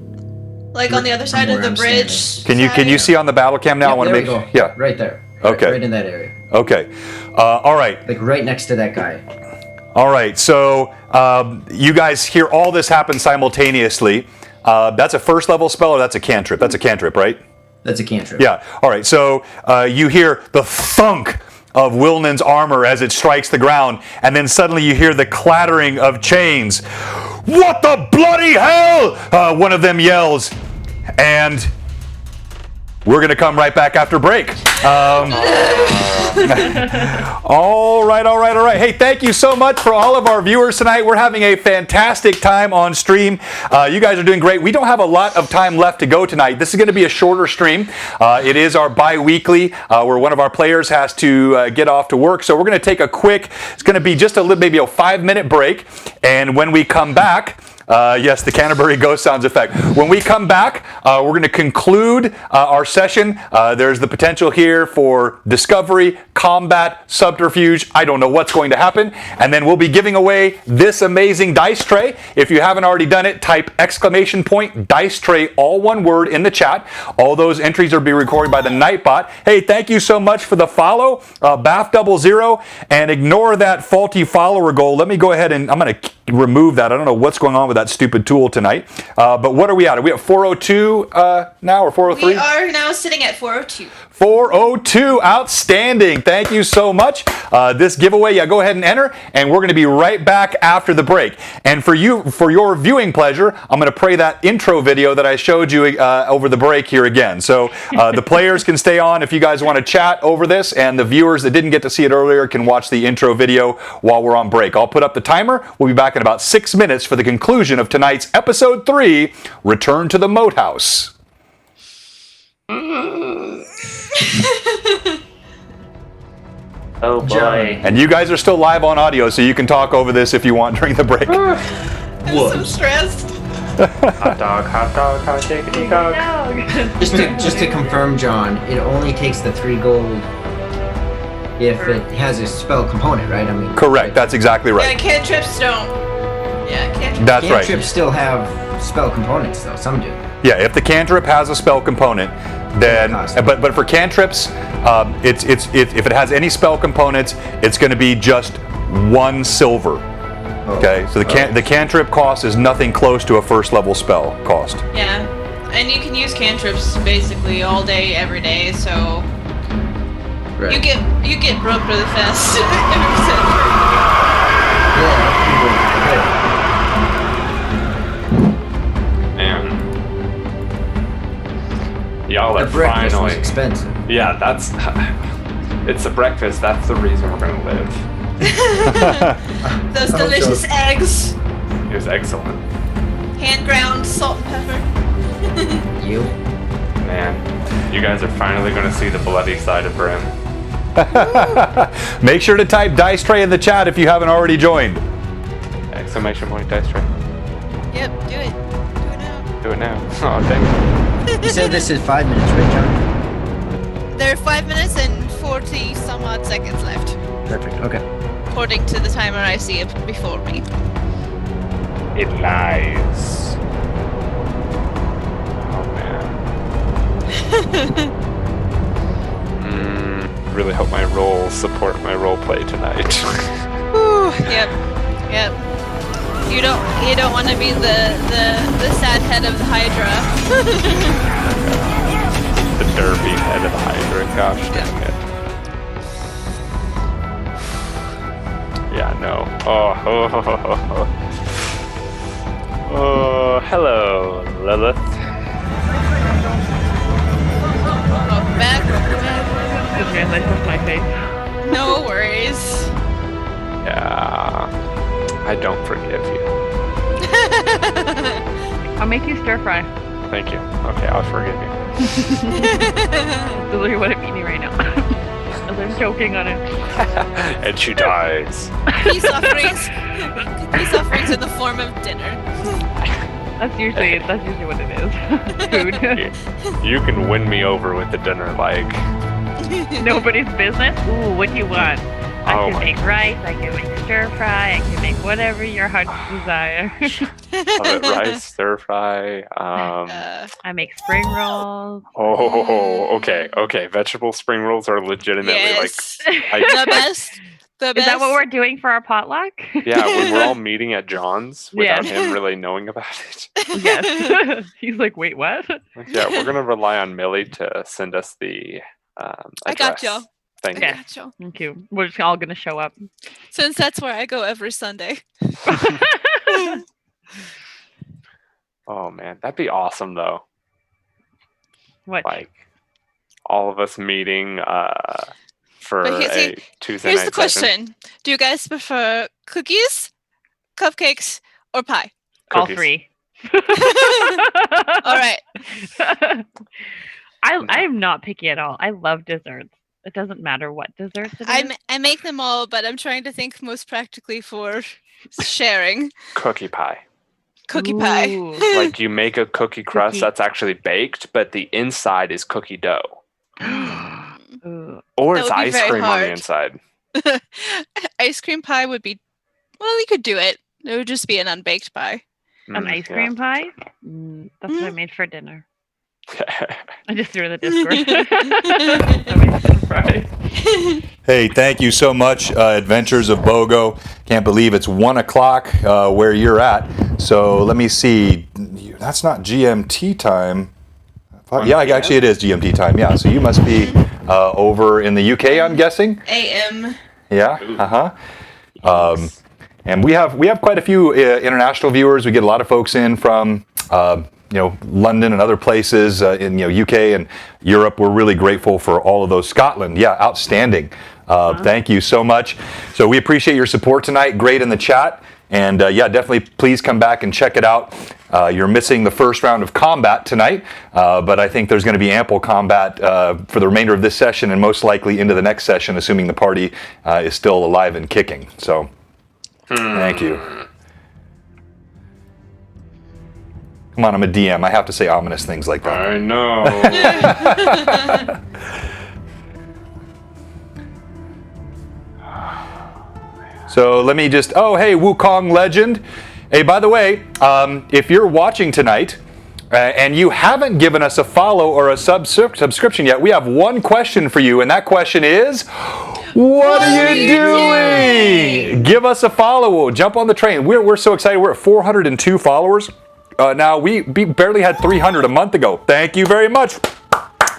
Like on the other side of the bridge. Can you see on the battle cam now? Yep, I want to make go. Yeah, right there. Okay, right in that area. Okay, all right. Like right next to that guy. All right, so you guys hear all this happen simultaneously. That's a first level spell, or that's a cantrip? That's a cantrip, right? That's a cantrip. Yeah. All right. So you hear the thunk of Wilnan's armor as it strikes the ground, and then suddenly you hear the clattering of chains. What the bloody hell? One of them yells, and we're going to come right back after break. All right. Hey, thank you so much for all of our viewers tonight. We're having a fantastic time on stream. You guys are doing great. We don't have a lot of time left to go tonight. This is going to be a shorter stream. It is our bi-weekly where one of our players has to get off to work. So we're going to take it's going to be just maybe a 5-minute break. And when we come back, yes, the Canterbury ghost sounds effect. When we come back, we're going to conclude our session. There's the potential here for discovery, combat, subterfuge. I don't know what's going to happen. And then we'll be giving away this amazing dice tray. If you haven't already done it, type ! dice tray, all one word, in the chat. All those entries are being recorded by the Nightbot. Hey, thank you so much for the follow, BAF00, and ignore that faulty follower goal. Let me go ahead and I'm going to remove that. I don't know what's going on with that stupid tool tonight. But what are we at? Are we at 402 now, or 403? We are now sitting at 402. 402, outstanding. Thank you so much. This giveaway, go ahead and enter, and we're going to be right back after the break. And for your viewing pleasure, I'm going to play that intro video that I showed you over the break here again. So the players can stay on if you guys want to chat over this, and the viewers that didn't get to see it earlier can watch the intro video while we're on break. I'll put up the timer. We'll be back in about 6 minutes for the conclusion of tonight's episode 3, Return to the Moathouse. Oh boy. And you guys are still live on audio, so you can talk over this if you want during the break. I'm so stressed. Hot dog, hot diggity dog. Just to confirm, John, it only takes the 3 gold if it has a spell component, right? I mean, correct. That's exactly right. Yeah, cantrips don't. Yeah, cantrips. That's right. Cantrips still have spell components, though. Some do. Yeah, if the cantrip has a spell component, then but for cantrips, if it has any spell components, it's going to be just 1 silver. Okay, so the cantrip cost is nothing close to a first level spell cost. Yeah, and you can use cantrips basically all day, every day. So Right. you get broke really fast. Man. Y'all are The breakfast was finally. expensive. Yeah, it's the breakfast. That's the reason we're gonna live. Those delicious eggs, It was excellent. hand ground salt and pepper. You? Man, you guys are finally gonna see the bloody side of Brim. Make sure to type dice tray in the chat if you haven't already joined. Exclamation point dice tray. Yep, do it. Do it now. Do it now. Oh, thank you. You said this is 5 minutes, right, John? There are 5 minutes and 40 some odd seconds left, Perfect. Okay. according to the timer I see before me. It lies. Oh man. Really hope my rolls support my role play tonight. Whew, yep. You don't want to be the sad head of the Hydra. The derpy head of the Hydra. Gosh dang it. Yeah, no. Oh, hello, Lilith. Oh, back. Congratulations, my face. No worries. Yeah. I don't forgive you. I'll make you stir fry. Thank you. Okay, I'll forgive you. That's literally what I'm eating right now. As I'm choking on it. And she dies. Peace offerings. Peace offerings in the form of dinner. That's usually what it is. Food. You can win me over with the dinner, like. Nobody's business. Ooh, what do you want? I Oh can my- make rice. I can make stir fry. I can make whatever your heart desire. Love it, rice, stir fry. I make spring rolls. Oh, okay. Vegetable spring rolls are legitimately Yes. like The best. The Is best. that what we're doing for our potluck? yeah, when we're all meeting at John's without Yeah. him really knowing about it. Yes. He's like, wait, what? Yeah, we're gonna rely on Millie to send us the I got address. you. Thank Okay. you. Gotcha. Thank you. We're just all gonna show up. Since that's where I go every Sunday. Oh man, that'd be awesome though. What? Like all of us meeting for But a Tuesday Here's night the question. Do you guys prefer cookies, cupcakes, or pie? All Cookies. three. All right. I'm not picky at all. I love desserts. It doesn't matter what desserts it is. I make them all, but I'm trying to think most practically for sharing. Cookie pie. Cookie pie. Ooh. Like you make a cookie crust Cookie. that's actually baked, but the inside is cookie dough. Ooh. Or That it's would be ice very cream on the hard. inside. Ice cream pie would be, well, you could do it. It would just be an unbaked pie. An ice yeah. cream pie? That's what I made for dinner. I just threw in the Discord. I made some fries. Hey, thank you so much, Adventures of Bogo. Can't believe it's 1 o'clock where you're at. So let me see. That's not GMT time. Yeah, actually it is GMT time. Yeah, so you must be over in the UK, I'm guessing. AM. Yeah. And we have quite a few international viewers. We get a lot of folks in from London and other places in UK and Europe. We're really grateful for all of those. Scotland, yeah, outstanding. Thank you so much. So we appreciate your support tonight. Great in the chat. And yeah, definitely please come back and check it out. You're missing the first round of combat tonight, but I think there's going to be ample combat for the remainder of this session and most likely into the next session, assuming the party is still alive and kicking. So thank you. Come on, I'm a DM. I have to say ominous things like that. I know. So let me just, oh, hey, Wukong Legend. Hey, by the way, if you're watching tonight and you haven't given us a follow or a subscription yet, we have one question for you, and that question is, what are you doing? Give us a follow. We'll jump on the train. We're so excited. We're at 402 followers. Now, we barely had 300 a month ago. Thank you very much.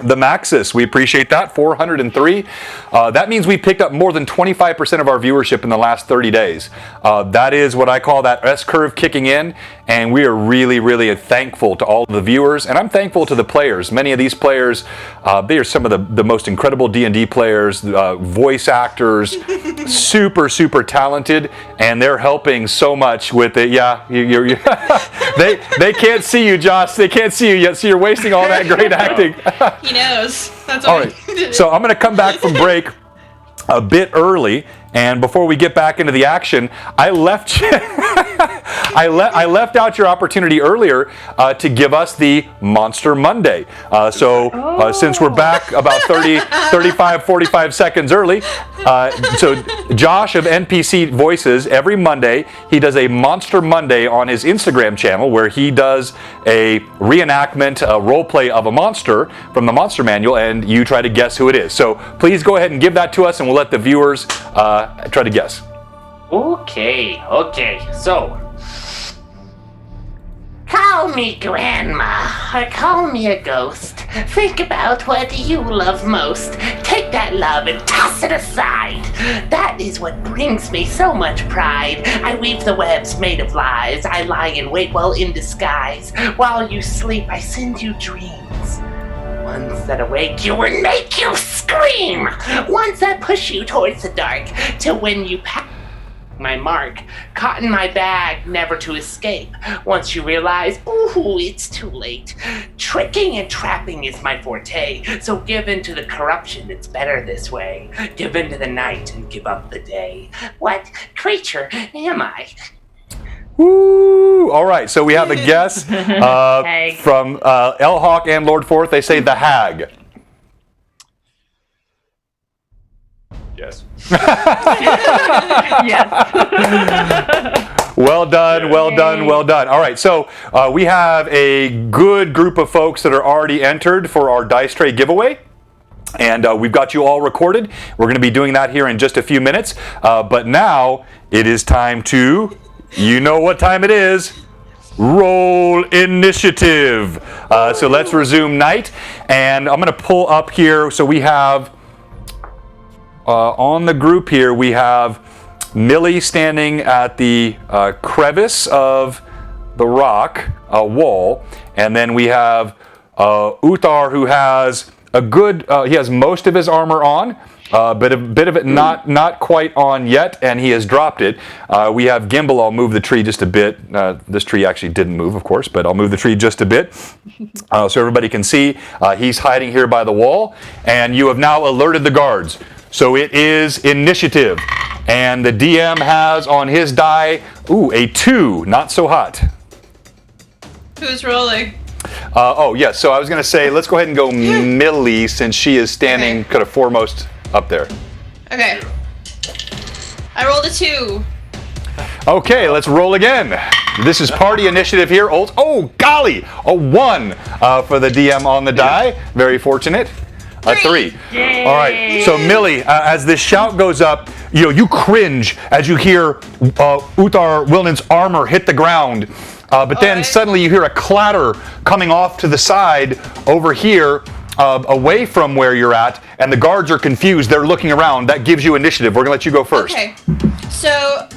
The Maxis, we appreciate that, 403. That means we picked up more than 25% of our viewership in the last 30 days. That is what I call that S-curve kicking in, and we are really, really thankful to all of the viewers, and I'm thankful to the players. Many of these players, they are some of the most incredible D&D players, voice actors, super, super talented, and they're helping so much with it. Yeah, you're they can't see you, Josh. They can't see you yet, so you're wasting all that great acting. He knows. That's All why right, he did it. so I'm going to come back from break a bit early, and before we get back into the action, I left I left out your opportunity earlier to give us the Monster Monday. Since we're back about 35, 45 seconds early, so Josh of NPC Voices, every Monday, he does a Monster Monday on his Instagram channel where he does a reenactment, a role play of a monster from the Monster Manual, and you try to guess who it is. So please go ahead and give that to us, and we'll let the viewers try to guess. Okay, so. Call me Grandma, or call me a ghost. Think about what you love most. Take that love and toss it aside. That is what brings me so much pride. I weave the webs made of lies. I lie in wait while in disguise. While you sleep, I send you dreams. Ones that awake you and make you scream. Ones that push you towards the dark till when you pass my mark, caught in my bag, never to escape. Once you realize, ooh, it's too late. Tricking and trapping is my forte, so give in to the corruption, it's better this way. Give in to the night and give up the day. What creature am I? Woo! All right, so we have a guess from Elhawk and Lord Forth. They say the hag. Yes. Yes. Well done, well done, well done. All right, so we have a good group of folks that are already entered for our Dice Tray giveaway. And we've got you all recorded. We're going to be doing that here in just a few minutes. But now it is time to, you know what time it is. Roll initiative. So let's resume night. And I'm going to pull up here. So we have, on the group here, we have Millie standing at the crevice of the rock wall. And then we have Uthar, who has a good, he has most of his armor on, but a bit of it not quite on yet, and he has dropped it. We have Gimbal. I'll move the tree just a bit. This tree actually didn't move, of course, but I'll move the tree just a bit so everybody can see. He's hiding here by the wall, and you have now alerted the guards. So it is initiative, and the DM has on his die, a 2, not so hot. Who's rolling? Yes, so I was going to say, let's go ahead and go Millie, since she is standing kind of foremost up there. Okay. I rolled a 2. Okay, let's roll again. This is party initiative here. Oh, golly, a 1 for the DM on the die. Very fortunate. A 3. Yay. All right, so Millie, as this shout goes up, you cringe as you hear Uthar Wilnan's armor hit the ground. But then suddenly you hear a clatter coming off to the side over here, away from where you're at, and the guards are confused. They're looking around. That gives you initiative. We're going to let you go first. Okay. So,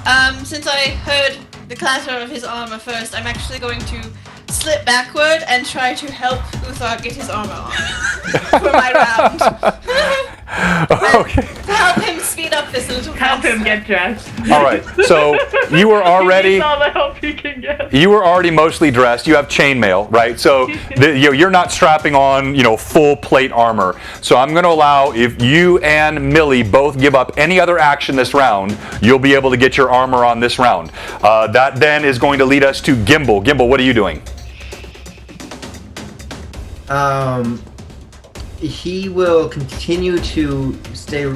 since I heard the clatter of his armor first, I'm actually going to slip backward and try to help Uthar get his armor on for my round. Okay. To help him speed up this a little Help faster. him get dressed. All right. So you were He already needs all the help he can get. you were already mostly dressed. You have chainmail, right? So you're not strapping on, full plate armor. So I'm going to allow, if you and Millie both give up any other action this round, you'll be able to get your armor on this round. That then is going to lead us to Gimbal. Gimbal, what are you doing? He will continue to stay.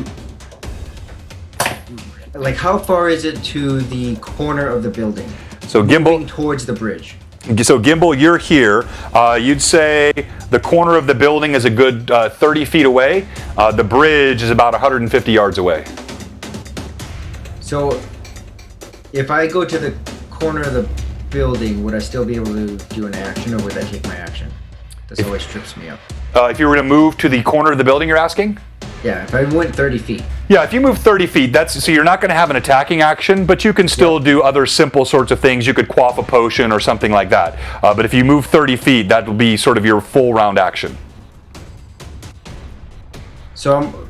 Like, how far is it to the corner of the building? So Moving Gimbal, towards the bridge. you're here. You'd say the corner of the building is a good 30 feet away. The bridge is about 150 yards away. So, if I go to the corner of the building, would I still be able to do an action, or would that take my action? This always trips me up. If you were to move to the corner of the building, you're asking? Yeah, if I went 30 feet. Yeah, if you move 30 feet, so you're not going to have an attacking action, but you can still do other simple sorts of things. You could quaff a potion or something like that. But if you move 30 feet, that will be sort of your full round action. So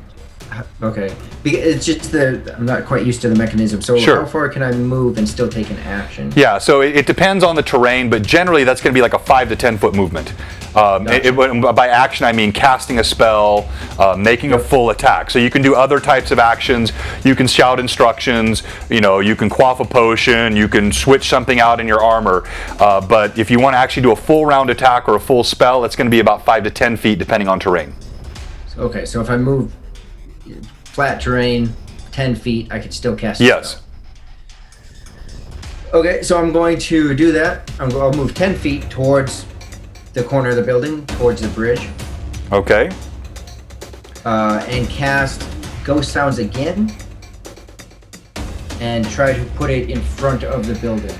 okay. It's just I'm not quite used to the mechanism. So Sure. How far can I move and still take an action? Yeah, so it depends on the terrain, but generally that's going to be like a 5 to 10 foot movement. By action, I mean casting a spell, making a full attack. So you can do other types of actions. You can shout instructions. You can quaff a potion. You can switch something out in your armor. But if you want to actually do a full round attack or a full spell, it's going to be about 5 to 10 feet, depending on terrain. Okay, so if I move flat terrain 10 feet, I could still cast a Yes. spell. Okay, so I'm going to do that. I'll move 10 feet towards the corner of the building, towards the bridge, Okay. and cast Ghost Sounds again, and try to put it in front of the building.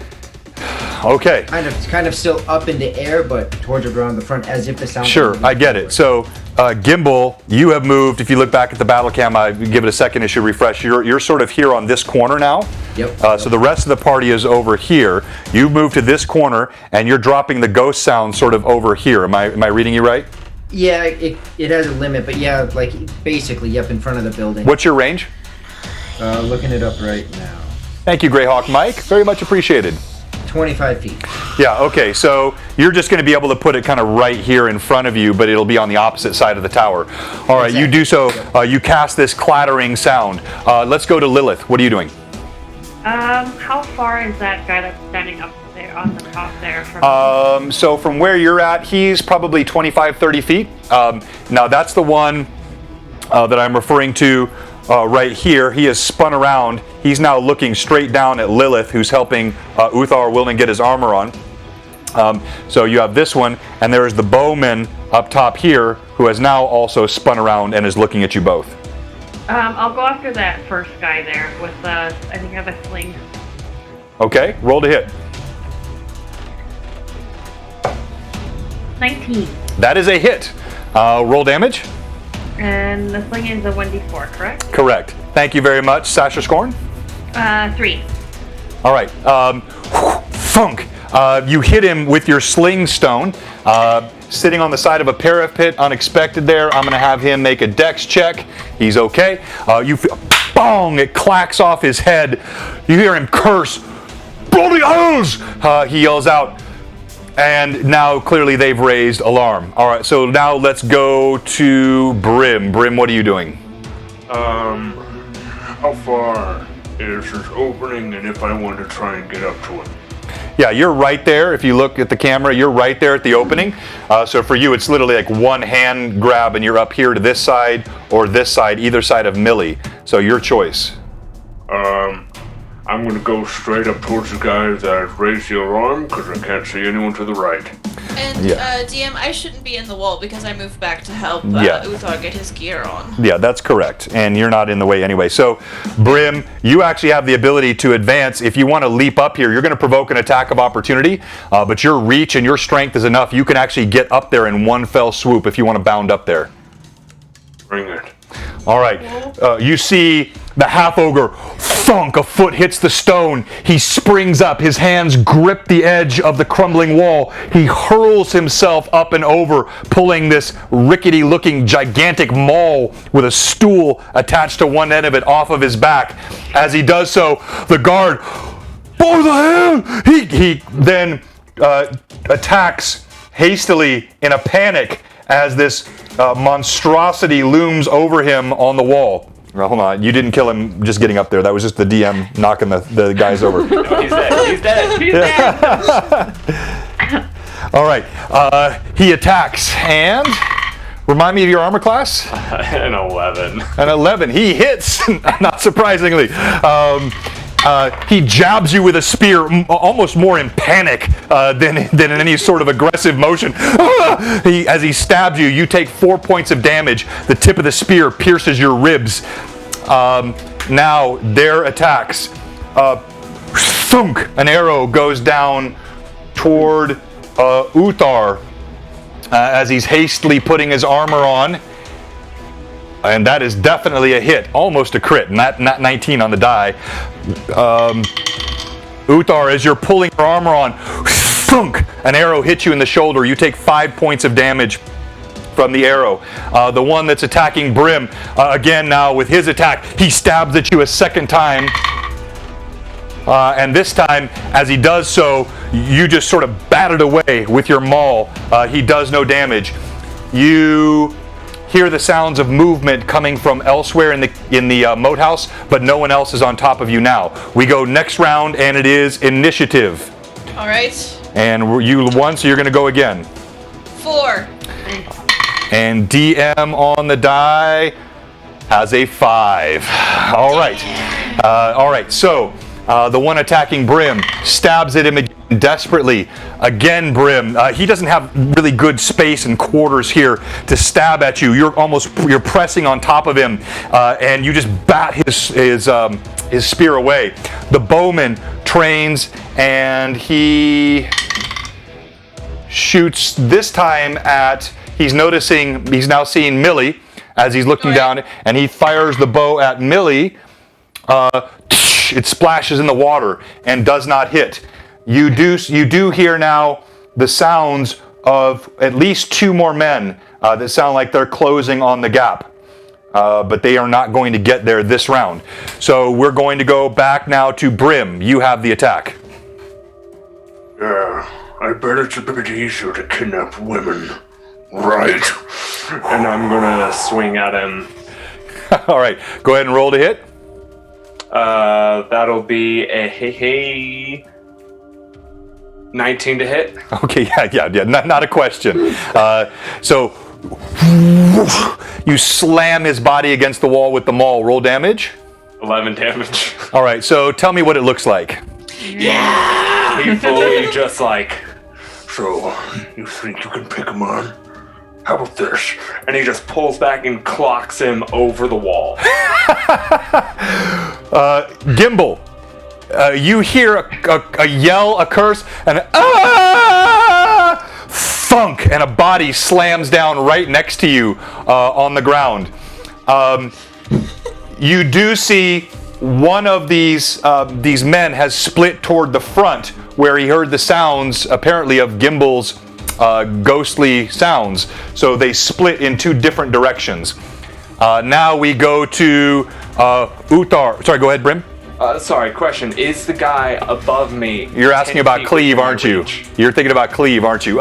Okay. Kind of still up in the air, but towards around the front, as if the sound. Sure, I get it. So, Gimbal, you have moved. If you look back at the battle cam, I give it a second. It should refresh. You're sort of here on this corner now. Yep. So the rest of the party is over here. You moved to this corner, and you're dropping the ghost sound sort of over here. Am I reading you right? Yeah, it has a limit, but yeah, like basically up in front of the building. What's your range? Looking it up right now. Thank you, Greyhawk Mike. Very much appreciated. 25 feet. Yeah, okay, so you're just going to be able to put it kind of right here in front of you, but it'll be on the opposite side of the tower. All right, you do so. You cast this clattering sound. Let's go to Lilith. What are you doing? How far is that guy that's standing up there on the top there from? So from where you're at, he's probably 25, 30 feet. Now that's the one that I'm referring to right here. He has spun around. He's now looking straight down at Lilith, who's helping Uthar Wilden get his armor on. So you have this one, and there's the bowman up top here, who has now also spun around and is looking at you both. I'll go after that first guy there with I think I have a sling. Okay, roll to hit. 19. That is a hit. Roll damage. And the sling is a 1d4, correct? Correct. Thank you very much, Sasha Scorn. 3. All right. Thunk. You hit him with your sling stone. Sitting on the side of a parapet, unexpected there. I'm going to have him make a dex check. He's okay. You feel, bong! It clacks off his head. You hear him curse. Bloody hells! He yells out. And now clearly they've raised alarm. All right, so now let's go to Brim. Brim, what are you doing? How far is this opening, and if I want to try and get up to it? Yeah, you're right there. If you look at the camera, you're right there at the opening. So for you, it's literally like one hand grab and you're up here to this side or this side, either side of Millie. So your choice. I'm going to go straight up towards the guy that raised the alarm because I can't see anyone to the right. And DM, I shouldn't be in the wall because I moved back to help Uthar get his gear on. Yeah, that's correct. And you're not in the way anyway. So, Brim, you actually have the ability to advance. If you want to leap up here, you're going to provoke an attack of opportunity. But your reach and your strength is enough. You can actually get up there in one fell swoop if you want to bound up there. Bring it. All right. You see the half-ogre, thunk, a foot hits the stone. He springs up. His hands grip the edge of the crumbling wall. He hurls himself up and over, pulling this rickety-looking gigantic maul with a stool attached to one end of it off of his back. As he does so, the guard, "By the hell!" He then attacks hastily in a panic as this monstrosity looms over him on the wall. Well, hold on. You didn't kill him just getting up there. That was just the DM knocking the guys over. He's dead. He's dead. He's dead. All right. He attacks. And remind me of your armor class? An 11. An 11. He hits, not surprisingly. He jabs you with a spear, almost more in panic than in any sort of aggressive motion. As he stabs you, you take 4 points of damage. The tip of the spear pierces your ribs. Now, their attacks. Thunk! An arrow goes down toward Uthar as he's hastily putting his armor on. And that is definitely a hit, almost a crit, not 19 on the die. Uthar, as you're pulling your armor on, thunk, an arrow hits you in the shoulder. You take 5 points of damage from the arrow. The one that's attacking Brim, again now with his attack, he stabs at you a second time. And this time, as he does so, you just sort of bat it away with your maul. He does no damage. You hear the sounds of movement coming from elsewhere in the Moathouse, but no one else is on top of you now. We go next round, and it is initiative. All right. And you won, so you're going to go again. 4. And DM on the die has a 5. All right. All right. So the one attacking Brim stabs at him again desperately. Again, Brim. He doesn't have really good space and quarters here to stab at you. You're pressing on top of him, and you just bat his spear away. The bowman trains, and he shoots this time at. He's now seeing Millie as he's looking down, and he fires the bow at Millie. It splashes in the water and does not hit. You do hear now the sounds of at least 2 more men that sound like they're closing on the gap. But they are not going to get there this round. So we're going to go back now to Brim. You have the attack. Yeah, I bet it's a bit easier to kidnap women. Right. And I'm gonna swing at him. All right, go ahead and roll to hit. That'll be a 19 to hit. Okay, yeah. Not a question. So you slam his body against the wall with the maul. Roll damage. 11 damage. All right, so tell me what it looks like. Yeah! He fully just like, So, you think you can pick him on? How about this? and he just pulls back and clocks him over the wall. Gimbal, you hear a yell, a curse, and thunk, and a body slams down right next to you on the ground. You do see one of these men has split toward the front, where he heard the sounds, apparently, of Gimbal's ghostly sounds. So they split in two different directions. Now we go to Uthar. Sorry, go ahead, Brim. Sorry, question. Is the guy above me? You're asking about Cleave, aren't you? You're thinking about Cleave, aren't you?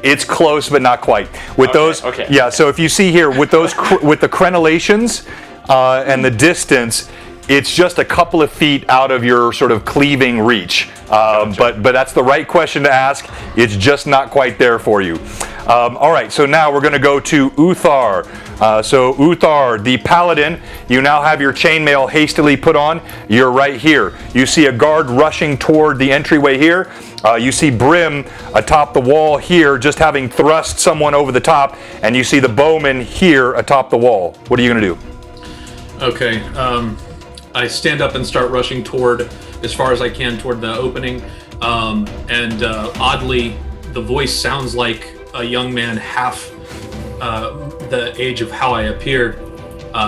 It's close, but not quite. With those, okay. Yeah. So if you see here, with those, with the crenellations and the distance, it's just a couple of feet out of your sort of cleaving reach. But that's the right question to ask. It's just not quite there for you. All right. So now we're going to go to Uthar. So Uthar, the paladin, you now have your chainmail hastily put on. You're right here. You see a guard rushing toward the entryway here. You see Brim atop the wall here, just having thrust someone over the top, and you see the bowman here atop the wall. What are you going to do? Okay, I stand up and start rushing toward, as far as I can, toward the opening. And oddly, the voice sounds like a young man half the age of how I appear,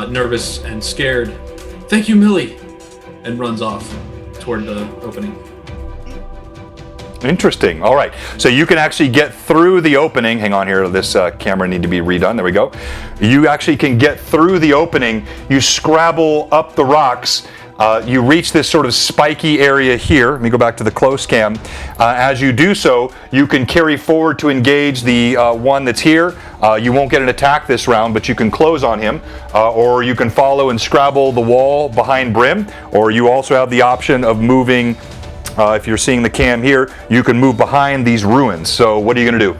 nervous and scared. Thank you, Millie, and runs off toward the opening. Interesting. All right. So you can actually get through the opening. Hang on here. This camera need to be redone. There we go. You actually can get through the opening. You scrabble up the rocks. You reach this sort of spiky area here. Let me go back to the close cam. As you do so, you can carry forward to engage the one that's here. You won't get an attack this round, but you can close on him. Or you can follow and scrabble the wall behind Brim. Or you also have the option of moving. If you're seeing the cam here, you can move behind these ruins. So what are you going to do?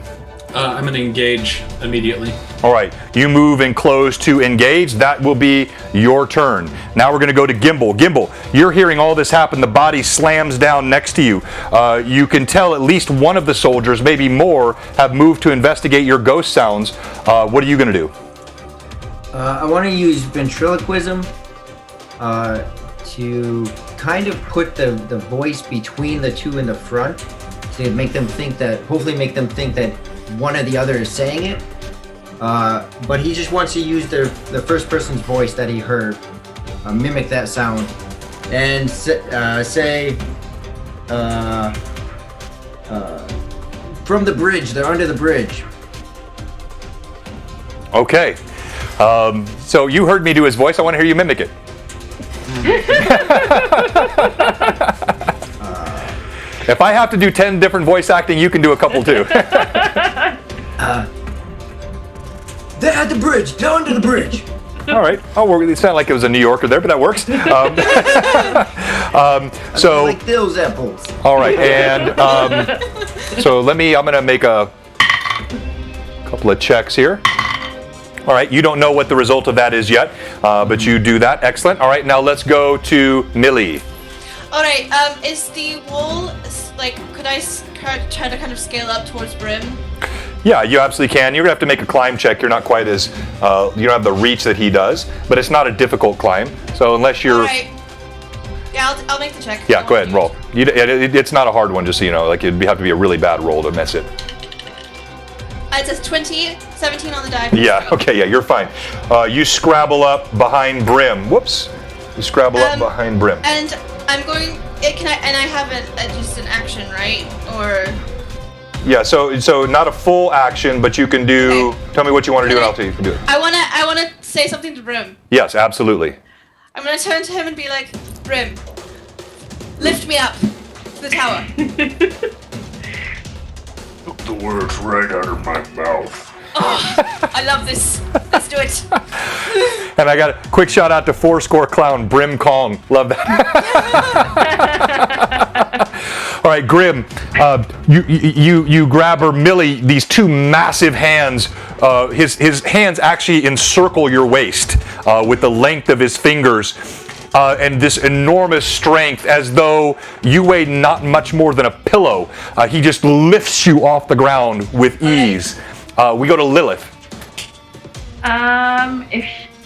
I'm going to engage immediately. All right, you move and close to engage. That will be your turn. Now we're going to go to Gimbal. Gimbal, you're hearing all this happen. The body slams down next to you. You can tell at least one of the soldiers, maybe more, have moved to investigate your ghost sounds. What are you going to do? I want to use ventriloquism to kind of put the voice between the two in the front to make them think that, hopefully make them think that one or the other is saying it. But he just wants to use the first person's voice that he heard, mimic that sound, and say, from the bridge, they're under the bridge. Okay. So you heard me do his voice. I want to hear you mimic it. If I have to do 10 different voice acting, you can do a couple too. They're at the bridge. They're under the bridge. All right. Oh, it sounded like it was a New Yorker there, but that works. So like those apples. All right, and so I'm going to make a couple of checks here. All right, you don't know what the result of that is yet, but you do that. Excellent. All right, now let's go to Millie. All right. Is the wall like? Could I try to kind of scale up towards Brim? Yeah, you absolutely can. You're gonna have to make a climb check. You're not quite as you don't have the reach that he does, but it's not a difficult climb. So unless you're. All right. Yeah, I'll make the check. Yeah, go ahead and roll. It's not a hard one, just so you know. Like it'd have to be a really bad roll to miss it. It says 20, 17 on the die. Yeah. Okay. Yeah, you're fine. You scrabble up behind Brim. Whoops. You scrabble up behind Brim. And I'm going. Can I? And I have just an action, right? Or. Yeah, so not a full action, but you can do. Okay. Tell me what you want to do, and I'll tell you you can do it. I wanna say something to Brim. Yes, absolutely. I'm gonna turn to him and be like, Brim, lift me up to the tower. Took the words right out of my mouth. Oh, I love this. Let's do it. And I got a quick shout out to Fourscore Clown, Brim Kong. Love that. All right, Grim, you grab her, Millie, these two massive hands. His hands actually encircle your waist with the length of his fingers. And this enormous strength, as though you weighed not much more than a pillow. He just lifts you off the ground with ease. We go to Lilith.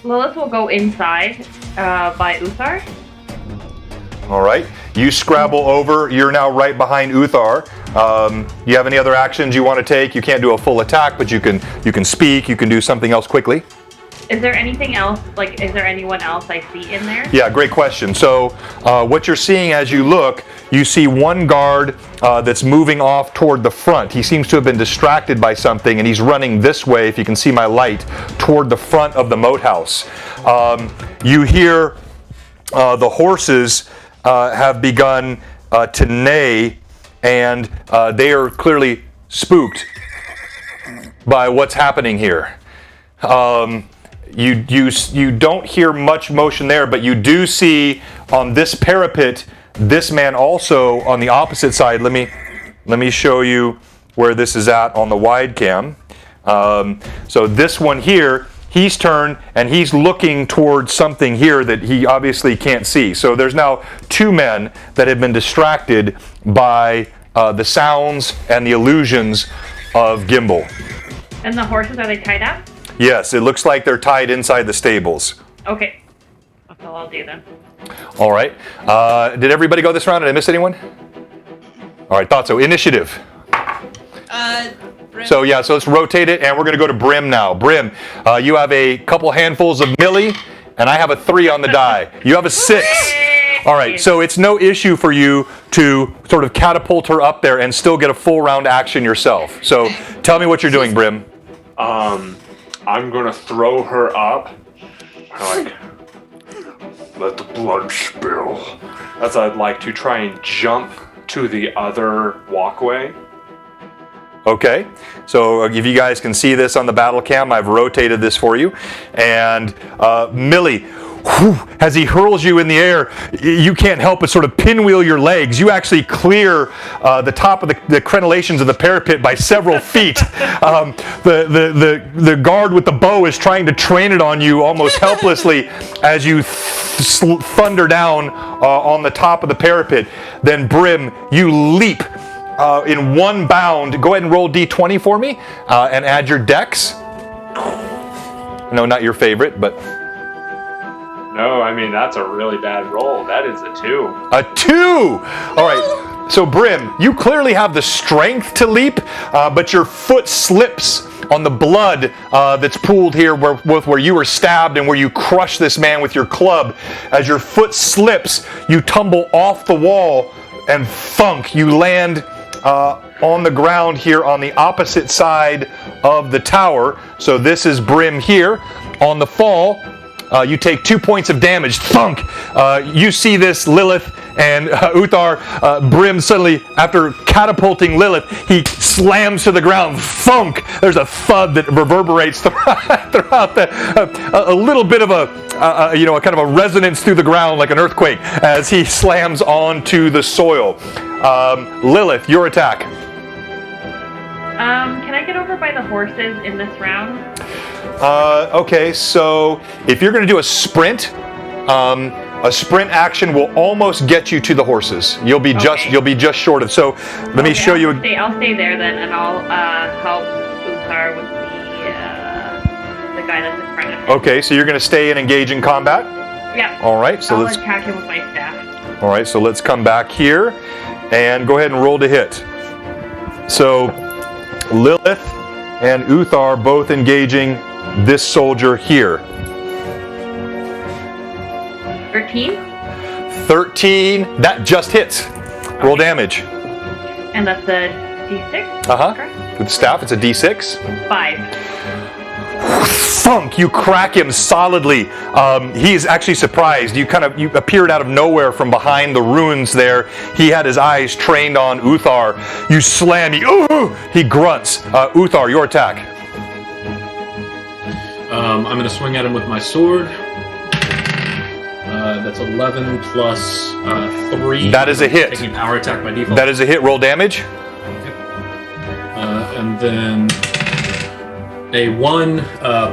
Lilith will go inside by Uthar. All right. You scrabble over. You're now right behind Uthar. You have any other actions you want to take? You can't do a full attack, but you can speak. You can do something else quickly. Is there anything else? Like, is there anyone else I see in there? Yeah, great question. So what you're seeing as you look, you see one guard that's moving off toward the front. He seems to have been distracted by something, and he's running this way, if you can see my light, toward the front of the Moathouse. You hear the horses have begun to neigh, and they are clearly spooked by what's happening here. You don't hear much motion there, but you do see on this parapet this man also on the opposite side. Let me show you where this is at on the wide cam. So this one here, he's turned and he's looking towards something here that he obviously can't see. So there's now two men that have been distracted by the sounds and the illusions of Gimbal. And the horses, are they tied up? Yes, it looks like they're tied inside the stables. Okay. That's all I'll do then. All right. Did everybody go this round? Did I miss anyone? All right, thought so. Initiative. Brim. So let's rotate it, and we're going to go to Brim now. Brim, you have a couple handfuls of Millie, and I have a 3 on the die. You have a 6. All right, so it's no issue for you to sort of catapult her up there and still get a full round action yourself. So tell me what you're doing, Brim. I'm gonna throw her up. Like, Let the blood spill. as I'd like to try and jump to the other walkway. Okay, so if you guys can see this on the battle cam, I've rotated this for you. And Millie, as he hurls you in the air, you can't help but sort of pinwheel your legs. You actually clear the top of the crenellations of the parapet by several feet. The guard with the bow is trying to train it on you almost helplessly as you thunder down on the top of the parapet. Then Brim, you leap in one bound. Go ahead and roll D20 for me and add your dex. No, not your favorite, but... No, I mean, that's a really bad roll. That is a 2. A 2! All right, so Brim, you clearly have the strength to leap, but your foot slips on the blood that's pooled here where you were stabbed and where you crush this man with your club. As your foot slips, you tumble off the wall and thunk, you land on the ground here on the opposite side of the tower. So this is Brim here. On the fall, you take 2 points of damage. Thunk! You see this, Lilith and Uthar. Brim suddenly, after catapulting Lilith, he slams to the ground. Thunk! There's a thud that reverberates throughout a little bit of a kind of a resonance through the ground like an earthquake as he slams onto the soil. Lilith, your attack. Can I get over by the horses in this round? Okay, so if you're going to do a sprint action will almost get you to the horses. You'll be just short of. So let me show you. I'll stay there then, and I'll help Uthar with the guy that's in front of him. Okay, so you're going to stay and engage in combat. Yeah. All right, so I'll let's attack him with my staff. All right, so let's come back here and go ahead and roll to hit. So Lilith and Uthar both engaging this soldier here. 13? 13, that just hits. Roll damage. And that's a D6. Uh-huh. With the staff, it's a D6. 5. Thunk! You crack him solidly. He is actually surprised. You appeared out of nowhere from behind the ruins there. He had his eyes trained on Uthar. You slam. He grunts. Uthar, your attack. I'm going to swing at him with my sword. That's 11 plus 3. That is a hit. Taking power attack by default. That is a hit. Roll damage. And then a 1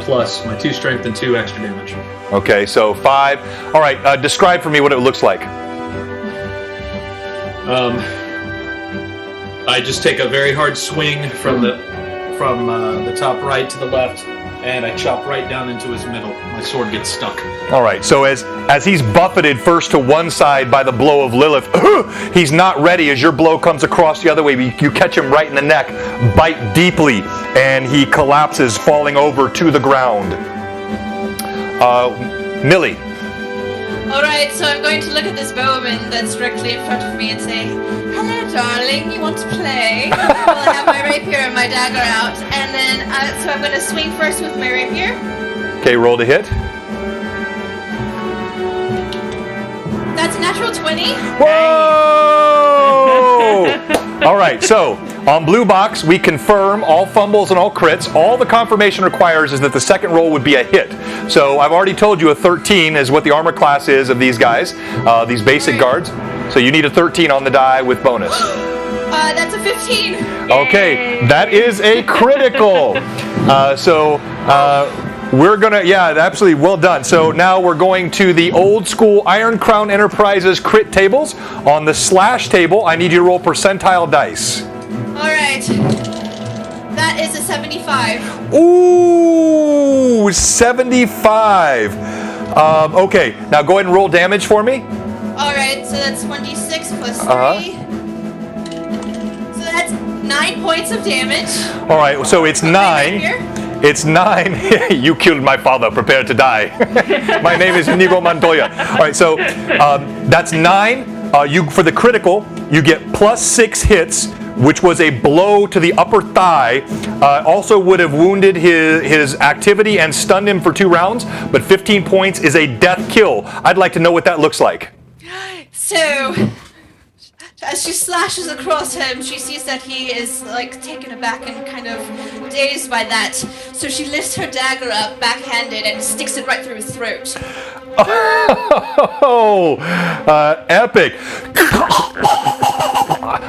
plus my 2 strength and 2 extra damage. Okay, so 5. All right, describe for me what it looks like. I just take a very hard swing from the top right to the left, and I chop right down into his middle. My sword gets stuck. All right, so as he's buffeted first to one side by the blow of Lilith, he's not ready as your blow comes across the other way. You catch him right in the neck, bite deeply, and he collapses, falling over to the ground. Millie. All right, so I'm going to look at this bowman that's directly in front of me and say, "Hello, darling. You want to play?" Well, I have my rapier and my dagger out, and then so I'm going to swing first with my rapier. Okay, roll to hit. That's a natural 20. Whoa! All right, so on Blue Box, we confirm all fumbles and all crits. All the confirmation requires is that the second roll would be a hit. So I've already told you a 13 is what the armor class is of these guys, these basic guards. So you need a 13 on the die with bonus. That's a 15. Okay, that is a critical. We're gonna, absolutely, well done. So now we're going to the old school Iron Crown Enterprises crit tables. On the slash table, I need you to roll percentile dice. All right. That is a 75. Ooh, 75. Okay, now go ahead and roll damage for me. All right, so that's 1d6 plus 3. So that's 9 points of damage. All right, so it's 9. It's 9. You killed my father. Prepare to die. My name is Inigo Montoya. All right, so that's 9. You for the critical, you get plus 6 hits, which was a blow to the upper thigh. Also would have wounded his activity and stunned him for 2 rounds. But 15 points is a death kill. I'd like to know what that looks like. So, as she slashes across him, she sees that he is like taken aback and kind of dazed by that. So she lifts her dagger up, backhanded, and sticks it right through his throat. Oh, epic.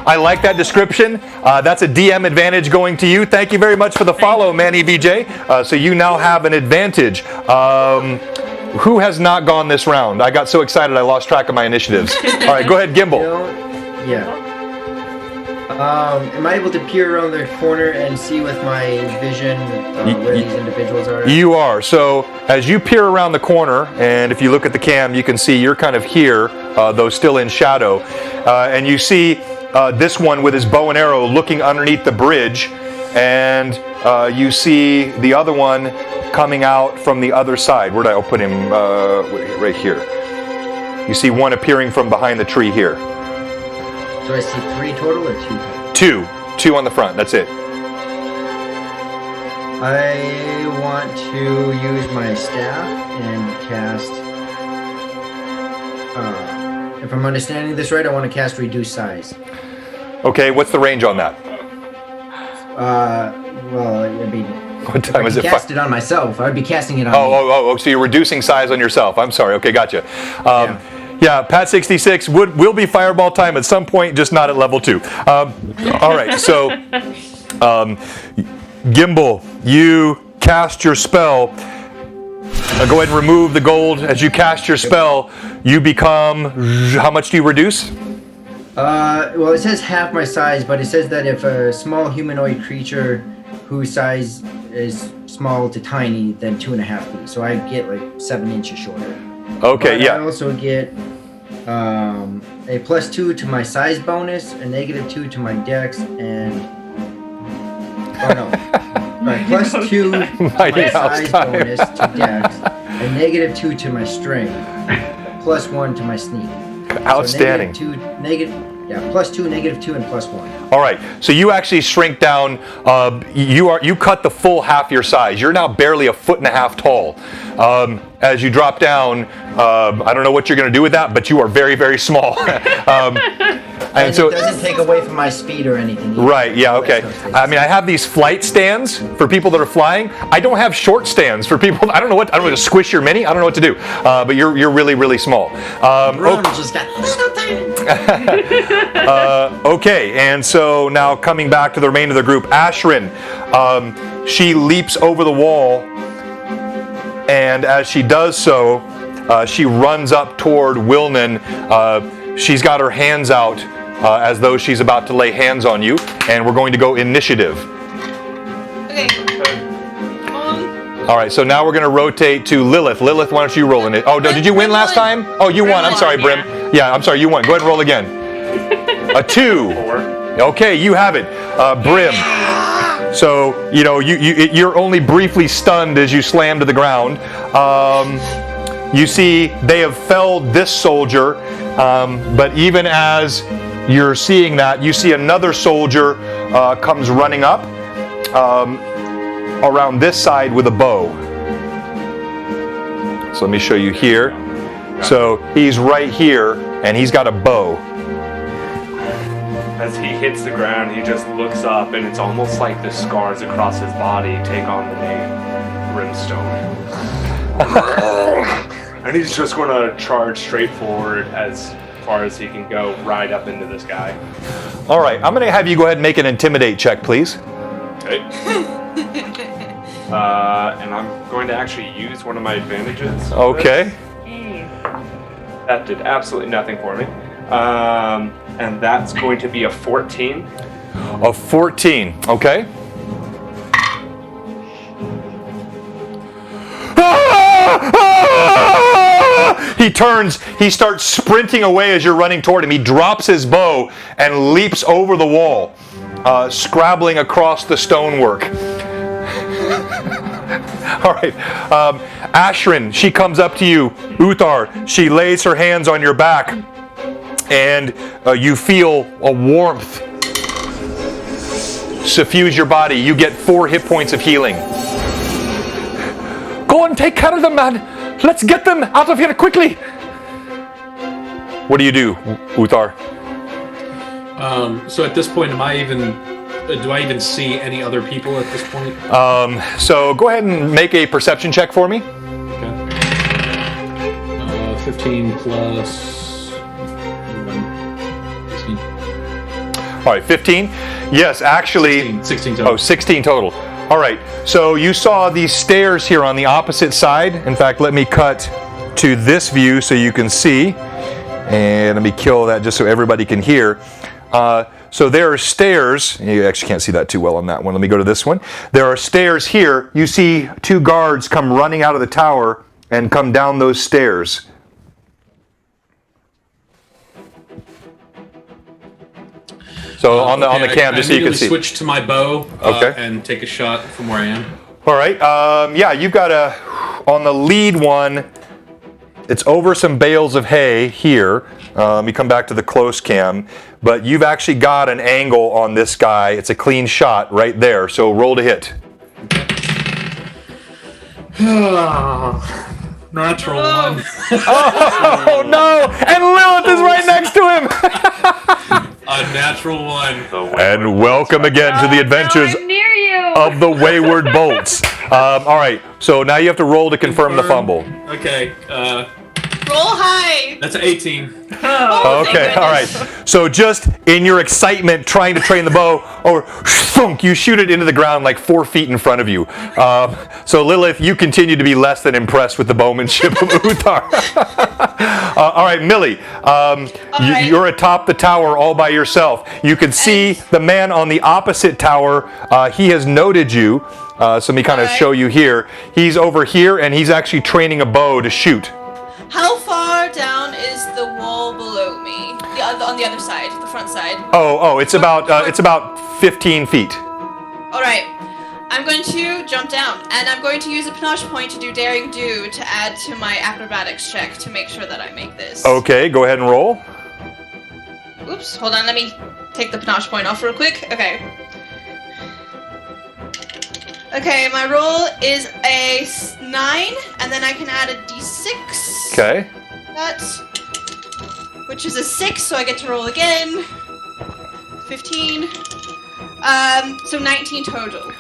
I like that description. That's a DM advantage going to you. Thank you very much for the follow, Manny BJ. So you now have an advantage. Who has not gone this round? I got so excited I lost track of my initiatives. All right, go ahead, Gimbal. Am I able to peer around the corner and see with my vision where these individuals are? You are. So as you peer around the corner, and if you look at the cam, you can see you're kind of here, though still in shadow. And you see this one with his bow and arrow looking underneath the bridge. And you see the other one coming out from the other side. Where did I put him? Right here. You see one appearing from behind the tree here. So I see 3 total or 2 total? 2 on the front. That's it. I want to use my staff and cast. If I'm understanding this right, I want to cast Reduce Size. Okay, what's the range on that? Well, it'd be. What time is it? Cast it on myself. I'd be casting it on. Oh! So you're reducing size on yourself. I'm sorry. Okay, gotcha. Yeah, Pat 66 will be fireball time at some point, just not at level 2. All right, so Gimbal, you cast your spell. Go ahead and remove the gold. As you cast your spell, you become. How much do you reduce? Well, it says half my size, but it says that if a small humanoid creature whose size is small to tiny, then 2.5 feet. So I get like 7 inches shorter. Okay, but yeah. I also get a +2 to my size bonus, a -2 to my dex, and +2 to my size bonus to dex, a -2 to my strength, +1 to my sneak. Outstanding. So Yeah, +2, -2, and +1. All right, so you actually shrink down. You cut the full half your size. You're now barely 1.5 feet tall. As you drop down, I don't know what you're going to do with that, but you are very, very small. And so it doesn't take away from my speed or anything either. Right, yeah, okay. I mean, I have these flight stands for people that are flying. I don't have short stands for people. I don't know to squish your mini. I don't know what to do. But you're really, really small. Just got little tiny. Okay, and so now coming back to the remainder of the group, Ashrin, she leaps over the wall, and as she does so, she runs up toward Wilnan. She's got her hands out as though she's about to lay hands on you, and we're going to go initiative. Okay. All right, so now we're going to rotate to Lilith. Lilith, why don't you roll in it? Oh, no, did you win last time? Oh, you won. I'm sorry, Brim. Yeah, I'm sorry, you won. Go ahead and roll again. A 2. 4. Okay, you have it. Brim. So, you're only briefly stunned as you slam to the ground. You see they have felled this soldier, but even as you're seeing that, you see another soldier comes running up around this side with a bow. So let me show you here. So he's right here, and he's got a bow. As he hits the ground, he just looks up, and it's almost like the scars across his body take on the name Brimstone. And he's just going to charge straight forward as far as he can go, right up into this guy. All right, I'm going to have you go ahead and make an intimidate check, please. Okay. And I'm going to actually use one of my advantages. Okay. That did absolutely nothing for me. And that's going to be a 14. A 14, okay. He turns, he starts sprinting away as you're running toward him. He drops his bow and leaps over the wall, scrabbling across the stonework. All right, Ashrin, she comes up to you. Uthar, she lays her hands on your back, and you feel a warmth suffuse your body. You get 4 hit points of healing. Go and take care of them, man. Let's get them out of here quickly. What do you do, Uthar? So at this point, do I even see any other people at this point? So go ahead and make a perception check for me. Okay. 15 plus 16. All right, 15. Yes, actually. 16 total. Oh, 16 total. All right, so you saw these stairs here on the opposite side. In fact, let me cut to this view so you can see. And let me kill that just so everybody can hear. So there are stairs. You actually can't see that too well on that one. Let me go to this one. There are stairs here. You see 2 guards come running out of the tower and come down those stairs. So on the cam, just so you can see. I switch to my bow and take a shot from where I am. All right. Yeah, you've got on the lead one, it's over some bales of hay here. Let me come back to the close cam. But you've actually got an angle on this guy. It's a clean shot right there. So roll to hit. Natural 1. Oh, no! And Lilith is right next to him! A natural 1. And welcome again to the adventures near you. of the Wayward Bolts. All right, so now you have to roll to confirm the fumble. Okay. Roll high. That's an 18. Oh, Okay, all right. So just in your excitement trying to train the bow, you shoot it into the ground like 4 feet in front of you. So Lilith, you continue to be less than impressed with the bowmanship of Uthar. All right, Millie, you're atop the tower all by yourself. You can see the man on the opposite tower. He has noted you. So let me kind of show you here. He's over here, and he's actually training a bow to shoot. How far down is the wall below me? On the other side, the front side. It's about 15 feet. All right, I'm going to jump down, and I'm going to use a panache point to do daring do to add to my acrobatics check to make sure that I make this. Okay, go ahead and roll. oops, hold on, let me take the panache point off real quick. Okay. Okay, my roll is a 9, and then I can add a d6. Okay. Which is a 6, so I get to roll again. 15. So 19 total.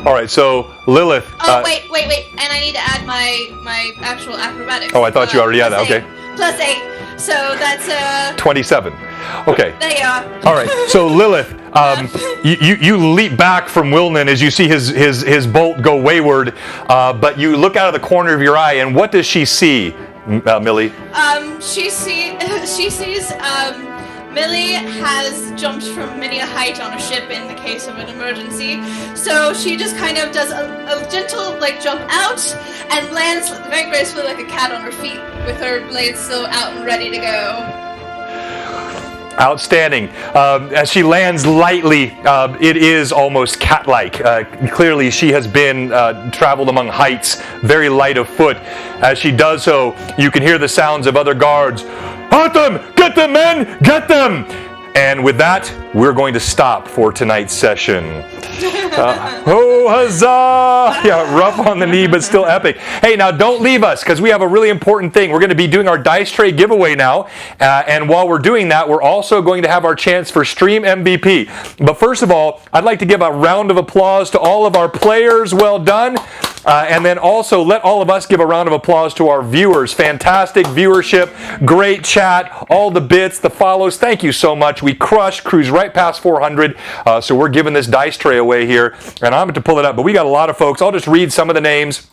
All right, so Lilith. Oh, wait. And I need to add my actual acrobatics. Oh, I thought you already had that. Okay. Plus 8. So that's 27. Okay. There you are. All right. So Lilith, you leap back from Wilnan as you see his bolt go wayward, but you look out of the corner of your eye, and what does she see, Millie? She sees Millie has jumped from many a height on a ship in the case of an emergency, so she just kind of does a gentle jump out and lands very gracefully like a cat on her feet with her blades still out and ready to go. Outstanding. As she lands lightly, it is almost cat-like. Clearly, she has been traveled among heights, very light of foot. As she does so, you can hear the sounds of other guards. Hunt them! Get them, men! Get them! And with that, we're going to stop for tonight's session. Oh, huzzah! Yeah, rough on the knee, but still epic. Hey, now don't leave us, because we have a really important thing. We're going to be doing our dice tray giveaway now. And while we're doing that, we're also going to have our chance for Stream MVP. But first of all, I'd like to give a round of applause to all of our players. Well done. And then also let all of us give a round of applause to our viewers. Fantastic viewership, great chat, all the bits, the follows. Thank you so much. We crushed, cruised right past 400. So we're giving this dice tray away here. And I'm going to pull it up, but we got a lot of folks. I'll just read some of the names.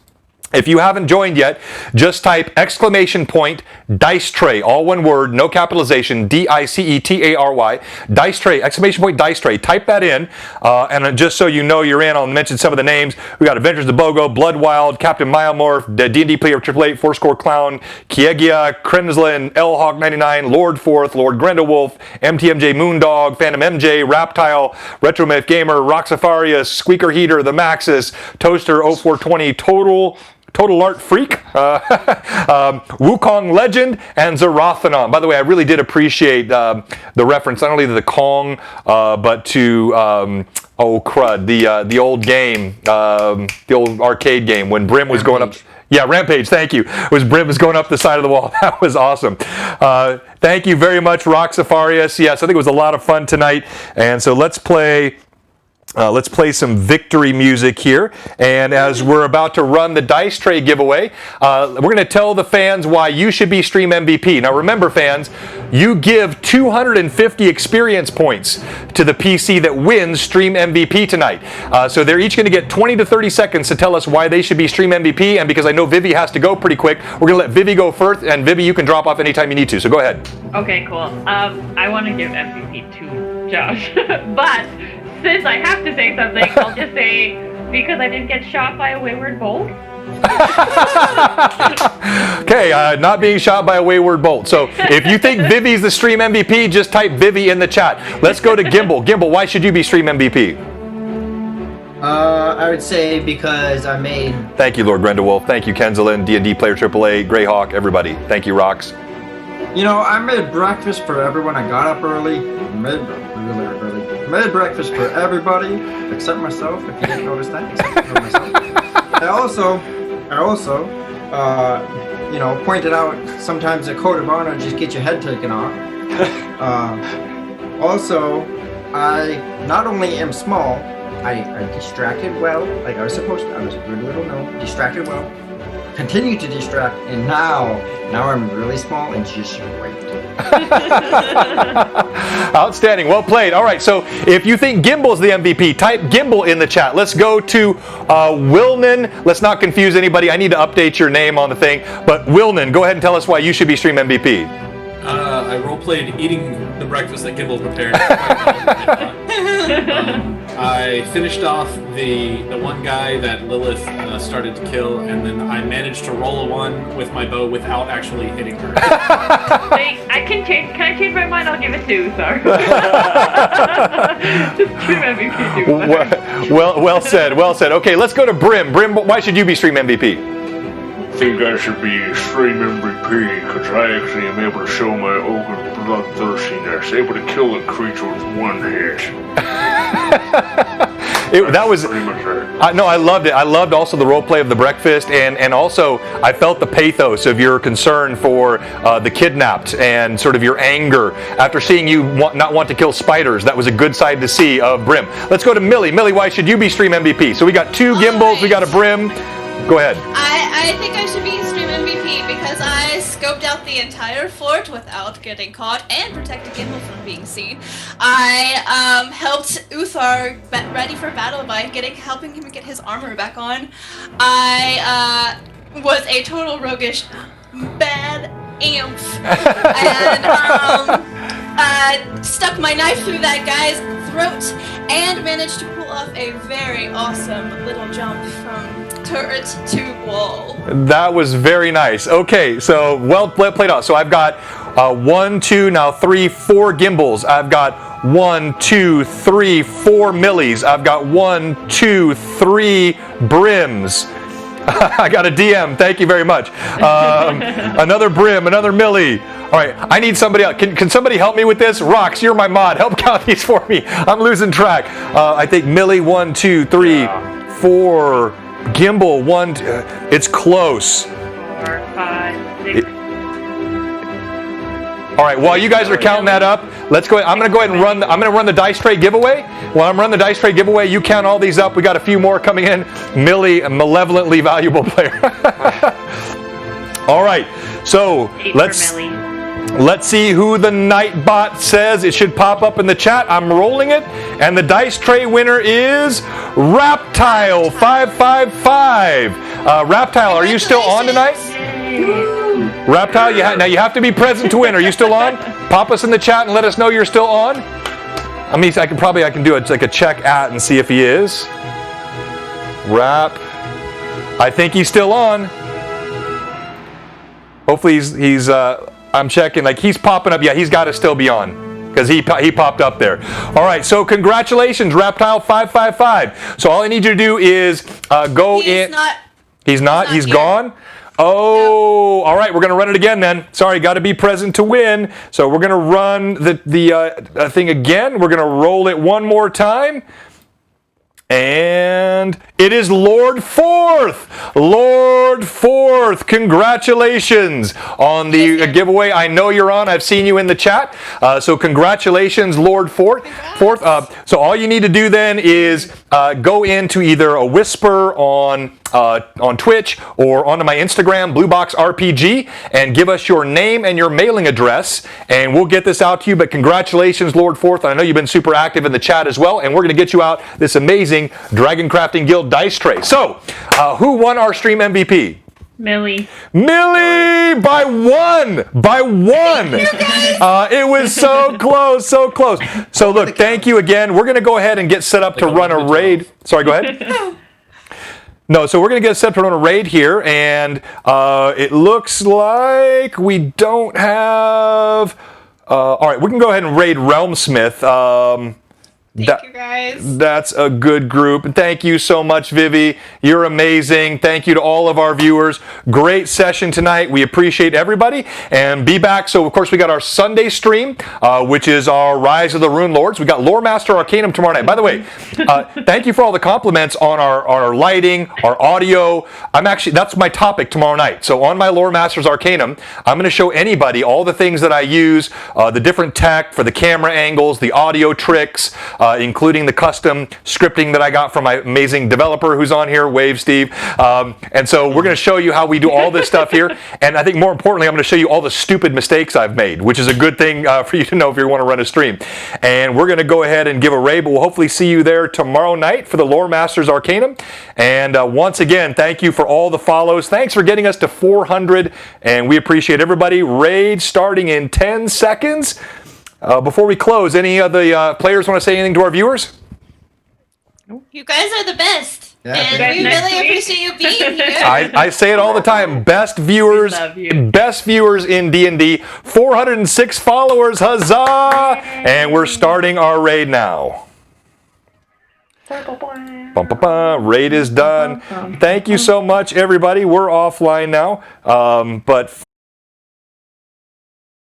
If you haven't joined yet, just type !dice tray, all one word, no capitalization, DICETARY, dice tray, !dice tray. Type that in, and just so you know you're in, I'll mention some of the names. We got Adventures of Bogo, Bloodwild, Captain Myomorph, D&D player 888, Fourscore Clown, Kiegia, Krenslin, Lhawk99, Lord Forth, Lord Grendelwolf, MTMJ Moondog, Phantom MJ, Raptile, Retromyth Gamer, Roxafarius, Squeaker Heater, The Maxis, Toaster 0420, Total Art Freak, Wukong Legend, and Zerathanon. By the way, I really did appreciate the reference, not only to the Kong, but to, oh crud, the old game, the old arcade game when Brim was going up. Yeah, Rampage, thank you. Brim was going up the side of the wall. That was awesome. Thank you very much, Roxafarius. Yes, I think it was a lot of fun tonight. And so let's play some victory music here. And as we're about to run the dice tray giveaway, we're going to tell the fans why you should be Stream MVP. Now remember, fans, you give 250 experience points to the PC that wins Stream MVP tonight. So they're each going to get 20 to 30 seconds to tell us why they should be Stream MVP. And because I know Vivi has to go pretty quick, we're going to let Vivi go first. And Vivi, you can drop off anytime you need to. So go ahead. Okay, cool. I want to give MVP to Josh. But since I have to say something, I'll just say, because I didn't get shot by a wayward bolt. Okay, not being shot by a wayward bolt. So if you think Vivi's the Stream MVP, just type Vivi in the chat. Let's go to Gimbal. Gimbal, why should you be Stream MVP? I would say because I made... Thank you, Lord Grendelwolf. Thank you, Kenzalin, D&D Player AAA, Greyhawk, everybody. Thank you, Rox. You know, I made breakfast for everyone. I got up early. Made breakfast for everybody except myself. If you didn't notice that, except for myself. I also, pointed out sometimes a code of honor just get your head taken off. Also, I not only am small, I distracted well, like I was supposed to. I was a good little gnome, distracted well. Continue to distract, and now I'm really small and just great. Outstanding, well played. All right, so if you think Gimbal's the MVP, type Gimbal in the chat. Let's go to Wilnan. Let's not confuse anybody. I need to update your name on the thing. But Wilnan, go ahead and tell us why you should be Stream MVP. I roleplayed eating the breakfast that Gimbal prepared. I finished off the one guy that Lilith started to kill, and then I managed to roll a 1 with my bow without actually hitting her. Wait, can I change my mind? I'll give it 2, sorry. Just Stream MVP 2. Well said. Okay, let's go to Brim. Brim, why should you be Stream MVP? think I should be stream MVP because I actually am able to show my ogre bloodthirstiness, able to kill a creature with one hit. That was pretty much it. no, I loved it. I loved also the role play of the breakfast, and also I felt the pathos of your concern for the kidnapped and sort of your anger after seeing you not want to kill spiders. That was a good side to see of Brim. Let's go to Millie. Millie, why should you be stream MVP? So we got 2 gimbals, we got a Brim. Go ahead. I think I should be stream MVP because I scoped out the entire fort without getting caught and protected Gimbal from being seen. I helped Uthar ready for battle by helping him get his armor back on. I was a total roguish bad amp and stuck my knife through that guy's throat and managed to pull off a very awesome little jump from turret to wall. That was very nice. Okay, so well played out. So I've got 1, 2, now 3, 4 gimbals. I've got 1, 2, 3, 4 millies. I've got 1, 2, 3 brims. I got a DM. Thank you very much. Another brim, another millie. All right, I need somebody else. Can somebody help me with this? Rox, you're my mod. Help count these for me. I'm losing track. I think millie 1, 2, 3, 4. Gimbal 1, it's close. 4, 5, 6. All right, while you guys are counting that up, let's go. I'm going to go ahead and run. I'm going to run the dice tray giveaway. While I'm running the dice tray giveaway, you count all these up. We got a few more coming in. Millie, a malevolently valuable player. All right, so let's see who the Nightbot says. It should pop up in the chat. I'm rolling it, and the dice tray winner is Raptile 555. Raptile, are you still on tonight? Raptile, now you have to be present to win. Are you still on? Pop us in the chat and let us know you're still on. I mean, I can do it like a check at and see if he is. I think he's still on. Hopefully he's I'm checking, like he's popping up. Yeah, he's got to still be on because he popped up there. All right, so congratulations, Raptile 555. So all I need you to do is go in. He's not. He's gone. Oh, all right. We're gonna run it again then. Sorry, got to be present to win. So we're gonna run the thing again. We're gonna roll it one more time. And it is Lord Forth. Lord Forth, congratulations on the giveaway. I know you're on. I've seen you in the chat. So congratulations, Lord Forth. So all you need to do then is go into either a whisper on Twitch or onto my Instagram, BlueBoxRPG, and give us your name and your mailing address, and we'll get this out to you. But congratulations, Lord Forth. I know you've been super active in the chat as well, and we're going to get you out this amazing Dragon Crafting Guild dice tray. So, who won our stream MVP? Millie. Millie by one. It was so close, so close. So look, thank you again. We're going to go ahead and get set up to run a raid. Sorry, go ahead. No, so we're going to get set up to run a raid here, and it looks like we don't have... all right, we can go ahead and raid Realmsmith. Thank you, guys. That's a good group. And thank you so much, Vivi. You're amazing. Thank you to all of our viewers. Great session tonight. We appreciate everybody. And be back. So, of course, we got our Sunday stream, which is our Rise of the Rune Lords. We got Lore Master Arcanum tomorrow night. By the way, thank you for all the compliments on our lighting, our audio. That's my topic tomorrow night. So on my Lore Masters Arcanum, I'm going to show anybody all the things that I use, the different tech for the camera angles, the audio tricks, including the custom scripting that I got from my amazing developer who's on here, Wave Steve. And so we're going to show you how we do all this stuff here. And I think more importantly, I'm going to show you all the stupid mistakes I've made, which is a good thing for you to know if you want to run a stream. And we're going to go ahead and give a raid, but we'll hopefully see you there tomorrow night for the Lore Masters Arcanum. And once again, thank you for all the follows. Thanks for getting us to 400, and we appreciate everybody. Raid starting in 10 seconds. Before we close, any of the players want to say anything to our viewers? You guys are the best. Yeah, And we really appreciate you being here. I say it all the time. Best viewers in D&D. 406 followers. Huzzah! And we're starting our raid now. Raid is done. Thank you so much, everybody. We're offline now. But